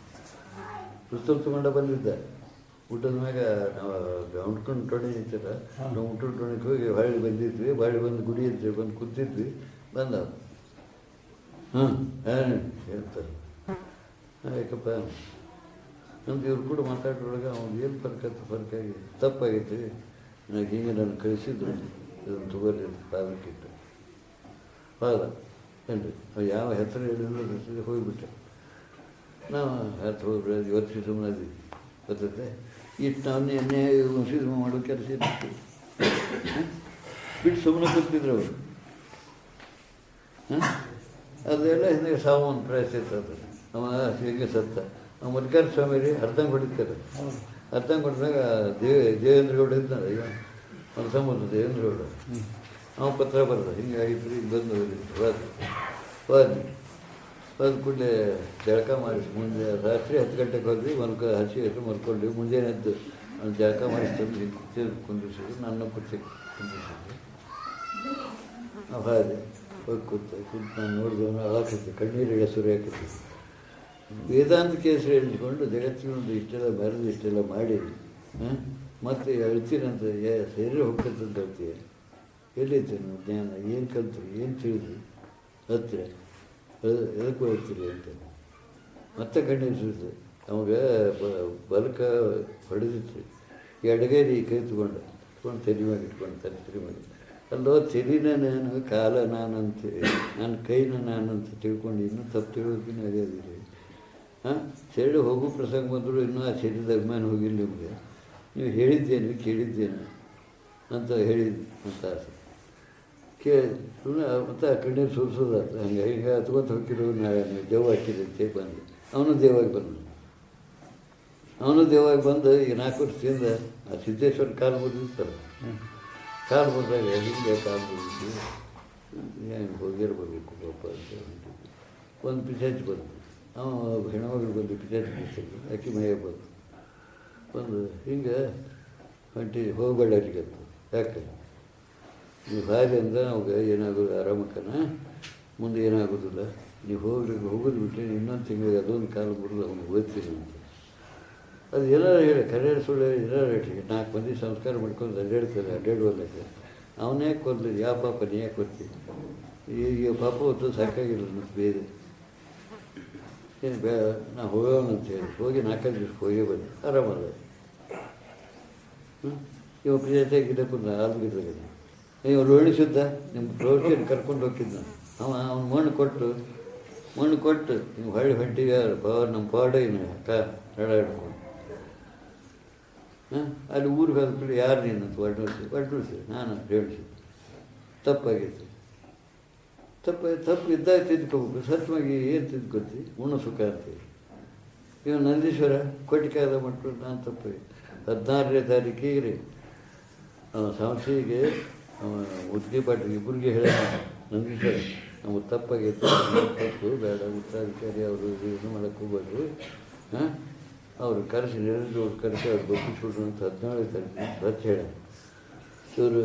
ಪಿಸ್ತೂಲ್ ತೊಗೊಂಡ ಬಂದಿದ್ದ ಊಟದ ಮ್ಯಾಗ ನಾವು ಉಂಟ್ಕೊಂಡು ಟೊಣಿ ಇರ್ತೀರ, ನಾವು ಉಂಟು ಟೊಣಿಗೆ ಹೋಗಿ ಹೊಳ್ಳಿ ಬಂದಿದ್ವಿ. ಹೊಳ್ಳಿ ಬಂದು ಗುಡಿ ಇದ್ವಿ, ಬಂದು ಕೂತಿದ್ವಿ. ಬಂದ ಹೇಳ್ತಾರೆ ಯಾಕಪ್ಪ ನಮ್ದು ಇವ್ರು ಕೂಡ ಮಾತಾಡೋಳಗೆ ಅವ್ನು ಏನು ಫರ್ಕಾಗಿ ತಪ್ಪಾಗೈತಿ, ನನಗೆ ಹೀಗೆ ನಾನು ಕಳಿಸಿದ್ರು ಇದನ್ನು ತಗೋರಿ ಅಂತ ಪಾದಕ್ಕಿಟ್ಟು ಪಾದ ಏನ್ರಿ. ಯಾವ ಹೆಸರು ಹೇಳಿದ್ರು ಹೋಗಿಬಿಟ್ಟೆ. ನಾವು ಹೆತ್ತು ಹೋಗ್ರಿ ಇವತ್ತು ಸುಮ್ಮನೆ ಇದ್ವಿ ಗೊತ್ತೈತೆ. ಇಟ್ಟು ನಾವು ಎಣ್ಣೆ ಸಿನಿಮಾ ಮಾಡೋ ಕೆಲಸ ಇತ್ತು ಬಿಟ್ಟು ಸುಮ್ಮನೆ ಕೂತಿದ್ರು ಅವರು. ಅದೆಲ್ಲ ಹಿಂದೆ ಸಾವನ್ ಪ್ರಯಾಸ ಇರ್ತದೆ. ಅವ ಹೀಗೆ ಸತ್ತ ಅವ ಮಲ್ಲಿಕಾರ್ಜುನ ಸ್ವಾಮಿ ರೀ ಅರ್ಧಂಗೆ ಹೊಡಿತಾರೆ. ಅರ್ಧಂಗೆ ಹೊಡೆದಾಗ ದೇವೇಂದ್ರಗೌಡ ಇದ್ದಾನೆ ಈಗ ಒಂದು ಸಂಬಂಧ ದೇವೇಂದ್ರಗೌಡ. ಅವ ಪತ್ರ ಬರ್ದ ಹಿಂಗಾಗಿತ್ತು ಈಗ ಬಂದು ಹೋದ ಕೂಡಲೇ ಜಳಕ ಮಾಡಿಸಿ ಮುಂದೆ ರಾತ್ರಿ 10 ಗಂಟೆಗೆ ಹೋದ್ವಿ. ಹಸಿ ಹೆಸರು ಮಲ್ಕೊಂಡ್ವಿ. ಮುಂಜಾನೆ ಎದ್ದು ಅವ್ನು ಜಳಕ ಮಾಡಿಸ್ತಂದು ಕುಂದಿಸಿದ್ರು, ನನ್ನ ಕುರ್ಚಿ ಕುಂದಿಸಿದ್ರು. ನಾವು ಹಾದೆ ಹೋಗಿ ಕೂತು ನಾನು ನೋಡಿದವನು ಅಳಾಕತ್ತೆ, ಕಣ್ಣೀರು ಹೆಸರು ಹಾಕಿತ್ತು. ವೇದಾಂತ ಕೇಸರಿ ಎಳಿಸ್ಕೊಂಡು ಜಗತ್ತಿನೊಂದು ಇಷ್ಟೆಲ್ಲ ಬರೆದು ಇಷ್ಟೆಲ್ಲ ಮಾಡಿ ಮತ್ತು ಹೇಳ್ತೀನಂತ ಸೇರಿ ಹೋಗ್ತಂತ ಹೇಳ್ತೀಯ. ಎಲ್ಲಿತ್ತು ನೀವು ಜ್ಞಾನ, ಏನು ಕಲ್ತ್ರಿ, ಏನು ತಿಳಿದ್ರಿ, ಹತ್ತಿರ ಎದಕ್ಕೆ ಹೋಗ್ತೀರಿ ಅಂತ ಮತ್ತೆ ಕಣ್ಣೀರು ಸುರಿತು. ಅವಾಗ ಬಲಕ ಹೊಡೆದಿತ್ತು. ಎಡಗೈಲಿ ಕೈ ತೊಗೊಂಡು ತಲೆ ಮ್ಯಾಗ ಇಟ್ಕೊಂಡು ತಲೆ ಮ್ಯಾಗ. ಅಲ್ಲೋ ತಲೆನ ನಾನು, ಕಾಲ ನಾನಂತೇಳಿ, ನನ್ನ ಕೈನ ನಾನಂತ ತಿಳ್ಕೊಂಡು ಇನ್ನೂ ತಪ್ಪು ತಿಳೋದಕ್ಕಿನ್ನೂ ಅದೇದಿರಿ. ಶರೀರ ಹೋಗೋ ಪ್ರಸಂಗ ಬಂದರೂ ಇನ್ನೂ ಆ ಶರೀರದ ಅಭಿಮಾನ ಹೋಗಿಲ್ಲ ನಿಮಗೆ. ನೀವು ಹೇಳಿದ್ದೇನು ಕೇಳಿದ್ದೇನು ಅಂತ ಹೇಳಿದ್ದು ಅಂತ ಆಸೆ ಮತ್ತು ಕಣ್ಣೀರು ಸುರಿಸೋದಾಯ್ತು. ಹಂಗೆ ಹೀಗೆ ಹತ್ಕೊತ ಹೋಗಿರೋ ನಾಳೆ ನೀವು ದೇವ ಹಾಕಿದಂತೆ ಬಂದು ಅವನು ದೇವಾಗಿ ಬಂದು ಈಗ 4 ವರ್ಷದಿಂದ ಆ ಸಿದ್ದೇಶ್ವರ ಕಾಲು ಮುರಿದಿರ್ತಾರೆ. ಕಾಲು ಮುರಿದಾಗ ಹಿಂಗೆ ಕಾಲು ಮುರಿದಿದ್ದು ಏನು ಹೋಗಿರ್ಬರ್ಬೇಕು ಪಾಪ ಅಂತ ಹೊಂಟಿದ್ದು. ಒಂದು ಪಿಶಾಚಿ ಬಂದು ಹೆಣ್ಮಗಳು ಬಂದು ಪಿಶಾಚಿ ಬಿಡ್ತಿದ್ರು, ಅಕ್ಕಿ ಮೈಯಾಗ ಬಂದು ಹಿಂಗೆ ಹೋಗಬೇಡ ಅಲ್ಲಿಗಂತ. ಯಾಕೆ ನೀವು ಹಾಗೆ ಅಂದ್ರೆ ಅವಾಗ ಏನಾಗೋದು ಆರಾಮಕ್ಕನ ಮುಂದೆ ಏನಾಗೋದಿಲ್ಲ. ನೀವು ಹೋಗೋದು ಬಿಟ್ಟರೆ ಇನ್ನೊಂದು ತಿಂಗಳಿಗೆ ಅದೊಂದು ಕಾಲು ಮುರಿದು ಅವ್ನಿಗೆ ಓದ್ತೀನಿ ಅಂತ. ಅದು ಏನಾರು ಹೇಳಿ ಕರೆ ಸುಳ್ಳು ಏನಾರು ಹೇಳಿ 4 ಮಂದಿ ಸಂಸ್ಕಾರ ಮಾಡ್ಕೊಂಡು ಅಡ್ಡಾಡುವಲ್ಲಕ್ಕೆ ಅವನೇ ಕೊಡ್ಲಿ. ಯಾವ ಪಾಪ ನೀ ಯಾಕೆ ಕೊಡ್ತೀವಿ? ಈಗ ಪಾಪ ಹೊತ್ತು ಸಾಕಾಗಿಲ್ಲ ಮತ್ತು ಬೇರೆ ಏನು ನಾ ಹೋಗೋಣ ಅಂತ ಹೇಳಿ ಹೋಗಿ 4 ದಿವಸಕ್ಕೆ ಹೋಗೇ ಬಂದು ಆರಾಮಲ್ಲ. ಇವ ಪ್ರಿಯತೆಗೆ ಗಿಡಕ್ಕೂ ಆಲ್ಗಿದ್ದಾಗ ಇವ ರೋಹಿಣಿ ಶುದ್ಧ ನಿಮ್ಮ ಪ್ರವೃತ್ತಿಯನ್ನು ಕರ್ಕೊಂಡು ಹೋಗಿದ್ದ. ಅವನು ಮಣ್ಣು ಕೊಟ್ಟು ನೀವು ಹೊಳ್ಳಿ ಹೊಂಟಿಗೆ ನಮ್ಮ ಪಾಡೇನು ನಡಾಡ್ಕೊಂಡು ಅಲ್ಲಿ ಊರಿಗೆ ಹೋದ್ಬಿಟ್ಟು ಯಾರು ನೀನಂತ ಹೊರಡಿಸಿ ನಾನು ಹೇಳಿಸಿ ತಪ್ಪಾಗೈತಿ. ತಪ್ಪು ಇದ್ದಾಗ ತಿದ್ಕೋಬೇಕು. ಸತ್ಯವಾಗಿ ಏನು ತಿದ್ಕೊತಿ ಉಣ್ಣು ಸುಖ ಅಂತೀವಿ. ಇವ ನಂದೀಶ್ವರ ಕೊಟ್ಟಿಕಾದ ಮಟ್ಟು ನಾನು ತಪ್ಪಾಗಿ 16ನೇ ತಾರೀಕಿಗೆ ರೀ ಸಂಸ್ಥೆಗೆ ಮುದ್ಗೆ ಪಾಟ್ರಿಗೆ ಇಬ್ಬರಿಗೆ ಹೇಳ ನಂದೀಶ್ವರ ನಮಗೆ ತಪ್ಪಾಗೈತೆ, ತಪ್ಪು ಬೇಡ, ಉತ್ತರಾಧಿಕಾರಿ ಅವರು ಏನು ಮಾಡೋಕ್ಕೆ ಹೋಗ್ಬೇಡ್ರಿ. ಅವರು ಕರೆಸಿ ನೆರೆದವ್ರು ಕರೆಸಿ ಅವ್ರು ಬಗ್ಗಿಸ್ಬಿಟ್ರು ಅಂತ 17ನೇ ತಾರೀಕು ಹಚ್ಚಿ ಹೇಳ. ಇವರು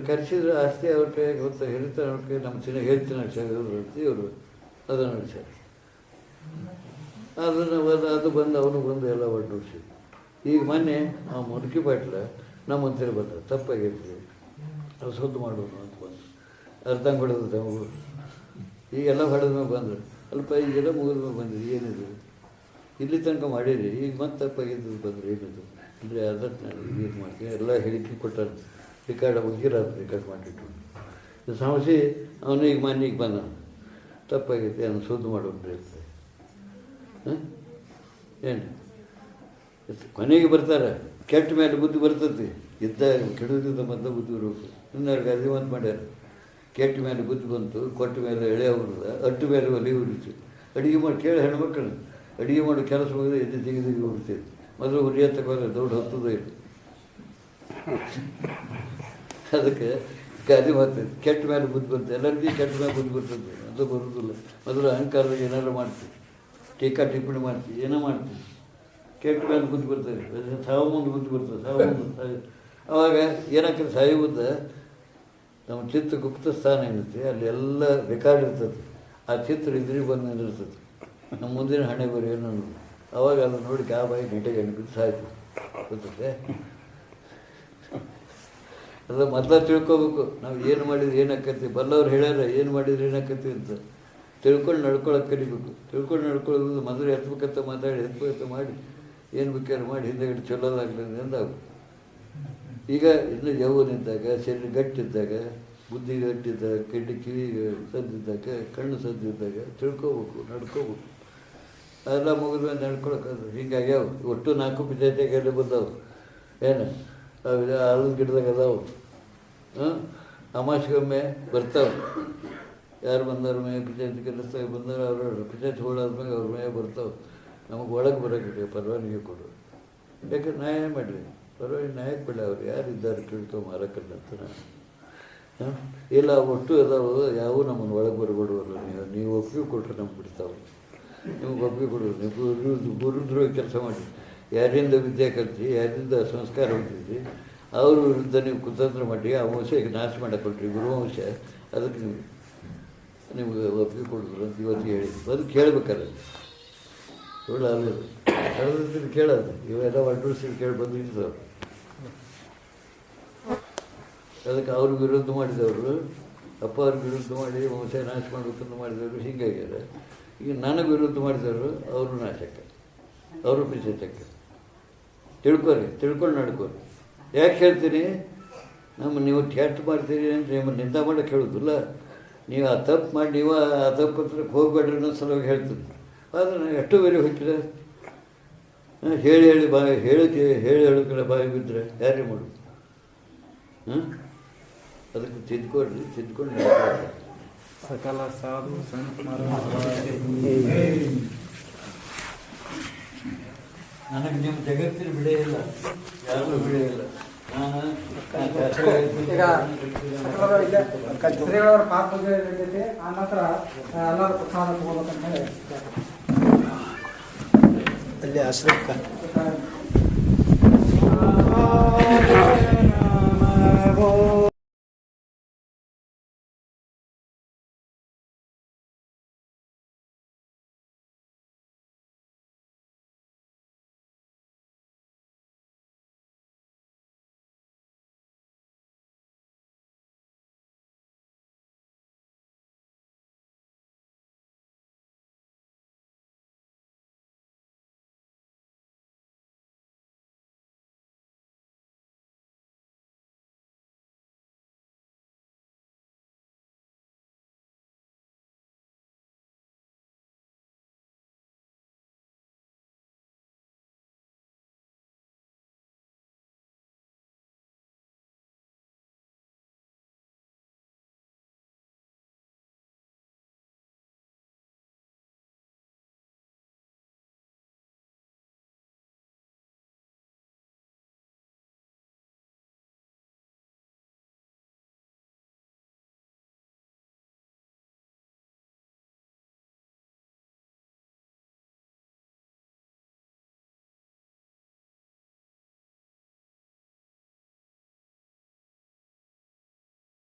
ಕರೆಸಿದ್ರೆ ಆಸ್ತಿ ಅವ್ರ ಕೈಯಾಗ ಹೊತ್ತು ಹೇಳ್ತಾರೆ, ಅವ್ರ ಕೈ ನಮ್ಮ ಚೆನ್ನಾಗಿ ಹೇಳ್ತೀನಿ ಅಂತ ಇವರು ಅದನ್ನು ನಡೆಸ್ಯಾರ. ಅದು ಬಂದು ಅವನು ಬಂದು ಎಲ್ಲ ಒಟ್ಟು ನೋಡಿಸಿ. ಈಗ ಮೊನ್ನೆ ಆ ಮುದುಕಿ ಬಾಟ್ಲ ನಮ್ಮಂತೇಳಿ ಬಂದ ತಪ್ಪಾಗೈತಿ ಅದು ಸುದ್ದು ಮಾಡೋದು ಅಂತ ಬಂದು ಅರ್ಧಂಗೆ ಹೊಡೆದ ತಮಗೂ ಈಗೆಲ್ಲ ಹೊಡೆದ ಮೇಲೆ ಬಂದರು. ಅಲ್ಪ ಈಗೆಲ್ಲ ಮುಗಿದ ಮೇಲೆ ಬಂದಿರಿ ಏನಿದೆ ಇಲ್ಲಿ ತನಕ ಮಾಡೀರಿ, ಈಗ ಮತ್ತೆ ತಪ್ಪಾಗಿದ್ದು ಬಂದರೆ ಏನಿದು ಅಂದರೆ ಅದಕ್ಕೆ ನಾನು ಇದು ಮಾಡ್ತೀನಿ ಎಲ್ಲ ಹೇಳಿಕೆ ಕೊಟ್ಟಾರ. ರಿಕಾರ್ಡ್ ಮುಗಿರೋದು ರಿಕಾರ್ಡ್ ಮಾಡಿಟ್ಟು ಇದು ಸಮಸ್ಯೆ ಅವನು ಈಗ ಮನೆಗೆ ಬಂದ ತಪ್ಪಾಗೈತಿ ಅವನು ಸುದ್ದು ಮಾಡೋದು ಇರ್ತದೆ. ಏನು ಕೊನೆಗೆ ಬರ್ತಾರೆ, ಕೆಟ್ಟ ಮೇಲೆ ಬುದ್ಧಿ ಬರ್ತದೆ. ಇದ್ದಾಗ ಕೆಡುವುದಿಲ್ಲ ಮೊದಲು ಬುದ್ಧಿ ಬರಬೇಕು. ಇನ್ನವ್ರಿಗೆ ಅದೇವಂತ ಮಾಡ್ಯಾರ, ಕೆಟ್ಟ ಮೇಲೆ ಬುದ್ಧಿ ಬಂತು, ಕೊಟ್ಟ ಮೇಲೆ ಎಳೆ ಅವ್ರದ, ಅಟ್ಟು ಮೇಲೆ ಒಲಿ ಉರಿತು. ಅಡುಗೆ ಮಾಡಿ ಕೇಳಿ ಹೆಣ್ಮಕ್ಳು ಅಡುಗೆ ಮಾಡೋ ಕೆಲಸ ಹೋಗಿದೆ, ಎದ್ದು ತೆಗೆದು ಉರಿತೈತೆ. ಮೊದಲು ಉರಿಯ ತಗೋಲ್ಲ, ದೊಡ್ಡ ಹೊತ್ತದ ಇಲ್ಲ. ಅದಕ್ಕೆ ಗಾದೆ ಮಾಡ್ತೈತೆ, ಕೆಟ್ಟ ಮೇಲೆ ಬುದ್ಧಿ ಬರ್ತದೆ. ಎಲ್ಲರಿಗೂ ಕೆಟ್ಟ ಮೇಲೆ ಬುದ್ಧಿ ಬರ್ತದೆ, ಅದು ಬರೋದಿಲ್ಲ. ಮೊದಲು ಅಹಂಕಾರದಾಗ ಏನಾರು ಮಾಡ್ತೀವಿ, ಟೀಕಾ ಟಿಪ್ಪಣಿ ಮಾಡ್ತೀವಿ, ಏನೋ ಮಾಡ್ತೀವಿ. ಕೆಟ್ಟ ಮೇಲೆ ಬುದ್ಧಿ ಬರ್ತದೆ, ಸಾವು ಮುಂದೆ ಬುದ್ಧಿ ಬರ್ತದೆ. ಸಾವು ಮುಂದೆ ಅವಾಗ ಏನಾಗ್ತದೆ, ಸಾಯಿ ಬುದ್ಧ ನಮ್ಮ ಚಿತ್ರ ಗುಪ್ತ ಸ್ಥಾನ ಏನಿರುತ್ತೆ, ಅಲ್ಲಿ ಎಲ್ಲ ರೆಕಾರ್ಡ್ ಇರ್ತದೆ. ಆ ಚಿತ್ರ ಇದ್ರಿಗೆ ಬಂದು ನಿಲ್ಲಿರ್ತದೆ, ನಮ್ಮ ಮುಂದಿನ ಹಣೆ ಬರೀ ಏನು ಅನ್ನೋದು. ಅವಾಗ ಅದನ್ನು ನೋಡಿ ಗಾಬಾಯಿ ನೆಟೆಗೆ ಅನ್ಬಿಟ್ಟು ಸಾಯ್ತು. ಗೊತ್ತದೆ, ಅದು ಮೊದಲ ತಿಳ್ಕೊಬೇಕು. ನಾವು ಏನು ಮಾಡಿದ್ರೆ ಏನಾಕತಿ, ಬಲ್ಲವ್ರು ಹೇಳ್ಯಾರ ಏನು ಮಾಡಿದ್ರೆ ಏನಾಕತಿ ಅಂತ ತಿಳ್ಕೊಂಡು ನಡ್ಕೊಳಕ್ಕೆ ಕಲಿಬೇಕು. ತಿಳ್ಕೊಂಡು ನಡ್ಕೊಳ್ಳೋದು ಮೊದಲು ಎತ್ಬೇಕಂತ ಮಾತಾಡಿ ಎತ್ಬೇಕಂತ ಮಾಡಿ ಏನು ಬೇಕಾದ್ರೆ ಮಾಡಿ ಹಿಂದೆಗಡೆ ಚಲೋದಾಗ್ತದೆ ಅಂದಾಗ. ಈಗ ಇನ್ನು ಯೌವನಿದ್ದಾಗ, ಶರೀರ ಗಟ್ಟಿದ್ದಾಗ, ಬುದ್ಧಿ ಗಟ್ಟಿದ್ದಾಗ, ಕಿವಿ ಸದ್ದಿದ್ದಾಗ, ಕಣ್ಣು ಸದ್ದಿದ್ದಾಗ ತಿಳ್ಕೊಬೇಕು, ನಡ್ಕೋಬೇಕು. ಅದೆಲ್ಲ ಮುಗಿದ ನಡ್ಕೊಳಕ್ಕಾದ್ರೆ ಹಿಂಗಾಗಿ ಅವು ಒಟ್ಟು 4 ಪಂಚಾಯತಿಗೆಲ್ಲ ಬಂದವು. ಏನು ಆಲದ ಗಿಡದಾಗ ಅದಾವು. ಅಮಾಸಿಗೊಮ್ಮೆ ಬರ್ತಾವೆ. ಯಾರು ಬಂದವ್ರ ಮೇ ಪಂಚಾಯತಿ ಕೆಲಸದಾಗ ಬಂದವರು ಅವ್ರ ಪಂಚಾಯತಿ ಹೋಳಾದ್ಮೇಲೆ ಅವ್ರ ಮೇ ಬರ್ತಾವೆ. ನಮಗೆ ಒಳಗೆ ಬರೋಕ್ಕೆ ಪರವಾನಗಿ ಕೊಡು. ಯಾಕಂದ್ರೆ ನಾ ಏನು ಮಾಡಲಿ, ಪರವಾಗಿ ನಾಯಕ ಬಿಡ, ಅವ್ರು ಯಾರಿದ್ದಾರೆ ತಿಳ್ಕೊ ಮಾರಕ್ಕಲ್ಲ ಅಂತ ನಾನು. ಇಲ್ಲ ಒಟ್ಟು ಅದಾವು, ಯಾವೂ ನಮ್ಮನ್ನು ಒಳಗೆ ಬರಬೇಡವಲ್ಲ. ನೀವು ಒಪ್ಪಿಗೆ ಕೊಟ್ಟರೆ ನಮ್ಗೆ ಬಿಡ್ತಾವೆ. ನಿಮ್ಗೆ ಒಪ್ಪಿಗೆ ಕೊಡೋದು, ನೀವು ಗುರುದ್ರೋಹಿ ಕೆಲಸ ಮಾಡಿ, ಯಾರಿಂದ ವಿದ್ಯೆ ಕಲಿತು, ಯಾರಿಂದ ಸಂಸ್ಕಾರ ಹೊಂದಿದ್ರಿ, ಅವ್ರ ವಿರುದ್ಧ ನೀವು ಕುತಂತ್ರ ಮಾಡಿ ಆ ವಂಶಕ್ಕೆ ನಾಶ ಮಾಡಕೊಟ್ರಿ, ಗುರುವಂಶ. ಅದಕ್ಕೆ ನಿಮ್ಗೆ ಒಪ್ಪಿಗೆ ಕೊಡೋದು ಅಂತ ಇವತ್ತು ಹೇಳಿ ಅದಕ್ಕೆ ಕೇಳ್ಬೇಕಾರೆ ಸುಳ್ಳು ಅಲ್ಲಿಲ್ಲ. ಹೇಳೋದ್ರಿಂದ ಕೇಳೋದು, ಇವೆಲ್ಲ ಅಡ್ರೆಸ್ಸಿಗೆ ಕೇಳಿ ಬಂದಿರ್ತವ್ರು. ಅದಕ್ಕೆ ಅವ್ರ ವಿರುದ್ಧ ಮಾಡಿದವರು, ಅಪ್ಪ ಅವ್ರ ವಿರುದ್ಧ ಮಾಡಿ ವಂಶ ನಾಶ ಮಾಡ್ಬೇಕಂತ ಮಾಡಿದವರು ಹೀಗಾಗ್ಯಾರ. ಈಗ ನನಗೆ ವಿರುದ್ಧ ಮಾಡಿದವರು ಅವರು ನಾಶಕ್ಕೆ, ಅವರು ಪಿಚಕ್ಕೆ. ತಿಳ್ಕೊರಿ, ತಿಳ್ಕೊಂಡು ನಡ್ಕೊರಿ. ಯಾಕೆ ಹೇಳ್ತೀನಿ, ನೀವು ಕೆಟ್ಟ ಮಾಡ್ತೀರಿ ಅಂತ ನಿಮ್ಮನ್ನು ನಿಂದ ಮಾಡೋಕ್ಕೆ ಹೇಳೋದಿಲ್ಲ. ನೀವು ಆ ತಪ್ಪು ಮಾಡಿ ನೀವು ಆ ತಪ್ಪು ಹತ್ರಕ್ಕೆ ಹೋಗ್ಬೇಡ್ರಿ ಅನ್ನೋ ಸಲುವಾಗಿ ಹೇಳ್ತೀನಿ. ಆದರೆ ನಾನು ಎಷ್ಟು ಬೇರೆ ಹೋಗ್ತೀರ, ಹೇಳಿ ಹೇಳಿ ಬಾಯಿ ಹೇಳೋಕ್ಕೆಲ್ಲ ಬಾಯಿ ಬಿದ್ದರೆ ಯಾರೇ ಮಾಡೋದು? ಅದಕ್ಕೆ ತಿದ್ಕೊಂಡು ಸಕಲ ಸಾಧು ಸಂತ ನನಗೆ ನಿಮ್ಮ ಜಗತ್ತಿನ ಬಿಡೇ ಇಲ್ಲ, ಯಾರೂ ಬಿಡೇ ಇಲ್ಲ. ಶ್ರೀಗಳವರ ಪಾಪ ಜೊತೆ ಆ ನಂತರ ಎಲ್ಲರೂ ಪ್ರಸಾದ ತಗೋಬೇಕಂತ ಹೇಳಿ ಅಲ್ಲಿ ಆಶ್ರಮಕ್ಕೆ